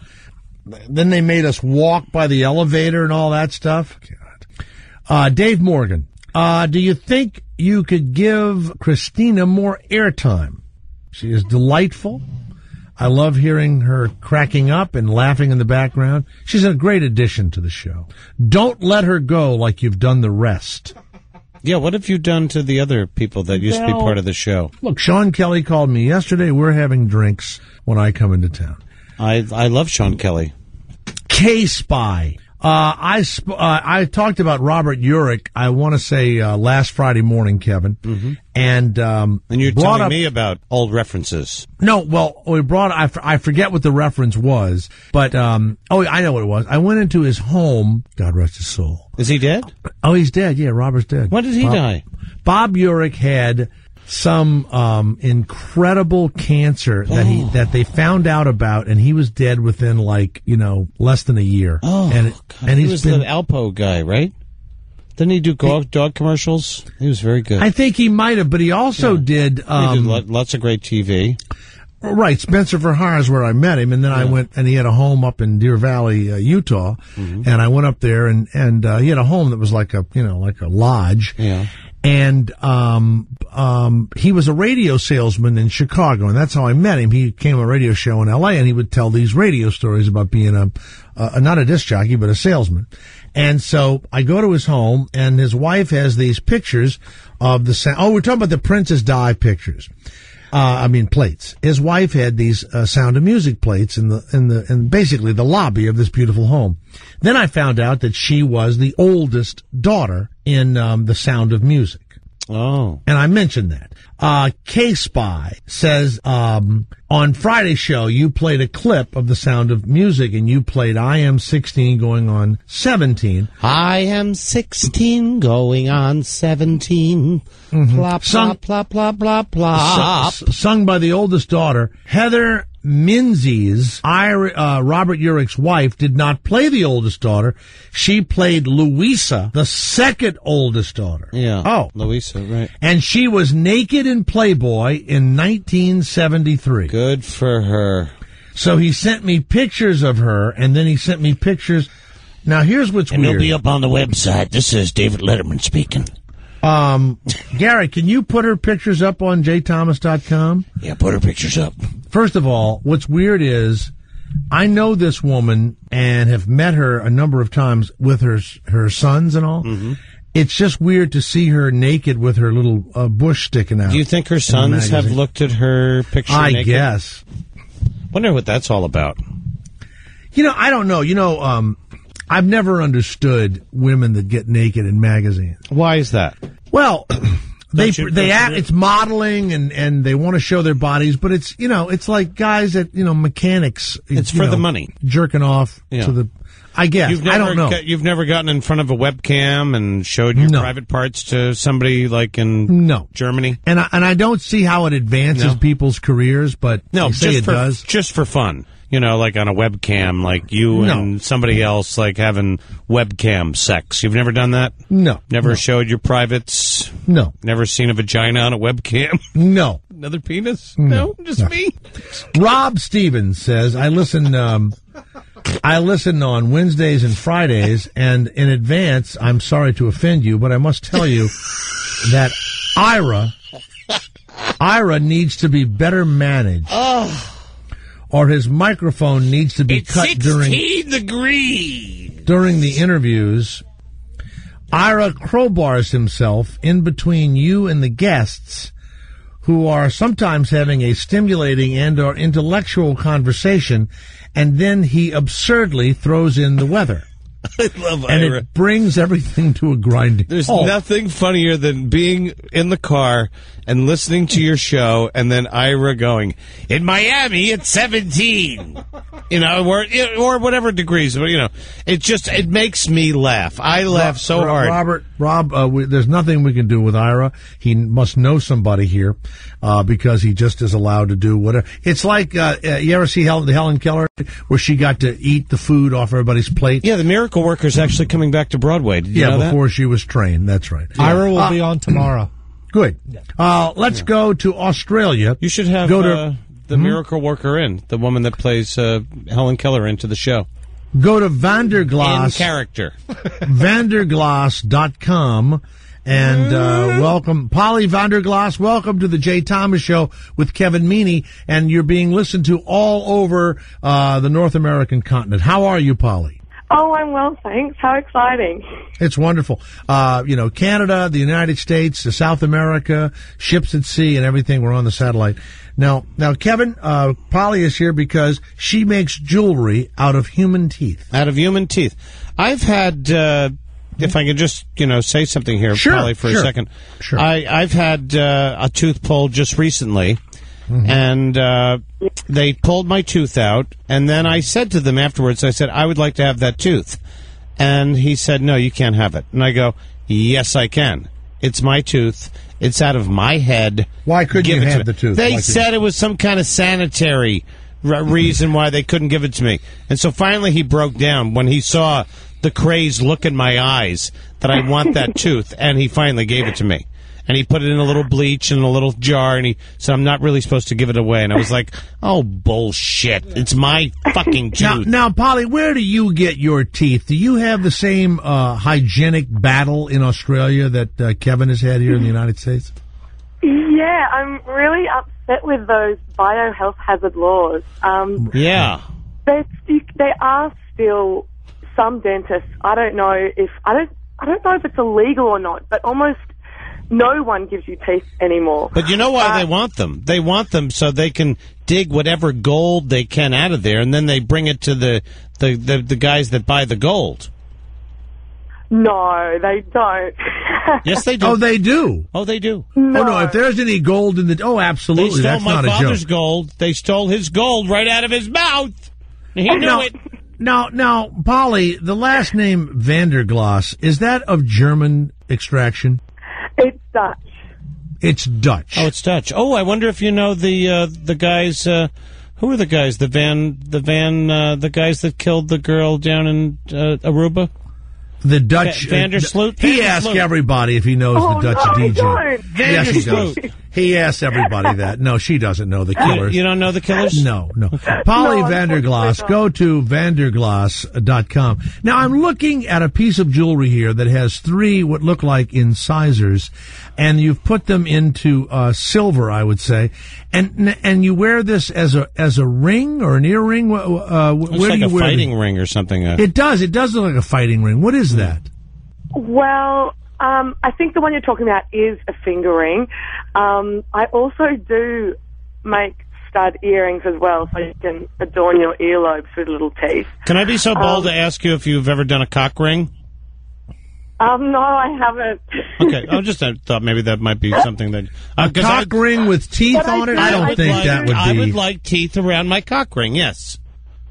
Then they made us walk by the elevator and all that stuff. God. Dave Morgan. Do you think you could give Christina more airtime? She is delightful. I love hearing her cracking up and laughing in the background. She's a great addition to the show. Don't let her go like you've done the rest. Yeah, what have you done to the other people that used to be part of the show? Look, Sean Kelly called me yesterday. We're having drinks when I come into town. I love Sean Kelly. K-Spy. I talked about Robert Urich, I want to say last Friday morning, Kevin. Mm-hmm. And you're telling me about old references. No, well, we brought, I forget what the reference was, but, I know what it was. I went into his home, God rest his soul. Is he dead? Oh, he's dead, yeah, Robert's dead. When did he die? Bob Urich had some incredible cancer that they found out about, and he was dead within less than a year. Oh, and he was the Alpo guy, right? Didn't he do dog commercials? He was very good. I think he might have, but he also did. He did lots of great TV. Right, Spencer for Hire is where I met him, and then I went, and he had a home up in Deer Valley, Utah, and I went up there, and he had a home that was like a lodge. Yeah. And he was a radio salesman in Chicago, and that's how I met him. He came on a radio show in L.A., and he would tell these radio stories about being not a disc jockey, but a salesman. And so I go to his home, and his wife has these pictures of the sound. Oh, we're talking about the Princess Di pictures. Plates. His wife had these Sound of Music plates in basically the lobby of this beautiful home. Then I found out that she was the oldest daughter in the Sound of Music. Oh. And I mentioned that. K-Spy says, on Friday's show, you played a clip of the Sound of Music, and you played I Am 16 going on 17. I am 16 going on 17. Plop, plop, plop, plop, plop, plop. Sung by the oldest daughter, Heather Menzies. Robert Urich's wife did not play the oldest daughter. She played Louisa, the second oldest daughter. Yeah. Oh. Louisa, right. And she was naked in Playboy in 1973. Good for her. So he sent me pictures of her, and then he sent me pictures. Now, here's what's weird. And it'll be up on the website. This is David Letterman speaking. Gary, can you put her pictures up on jthomas.com? Yeah, put her pictures up. First of all, what's weird is I know this woman and have met her a number of times with her sons and all. Mm-hmm. It's just weird to see her naked with her little bush sticking out. Do you think her sons have looked at her picture naked? I guess. Wonder what that's all about. I don't know. I've never understood women that get naked in magazines. Why is that? Well, it's modeling and they want to show their bodies, but it's it's like guys at mechanics. It's for the money, jerking off to the. I guess I don't know. You've never gotten in front of a webcam and showed your private parts to somebody like in Germany, and I don't see how it advances people's careers, but no, it does just for fun. Like on a webcam, like you and somebody else, like having webcam sex. You've never done that? No. Never showed your privates? No. Never seen a vagina on a webcam? No. Another penis? No, just me. Rob Stevens says, I listen on Wednesdays and Fridays, and in advance, I'm sorry to offend you, but I must tell you that Ira needs to be better managed. Oh. Or his microphone needs to be cut 16 degrees. During the interviews. Ira crowbars himself in between you and the guests, who are sometimes having a stimulating and or intellectual conversation, and then he absurdly throws in the weather. I love and Ira. It brings everything to a grinding There's halt. nothing funnier than being in the car and listening to your show, and then Ira going, in Miami, it's 17. Or whatever degrees. It makes me laugh. I laugh so hard. Rob, there's nothing we can do with Ira. He must know somebody here, because he just is allowed to do whatever. It's like, you ever see the Helen Keller, where she got to eat the food off everybody's plate? Yeah, the Miracle Worker's actually coming back to Broadway. Did you know that? Before she was trained. That's right. Yeah. Ira will be on tomorrow. Good. Let's go to Australia. You should have the Miracle Worker in, the woman that plays Helen Keller into the show. Go to Vanderglass. In character. Vanderglass.com And welcome, Polly Vanderglas. Welcome to the Jay Thomas Show with Kevin Meaney. And you're being listened to all over the North American continent. How are you, Polly? Oh, I'm well, thanks. How exciting. It's wonderful. Canada, the United States, South America, ships at sea and everything. We're on the satellite. Now, Kevin, Polly is here because she makes jewelry out of human teeth. Out of human teeth. I've had, if I could just, say something here, Sure, Polly, for sure, a second. sure. I've had a tooth pulled just recently. And they pulled my tooth out, and then I said to them afterwards, I said, I would like to have that tooth. And he said, no, you can't have it. And I go, yes, I can. It's my tooth. It's out of my head. Why couldn't you have the tooth? They said it was some kind of sanitary reason why they couldn't give it to me. And so finally he broke down when he saw the crazed look in my eyes that I want that tooth, and he finally gave it to me. And he put it in a little bleach in a little jar, and he said, I'm not really supposed to give it away. And I was like, oh, bullshit. It's my fucking tooth. Now, Polly, where do you get your teeth? Do you have the same hygienic battle in Australia that Kevin has had here in the United States? Yeah, I'm really upset with those biohealth hazard laws. Yeah. They are still some dentists. I don't know if it's illegal or not, but almost no one gives you teeth anymore. But you know why they want them? They want them so they can dig whatever gold they can out of there, and then they bring it to the guys that buy the gold. No, they don't. Yes, they do. Oh, they do. Oh, they do. No. Oh, no, if there's any gold in the... Oh, absolutely, They stole that's my not a father's joke. gold. They stole his gold right out of his mouth. He knew it. Now, Polly, the last name Vanderglas, is that of German extraction? It's Dutch. It's Dutch. Oh, it's Dutch. Oh, I wonder if you know the guys. Who are the guys? The guys that killed the girl down in Aruba. The Dutch Vandersloot. He asks everybody if he knows the Dutch DJ. Don't. Yes, he does. He asks everybody that. No, she doesn't know the killers. You don't know the killers? No. Polly Vanderglas, go to vanderglas.com. Now, I'm looking at a piece of jewelry here that has 3 what look like incisors, and you've put them into silver, I would say, and you wear this as a ring or an earring. Where It's do like you a wear fighting ring or something. It does look like a fighting ring. What is that? Well, I think the one you're talking about is a finger ring. I also do make stud earrings as well, so you can adorn your earlobes with little teeth. Can I be so bold to ask you if you've ever done a cock ring? No, I haven't. Okay, I thought maybe that might be something that... A cock ring with teeth on it? I don't think that would be... I would like teeth around my cock ring, yes.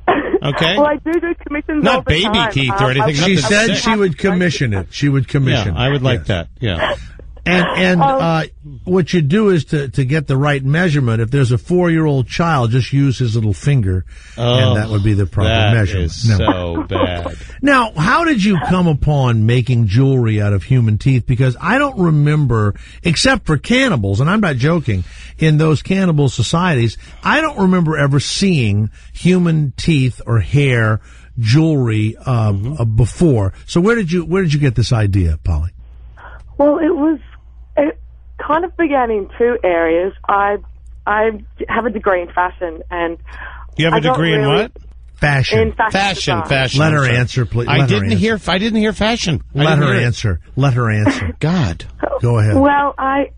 Okay? Well, I do commissions all Not the baby time. teeth or anything. She nothing said sick. she would commission it. She would commission Yeah, I would like that, yeah. And what you do is to get the right measurement. If there's a 4-year-old child, just use his little finger, and that would be the proper measurement. Is so bad. Now, how did you come upon making jewelry out of human teeth? Because I don't remember, except for cannibals, and I'm not joking, in those cannibal societies, I don't remember ever seeing human teeth or hair jewelry before. So where did you get this idea, Polly? Well, it kind of began in 2 areas. I have a degree in fashion, and You have a degree in what? Fashion. In fashion. Fashion. Let her I'm sorry. answer, please. I didn't hear fashion. Let her answer. Let her answer. God. Go ahead. Well, I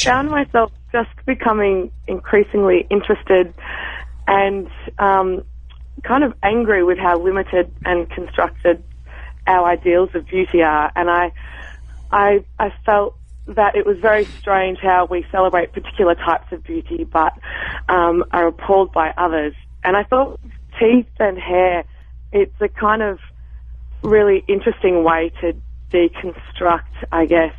found myself just becoming increasingly interested and kind of angry with how limited and constructed our ideals of beauty are, and I felt that it was very strange how we celebrate particular types of beauty but are appalled by others. And I thought teeth and hair, it's a kind of really interesting way to deconstruct, I guess,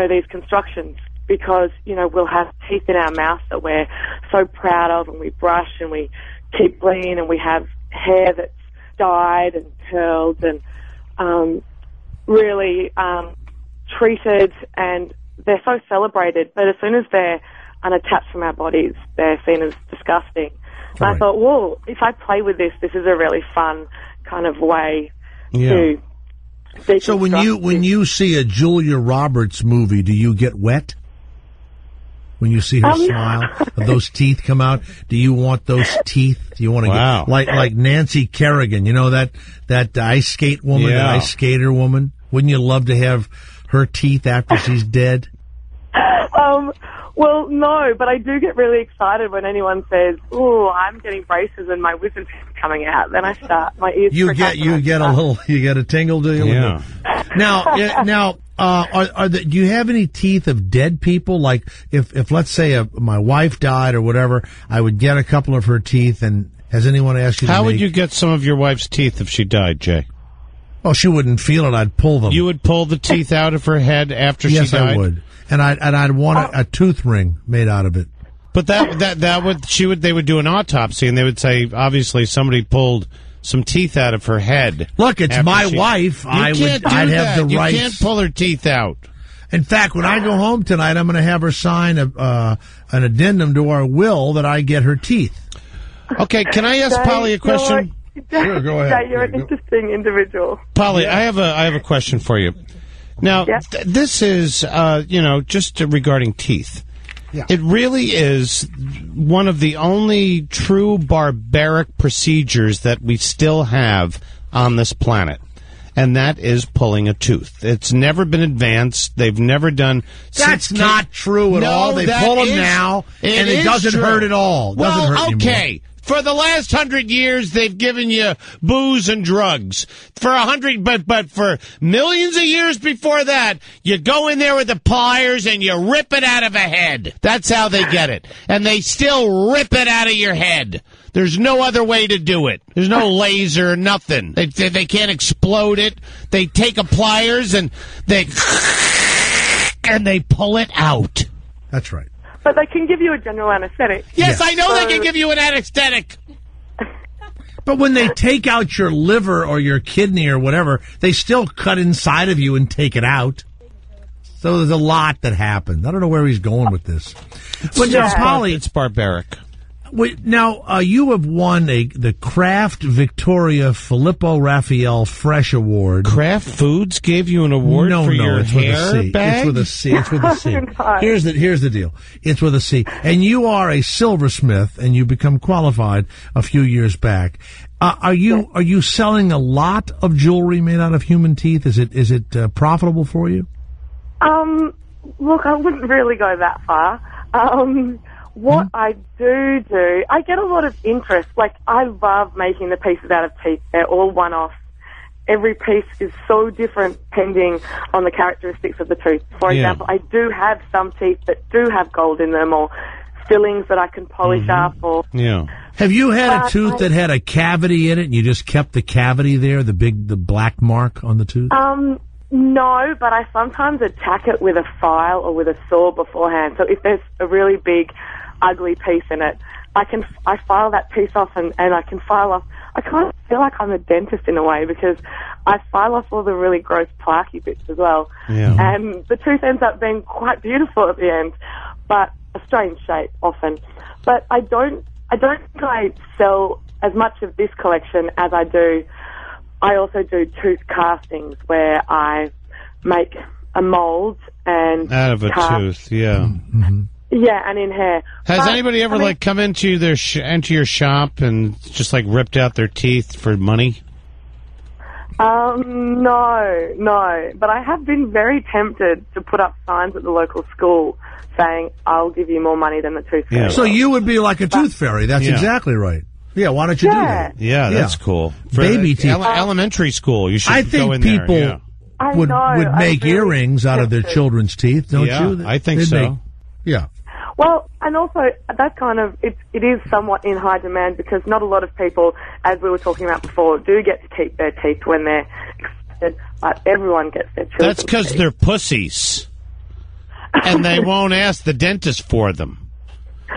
these constructions, because, we'll have teeth in our mouth that we're so proud of, and we brush and we keep clean, and we have hair that's dyed and curled and really treated, and they're so celebrated, but as soon as they're unattached from our bodies, they're seen as disgusting. And I thought, whoa, if I play with this is a really fun kind of way to So when you see a Julia Roberts movie, do you get wet? When you see her smile, those teeth come out, do you want those teeth? Do you want to get like Nancy Kerrigan? You know that ice skate woman, that ice skater woman. Wouldn't you love to have her teeth after she's dead? Well, no, but I do get really excited when anyone says, "Oh, I'm getting braces and my wisdom teeth coming out." Then I start, my ears. You get a tingle, do you? Yeah. Now, do you have any teeth of dead people? Like, if let's say my wife died or whatever, I would get a couple of her teeth. And has anyone asked you? How would you get some of your wife's teeth if she died, Jay? Oh, she wouldn't feel it. I'd pull them. You would pull the teeth out of her head after she died? Yes, I would. And I'd want a tooth ring made out of it. But they would do an autopsy and they would say obviously somebody pulled some teeth out of her head. Look, it's my wife. I'd have the right. You can't pull her teeth out. In fact, when I go home tonight, I'm going to have her sign an addendum to our will that I get her teeth. Okay, can I ask Polly a question? Sure, go ahead. Yeah, you're an interesting individual. Polly, I have a question for you. Now, this is, just regarding teeth. Yeah. It really is one of the only true barbaric procedures that we still have on this planet, and that is pulling a tooth. It's never been advanced. They've never done... That's not true at all. They pull them now, and it doesn't hurt at all. It doesn't hurt anymore. Okay. For the last 100 years, they've given you booze and drugs. For 100, but for millions of years before that, you go in there with the pliers and you rip it out of a head. That's how they get it. And they still rip it out of your head. There's no other way to do it. There's no laser, nothing. They can't explode it. They take a pliers and they pull it out. That's right. But they can give you a general anesthetic. Yes, I know they can give you an anesthetic. But when they take out your liver or your kidney or whatever, they still cut inside of you and take it out. So there's a lot that happens. I don't know where he's going with this. But now, Polly, it's barbaric. Now, you have won the Kraft Victoria Filippo Raphael Fresh Award. Kraft Foods gave you an award for your hair bag? It's with a C. It's with a C. Here's the deal. It's with a C. And you are a silversmith, and you become qualified a few years back. Are you selling a lot of jewelry made out of human teeth? Is it profitable for you? Look, I wouldn't really go that far. What I do, I get a lot of interest. Like, I love making the pieces out of teeth. They're all one-off. Every piece is so different depending on the characteristics of the tooth. For example, I do have some teeth that do have gold in them, or fillings that I can polish up. Or Have you had a tooth that had a cavity in it and you just kept the cavity there, the black mark on the tooth? No, but I sometimes attack it with a file or with a saw beforehand. So if there's a really big, ugly piece in it, I file that piece off and I can file off. I kind of feel like I'm a dentist in a way because I file off all the really gross plaquey bits as well. Yeah. And the tooth ends up being quite beautiful at the end, but a strange shape often. But I don't think I sell as much of this collection as I do. I also do tooth castings where I make a mold and out of a tooth, Yeah, and in hair. Has anybody ever come into into your shop and just ripped out their teeth for money? No. But I have been very tempted to put up signs at the local school saying, "I'll give you more money than the tooth fairy." Yeah. So you would be like a tooth fairy. That's exactly right. Yeah, why don't you do that? Yeah, that's cool. For baby teeth. Elementary school, you should I go think in people there. Yeah. would make earrings out of their children's teeth, don't you? I think so. Well, and also that kind of it is somewhat in high demand because not a lot of people, as we were talking about before, do get to keep their teeth when they're extracted, but everyone gets their children's That's because they're pussies, and they won't ask the dentist for them.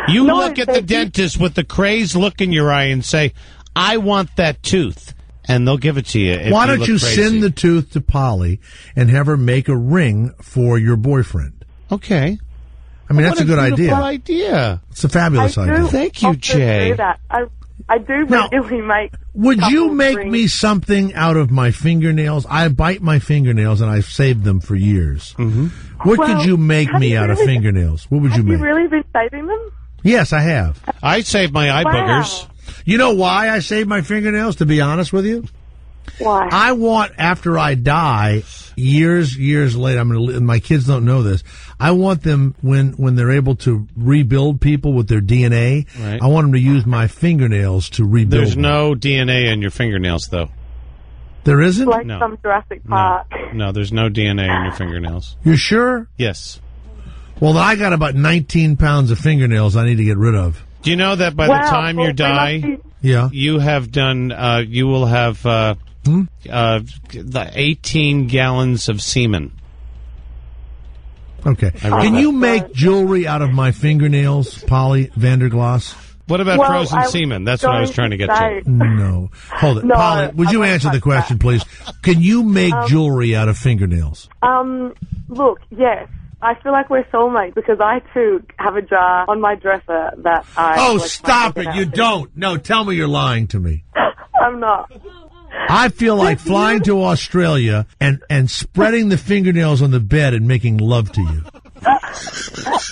You look at the dentist with the crazed look in your eye and say, "I want that tooth," and they'll give it to you. Why don't you send the tooth to Polly and have her make a ring for your boyfriend? Okay. I mean, that's a good idea. idea. It's a fabulous idea. Thank you, Jay. Do that. I do regularly make. Would you make rings. me something out of my fingernails? I bite my fingernails, and I've saved them for years. Mm-hmm. What could you make me out of fingernails? What would you make? Have you really been saving them? Yes, I have. I saved my eye boogers. You know why I save my fingernails, to be honest with you? Why? I want, after I die, years later, my kids don't know this, I want them, when they're able to rebuild people with their DNA, Right. I want them to use my fingernails to rebuild There's them. no DNA in your fingernails, though. There isn't? Like No. some Jurassic Park. No, there's no DNA in your fingernails. You sure? Yes. Well, I got about 19 pounds of fingernails I need to get rid of. Do you know that by the time you die, you have done, you will have the 18 gallons of semen. Okay. Can you make jewelry out of my fingernails, Polly Vanderglass? What about frozen semen? That's what I was trying to get to. No. Hold it. No, Polly, would you answer the question, please? Can you make jewelry out of fingernails? Look, yes. I feel like we're soulmates because I too have a jar on my dresser that I. Oh, collect stop my it. You don't. No, tell me you're lying to me. I'm not. I feel like flying to Australia and spreading the fingernails on the bed and making love to you.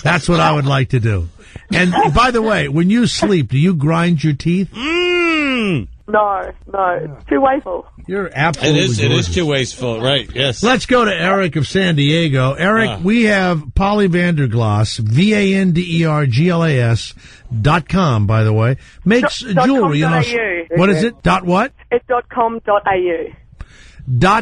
That's what I would like to do. And by the way, when you sleep, do you grind your teeth? No, it's too wasteful. You're absolutely It is too wasteful, right? Yes. Let's go to Eric of San Diego. Eric, we have Polly Vanderglass, VANDERGLAS.com, by the way. Makes jewelry. What is it? Dot what? It's .com.au.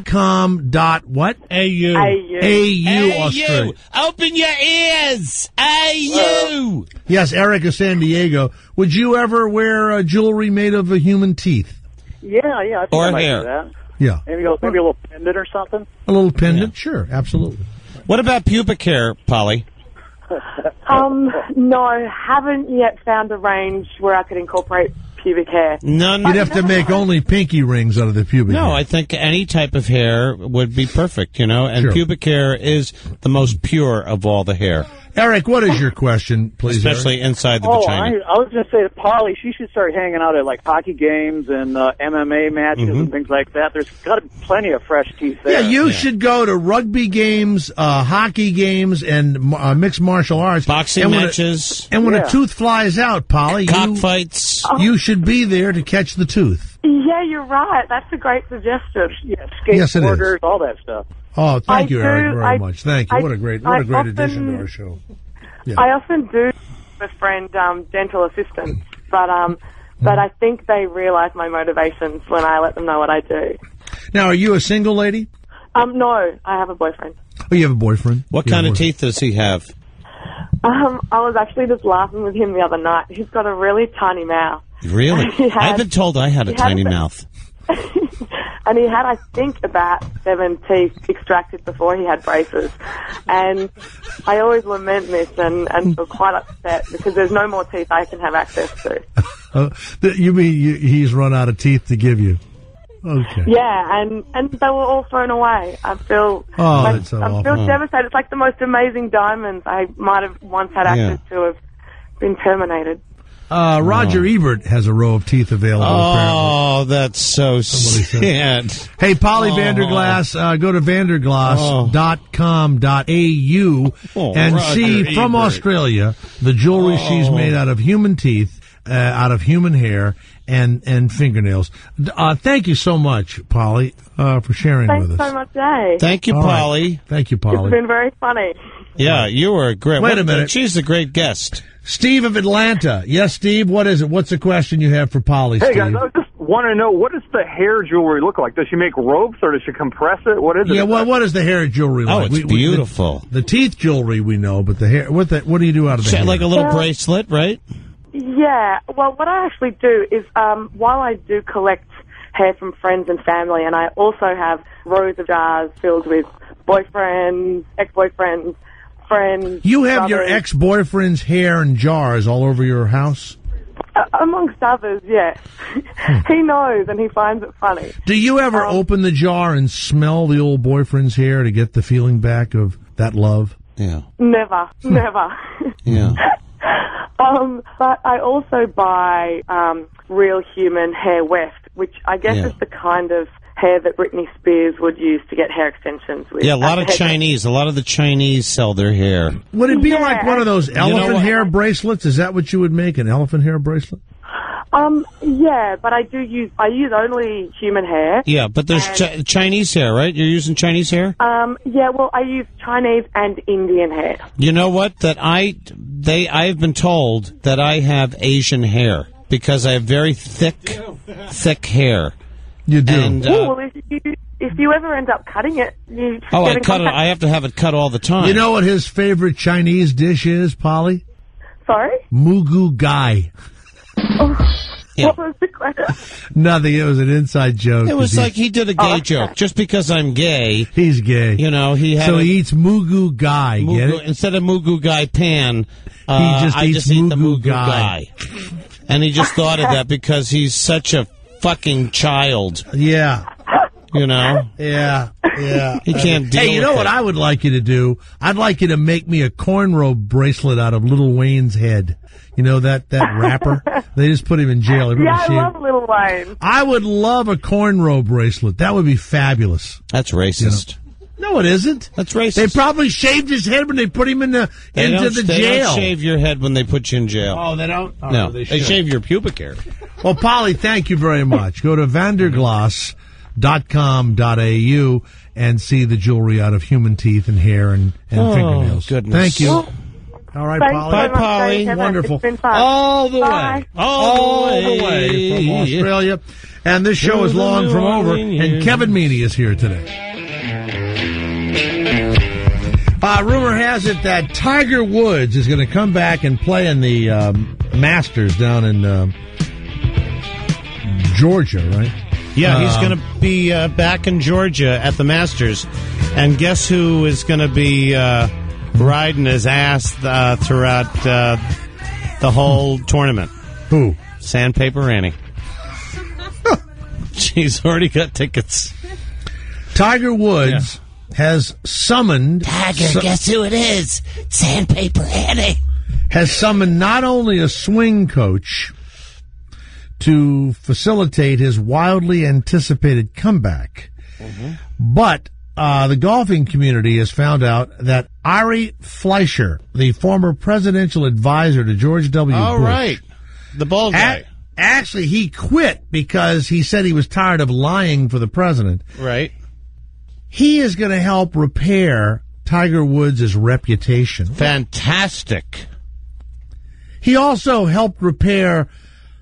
.com dot what? AU. AU Australia. Open your ears. AU. Yes, Eric of San Diego. Would you ever wear jewelry made of human teeth? Yeah, I think I might do that. Yeah. Maybe a little pendant or something. A little pendant? Sure, absolutely. What about pubic hair, Polly? No, haven't yet found a range where I could incorporate pubic hair. None. You'd have to make only pinky rings out of the pubic hair. No, I think any type of hair would be perfect, and Sure. pubic hair is the most pure of all the hair. Eric, what is your question, please? Especially Eric? inside the I vagina. was going to say to Polly, she should start hanging out at like hockey games and MMA matches and things like that. There's got to be plenty of fresh teeth there. Yeah, you should go to rugby games, hockey games, and mixed martial arts. Boxing matches. And when a tooth flies out, Polly, Cockfights. You should be there to catch the tooth. Yeah, you're right. That's a great suggestion. Yeah, Yes, it is. skateboarders, all that stuff. Oh, thank you, Eric, very I- much. Thank you. What a great addition to our show. Yeah. I often do befriend dental assistants, but I think they realise my motivations when I let them know what I do. Now, are you a single lady? No, I have a boyfriend. Oh, you have a boyfriend? What You have kind a of boyfriend. teeth does he have? I was actually just laughing with him the other night. He's got a really tiny mouth. Really? He had- I've been told I had a he had tiny a- mouth. And he had, I think, about 7 teeth extracted before he had braces. And I always lament this and feel quite upset because there's no more teeth I can have access to. You mean he's run out of teeth to give you? Okay. Yeah, and they were all thrown away. I feel that's so I feel awful. devastated. It's like the most amazing diamonds I might have once had access to have been terminated. Roger Ebert has a row of teeth available. Apparently. Oh, that's so sad. Hey, Polly Vanderglass, go to vanderglass.com.au and Roger see from Ebert. Australia the jewelry she's made out of human teeth, out of human hair, and fingernails. Thank you so much, Polly, for sharing Thanks with us. so much, Jay. Thank you, All right. Polly. Thank you, It's Polly. been very funny. Yeah, you were great. Wait a minute. She's a great guest. Steve of Atlanta. Yes, Steve, what is it? What's the question you have for Polly, Hey Steve? guys, I just want to know, what does the hair jewelry look like? Does she make ropes or does she compress it? What is it? Yeah, well, what is the hair jewelry Oh, like? it's beautiful. The teeth jewelry we know, but the hair. What do you do out of the hair? Like a little bracelet, right? Yeah, well, what I actually do is, while I do collect hair from friends and family, and I also have rows of jars filled with boyfriends, ex-boyfriends, friends. You have your brothers, ex-boyfriend's hair in jars all over your house? amongst others, yes. He knows, and he finds it funny. Do you ever open the jar and smell the old boyfriend's hair to get the feeling back of that love? Yeah. Never. Yeah. But I also buy real human hair weft, which I guess is the kind of hair that Britney Spears would use to get hair extensions with. Yeah, a lot of Chinese. A lot of the Chinese sell their hair. Would it be like one of those elephant hair bracelets? Is that what you would make, an elephant hair bracelet? Yeah, but I use only human hair. Yeah, but there's Chinese hair, right? You're using Chinese hair? Yeah, well, I use Chinese and Indian hair. You know what? That I've been told that I have Asian hair because I have very thick hair. You do. And, well, if you ever end up cutting it, you just I cut it. I have to have it cut all the time. You know what his favorite Chinese dish is, Polly? Sorry? Mugu gai. What was the question? Nothing. It was an inside joke. It was like he did a gay joke. Just because I'm gay, he's gay. You know, he eats mugu gai. Get it? Instead of mugu gai pan, I just eat the mugu gai. And he just thought of that because he's such a fucking child. Yeah. You know? Yeah. He can't deal with it. Hey, you know what I would like you to do? I'd like you to make me a cornrow bracelet out of Lil Wayne's head. You know, that rapper? They just put him in jail. I love Lil Wayne. I would love a cornrow bracelet. That would be fabulous. That's racist. You know? No, it isn't. That's racist. They probably shaved his head when they put him into the jail. They don't shave your head when they put you in jail. Oh, they don't? Oh, no, they shave your pubic hair. Well, Polly, thank you very much. Go to vanderglass.com.au and see the jewelry out of human teeth and hair and fingernails. Goodness. Thank you. All right, Thanks Polly. Bye, Polly. Wonderful. It's been fun. All the Bye. way. All the way from Australia. And this show is long from over, and Kevin Meaney is here today. Rumor has it that Tiger Woods is going to come back and play in the Masters down in Georgia, right? Yeah, he's going to be back in Georgia at the Masters. And guess who is going to be riding his ass throughout the whole tournament? Who? Sandpaper Annie. She's already got tickets. Tiger Woods has summoned... Tiger, guess who it is? Sandpaper Annie. Has summoned not only a swing coach to facilitate his wildly anticipated comeback, but the golfing community has found out that Ari Fleischer, the former presidential advisor to George W. Bush... right. The bald guy. Actually, he quit because he said he was tired of lying for the president. Right. He is going to help repair Tiger Woods' reputation. Fantastic. He also helped repair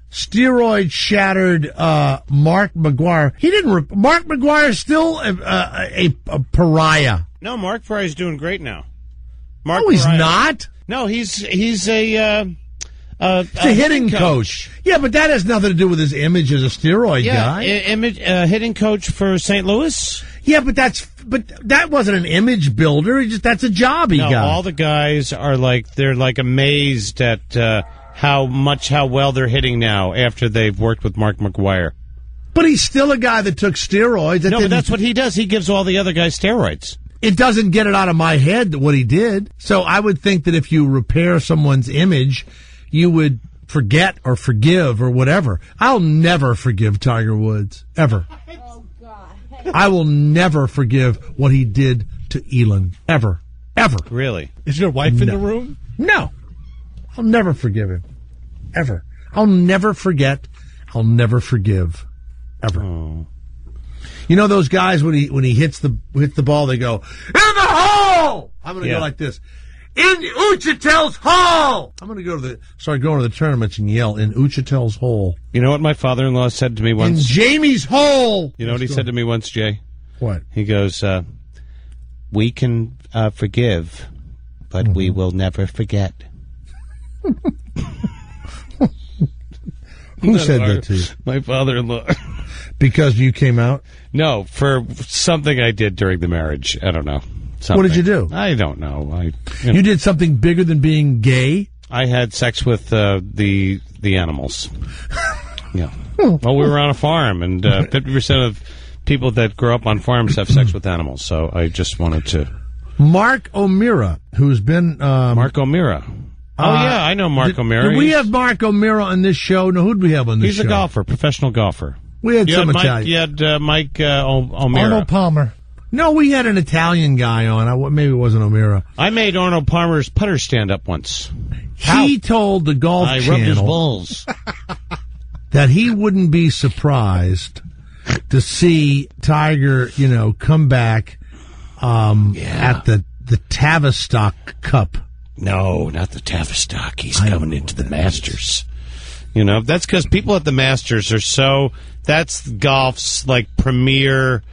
steroid-shattered Mark McGwire. He didn't. Mark McGwire is still a pariah. No, Mark Pariah's doing great now. No, he's not. No, he's a hitting coach. Yeah, but that has nothing to do with his image as a steroid guy. Hitting coach for St. Louis. Yeah, but that wasn't an image builder. That's a job he got. All the guys are they're amazed at how well they're hitting now after they've worked with Mark McGwire. But he's still a guy that took steroids. But that's what he does. He gives all the other guys steroids. It doesn't get it out of my head what he did. So I would think that if you repair someone's image, you would forget or forgive or whatever. I'll never forgive Tiger Woods. Ever. Oh, God. I will never forgive what he did to Elin. Ever. Ever. Really? Is your wife in the room? No. I'll never forgive him. Ever. I'll never forget. I'll never forgive. Ever. Oh. You know those guys when he hits the ball, they go, "In the hole!" I'm going to go like this. "In Uchitel's hole!" I'm going to start going to the tournaments and yell, "In Uchitel's hole." You know what my father-in-law said to me once? "In Jamie's hole!" You know what he said to me once, Jay? What? He goes, "We can forgive, but we will never forget." Who said that to you? My father-in-law. Because you came out? No, for something I did during the marriage. I don't know. Something. What did you do? I don't know. You did something bigger than being gay? I had sex with the animals. Yeah. Well, we were on a farm, and 50% of people that grow up on farms have sex with animals. So I just wanted to. Mark O'Meara, who's been Mark O'Meara. Yeah, I know Mark O'Meara. Did we have Mark O'Meara on this show? No, who'd we have on this show? He's a golfer, professional golfer. We had some Mike, Italian. you had Mike O'Meara. Arnold Palmer. No, we had an Italian guy on. Maybe it wasn't O'Meara. I made Arnold Palmer's putter stand up once. He told the Golf I Channel rubbed his balls. that he wouldn't be surprised to see Tiger, come back at the Tavistock Cup. No, not the Tavistock. He's coming into the Masters. That's because people at the Masters are that's golf's premier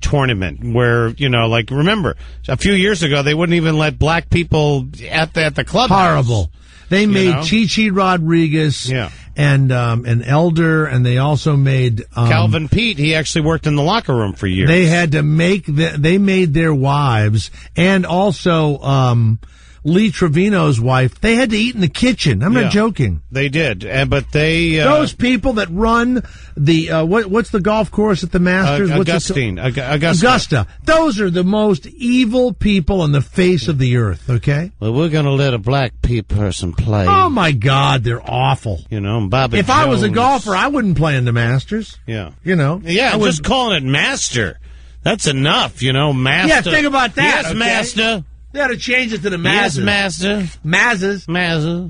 tournament where, remember, a few years ago, they wouldn't even let black people at the clubhouse. Horrible. They made Chi-Chi Rodriguez and Elder, and they also made Calvin Pete. He actually worked in the locker room for years. They had to they made their wives, and also Lee Trevino's wife, they had to eat in the kitchen. I'm not joking. They did, but they those people that run the what's the golf course at the Masters? Augusta. Those are the most evil people on the face of the earth. Okay. Well, we're going to let a black person play. Oh my God, they're awful. Bobby. If I was a golfer, I wouldn't play in the Masters. Yeah. Yeah, just calling it Master. That's enough. Master. Yeah, think about that. Yes, Master. They had to change it to the Mazes. Yes, Master. Mazes.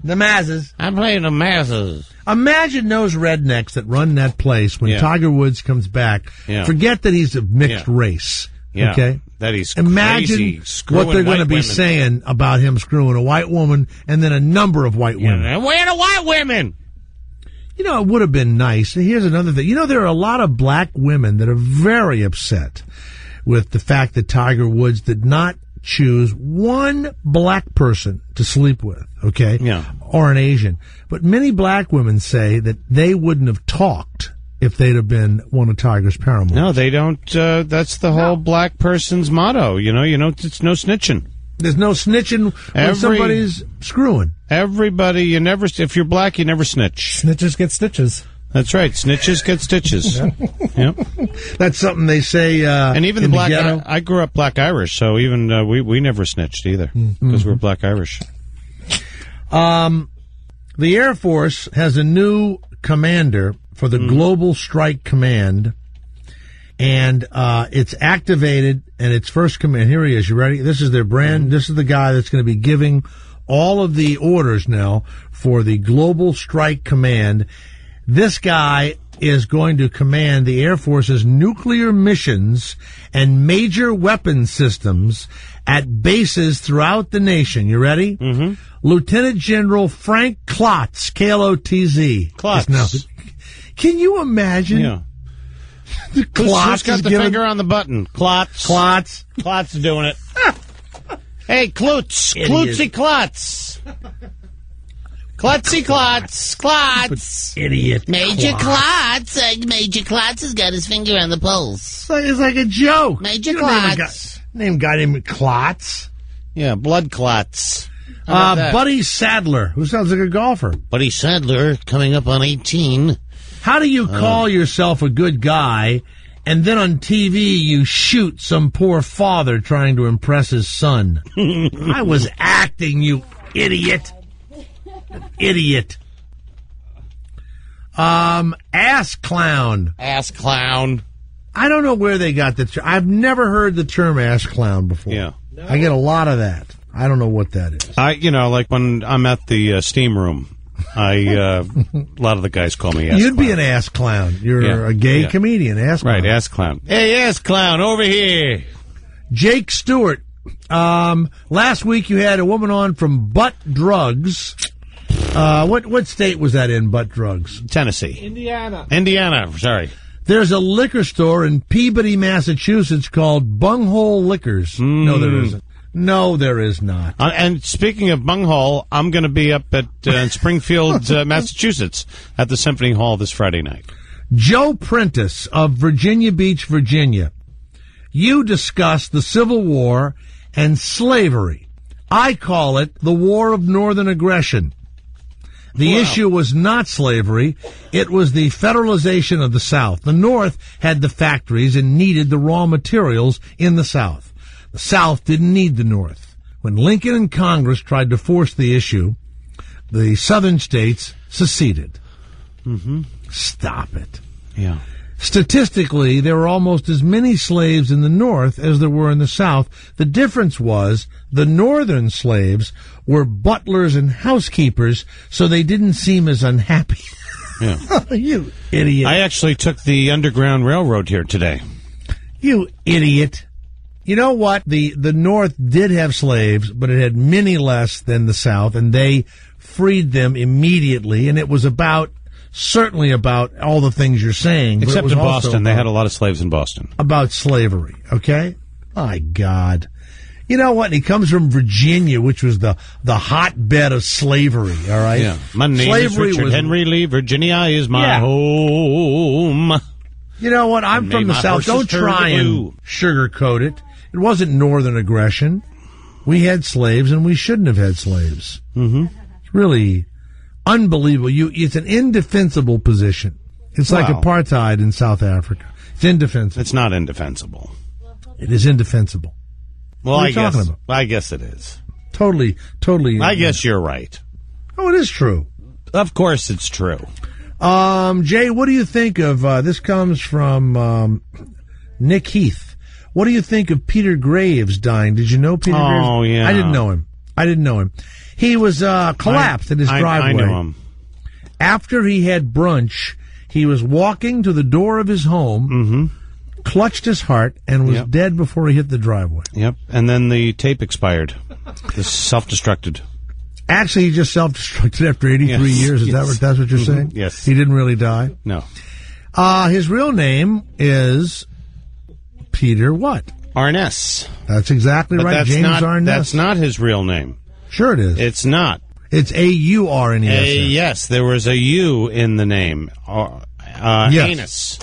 The Mazes. I'm playing the Mazes. Imagine those rednecks that run that place when Tiger Woods comes back. Yeah. Forget that he's a mixed race. Yeah. Okay? That he's Imagine crazy, what they're going to be women. saying about him screwing a white woman and then a number of white women. And where are the white women? It would have been nice. Here's another thing. There are a lot of black women that are very upset with the fact that Tiger Woods did not choose one black person to sleep with, okay? Yeah. Or an Asian. But many black women say that they wouldn't have talked if they'd have been one of Tiger's paramours. No, they don't. That's the whole black person's motto. It's no snitching. There's no snitching when somebody's screwing. Everybody, if you're black, you never snitch. Snitches get stitches. That's right. Snitches get stitches. Yep. That's something they say. And even the in black. ghetto. I grew up black Irish, so even we never snitched either because we're black Irish. The Air Force has a new commander for the Global Strike Command, and it's activated. And its first command. Here he is. You ready? This is their brand. This is the guy that's going to be giving all of the orders now for the Global Strike Command. This guy is going to command the Air Force's nuclear missions and major weapon systems at bases throughout the nation. You ready? Mm-hmm. Lieutenant General Frank Klotz, K-L-O-T-Z. Klotz. Can you imagine? Yeah. The Who's got the finger on the button? Klotz. Klotz doing it. Hey, Klutz. Klutzy Klotz. Klotzy Klotz. Idiot. Major Klotz. Major Klotz has got his finger on the pulse. It's like a joke. Major Klotz. Name a guy named Klotz. Yeah, blood clots. Buddy Sadler, who sounds like a golfer. Buddy Sadler, coming up on 18. How do you call yourself a good guy, and then on TV you shoot some poor father trying to impress his son? I was acting, you idiot. Idiot. Ass clown. Ass clown. I don't know where they got the term. I've never heard the term ass clown before. Yeah. I get a lot of that. I don't know what that is. Like when I'm at the steam room, a lot of the guys call me ass You'd clown. be an ass clown. You're a gay comedian, ass clown. Right, ass clown. Hey, ass clown, over here. Jake Stewart. Last week you had a woman on from Butt Drugs. What state was that in, Butt Drugs? Tennessee. Indiana, sorry. There's a liquor store in Peabody, Massachusetts called Bunghole Liquors. No, there isn't. No, there is not. And speaking of bunghole, I'm going to be up at Springfield, Massachusetts, at the Symphony Hall this Friday night. Joe Prentice of Virginia Beach, Virginia. You discussed the Civil War and slavery. I call it the War of Northern Aggression. The issue was not slavery. It was the federalization of the South. The North had the factories and needed the raw materials in the South. The South didn't need the North. When Lincoln and Congress tried to force the issue, the southern states seceded. Mm-hmm. Stop it. Yeah. Statistically, there were almost as many slaves in the North as there were in the South. The difference was the northern slaves were butlers and housekeepers, so they didn't seem as unhappy. Yeah. You idiot. I actually took the Underground Railroad here today. You idiot. You know what? The North did have slaves, but it had many less than the South, and they freed them immediately, and it was certainly about all the things you're saying. Except in Boston. They had a lot of slaves in Boston. About slavery, okay? My God. You know what? He comes from Virginia, which was the hotbed of slavery, all right? Yeah. My name slavery is Richard Henry Lee. Virginia is my home. You know what? I'm from the South. Don't try and sugarcoat it. It wasn't northern aggression. We had slaves, and we shouldn't have had slaves. Mm-hmm. It's really unbelievable. It's an indefensible position. It's like apartheid in South Africa. It's indefensible. It's not indefensible. It is indefensible. Well, what are you talking about? I guess it is. Totally. I guess you're right. Oh, it is true. Of course it's true. Jay, what do you think of, this comes from Nick Heath. What do you think of Peter Graves dying? Did you know Peter Graves? Oh, yeah. I didn't know him. He was collapsed in his driveway. I knew him. After he had brunch, he was walking to the door of his home, clutched his heart, and was dead before he hit the driveway. Yep. And then the tape expired. This self-destructed. Actually, he just self-destructed after 83 years. Is that's what you're saying? Yes. He didn't really die? No. His real name is Peter what? Arness. That's exactly right. James Arness. That's not his real name. Sure it is. It's not. It's A-U-R-N-E-S. Yes, there was a U in the name. Anus.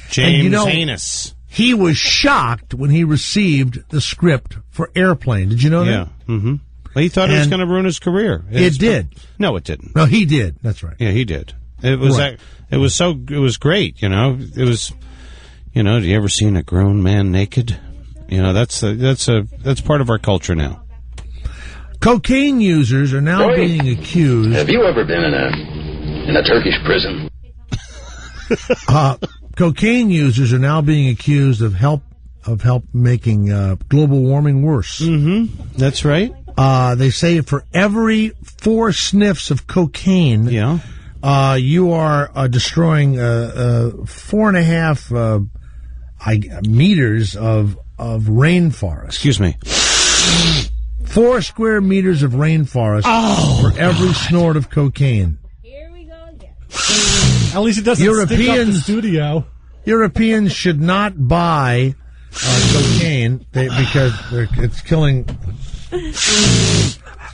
James Anus. He was shocked when he received the script for Airplane. Did you know that? Yeah. Mm-hmm. Well, he thought it was going to ruin his career. It did. No, it didn't. No, he did. That's right. Yeah, he did. It was it was great, you know. It was, you know, have you ever seen a grown man naked? You know, that's part of our culture now. Cocaine users are now being accused. Have you ever been in a Turkish prison? Cocaine users are now being accused of help making global warming worse. Mm-hmm. That's right. They say for every 4 sniffs of cocaine, you are destroying 4.5 meters of rainforest. Excuse me. 4 square meters of rainforest for every snort of cocaine. At least it doesn't stick up the studio. Europeans should not buy cocaine because it's killing the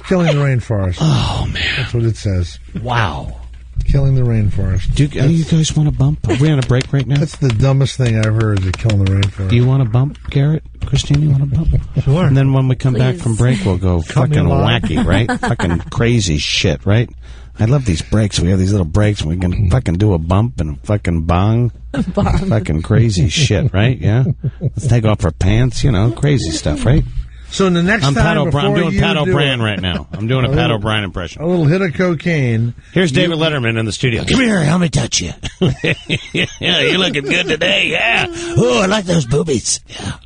rainforest. Oh, man. That's what it says. Wow. Killing the rainforest. Do you guys want a bump? Are we on a break right now? That's the dumbest thing I've heard, is killing the rainforest. Do you want a bump, Garrett? Christine, you want a bump? Sure. And then when we come back from break, we'll go fucking wacky, right? Fucking crazy shit, right? I love these breaks. We have these little breaks and we can fucking do a bump and a fucking bong. Fucking crazy shit, right? Yeah? Let's take off our pants, you know, crazy stuff, right? So in the next I'm time I'm doing Pat O'Brien right now. I'm doing a Pat O'Brien impression. A little hit of cocaine. Here's David Letterman in the studio. Come here, let me touch you. Yeah, you're looking good today, yeah. Oh, I like those boobies. Yeah.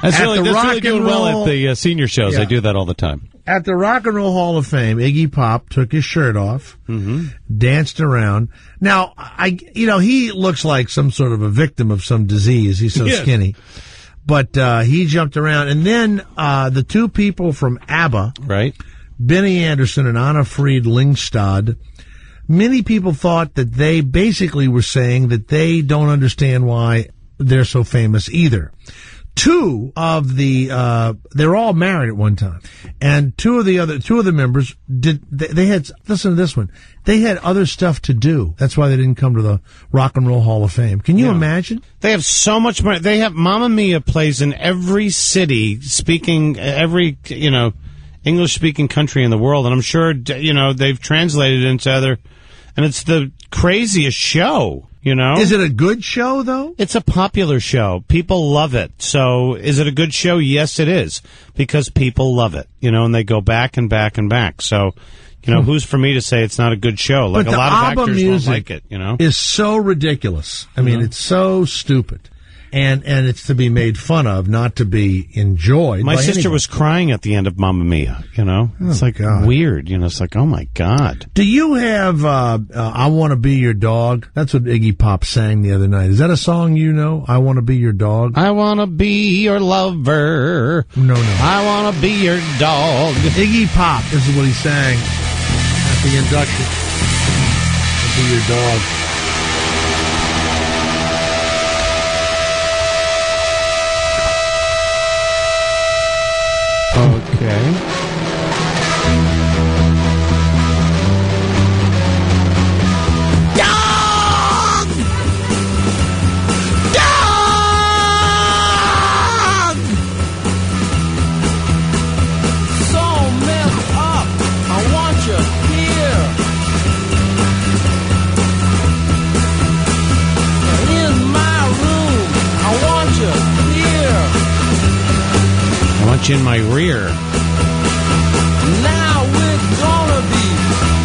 That's really doing well at the senior shows. Yeah. I do that all the time. At the Rock and Roll Hall of Fame, Iggy Pop took his shirt off, danced around. Now, he looks like some sort of a victim of some disease. He's so skinny. But he jumped around. And then the 2 people from ABBA, right, Benny Andersson and Anna Fried Lyngstad, many people thought that they basically were saying that they don't understand why they're so famous either. 2 of the they're all married at one time, and 2 of the members they had, listen to this one, they had other stuff to do. That's why they didn't come to the Rock and Roll Hall of Fame. Can you imagine? They have so much money. They have Mamma Mia plays in every city, speaking every English speaking country in the world, and I'm sure they've translated it into other, and it's the craziest show. You know? Is it a good show, though? It's a popular show. People love it. So is it a good show? Yes, it is. Because people love it, you know, and they go back and back and back. So, you know, who's for me to say it's not a good show? Like, but a lot of ABBA actors music won't like it, you know? Is so ridiculous. I mean, it's so stupid. And it's to be made fun of, not to be enjoyed. My by sister anyone. was crying at the end of Mamma Mia, you know? It's like weird, you know? It's like, oh my God. Do you have I Want to Be Your Dog? That's what Iggy Pop sang the other night. Is that a song you know? I Want to Be Your Dog? I want to be your lover. No. I want to be your dog. Iggy Pop, this is what he sang at the induction. I'll be your dog. Okay. Dog! Dog! So messed up, I want you here. In my room, I want you here. I want you in my rear. Now we're gonna be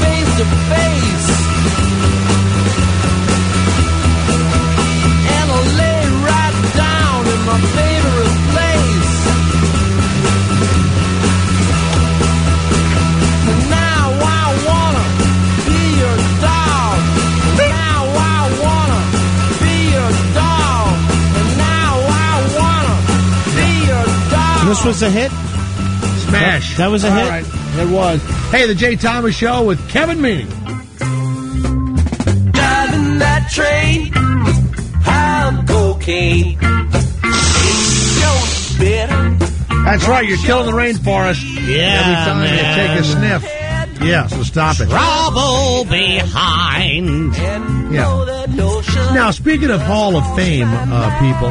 face to face. And I'll lay right down in my favorite place. And now I wanna be your dog. Now I wanna be your dog. And now I wanna be your dog. This was a hit? Smash. That was a hit? All right. It was. Hey, the Jay Thomas Show with Kevin Meaney. Driving that train, high on cocaine. It's bitter. That's right. You're killing the rainforest. Every time you take a sniff. Yeah, so stop it. Trouble behind. Yeah. Now, speaking of Hall of Fame people,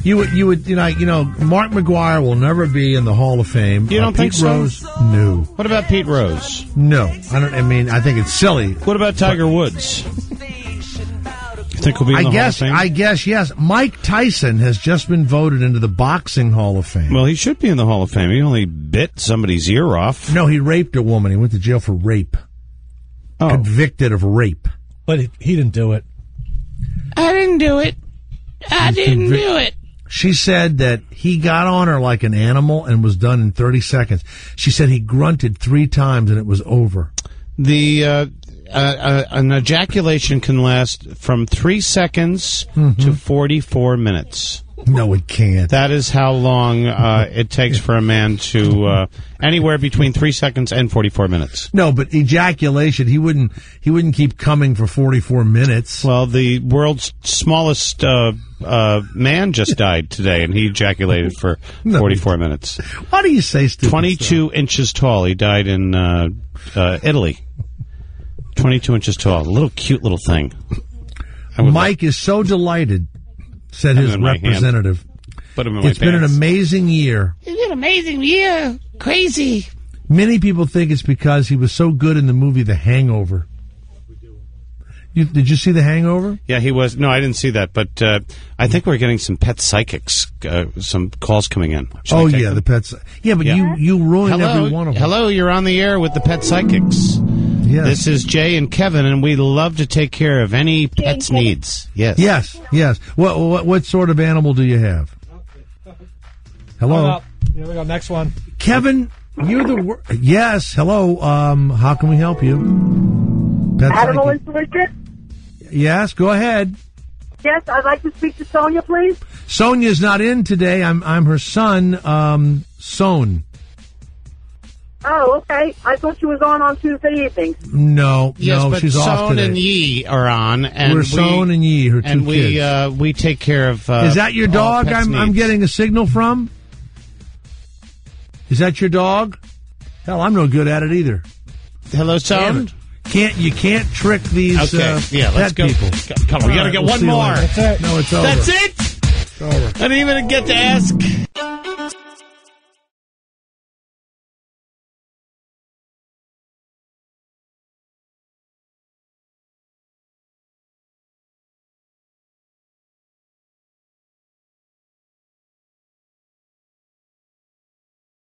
You would, Mark McGuire will never be in the Hall of Fame. You don't think Pete so? Rose, no. What about Pete Rose? No. I think it's silly. What about Tiger Woods? You think he'll be in the Hall of Fame? I guess, yes. Mike Tyson has just been voted into the Boxing Hall of Fame. Well, he should be in the Hall of Fame. He only bit somebody's ear off. No, he raped a woman. He went to jail for rape. Oh. Convicted of rape. But he didn't do it. I didn't do it. I didn't do it. She said that he got on her like an animal and was done in 30 seconds. She said he grunted 3 times and it was over. An ejaculation can last from 3 seconds to 44 minutes. No, it can't. That is how long it takes for a man to anywhere between 3 seconds and 44 minutes. No, but ejaculation, he wouldn't keep coming for 44 minutes. Well, the world's smallest man just died today, and he ejaculated for 44 minutes. Why do you say stupid 22 inches tall. He died in Italy. 22 inches tall. A little cute little thing. Mike is so delighted, said his representative. Put him in my It's been an pants. amazing year. It's an amazing year. Crazy. Many people think it's because he was so good in the movie The Hangover. Did you see The Hangover? Yeah, he was. No, I didn't see that, but I think we're getting some pet psychics, some calls coming in. Should I take them? The pets. Yeah, but you ruined every one of them. Hello, you're on the air with the pet psychics. Yes. This is Jay and Kevin, and we love to take care of any pet's needs. Yes. Yes. What sort of animal do you have? Hello? Here we go. Next one. Kevin, you're the Yes, hello. How can we help you? Pet Animal psychic. Intuition? Yes, go ahead. Yes, I'd like to speak to Sonia, please. Sonia's not in today. I'm her son, Son. Oh, okay. I thought she was on Tuesday evenings. No, but she's off Son today. and Yi are on, and We're Son and Yi, her two and kids. we take care of. Is that your all dog pets' I'm needs. getting a signal from? Is that your dog? Hell, I'm no good at it either. Hello, Son. You can't trick these Okay, let's pet go. people. Come on, we got to get We'll one see you more. later. That's it. No, it's over. That's it. I didn't even get to ask.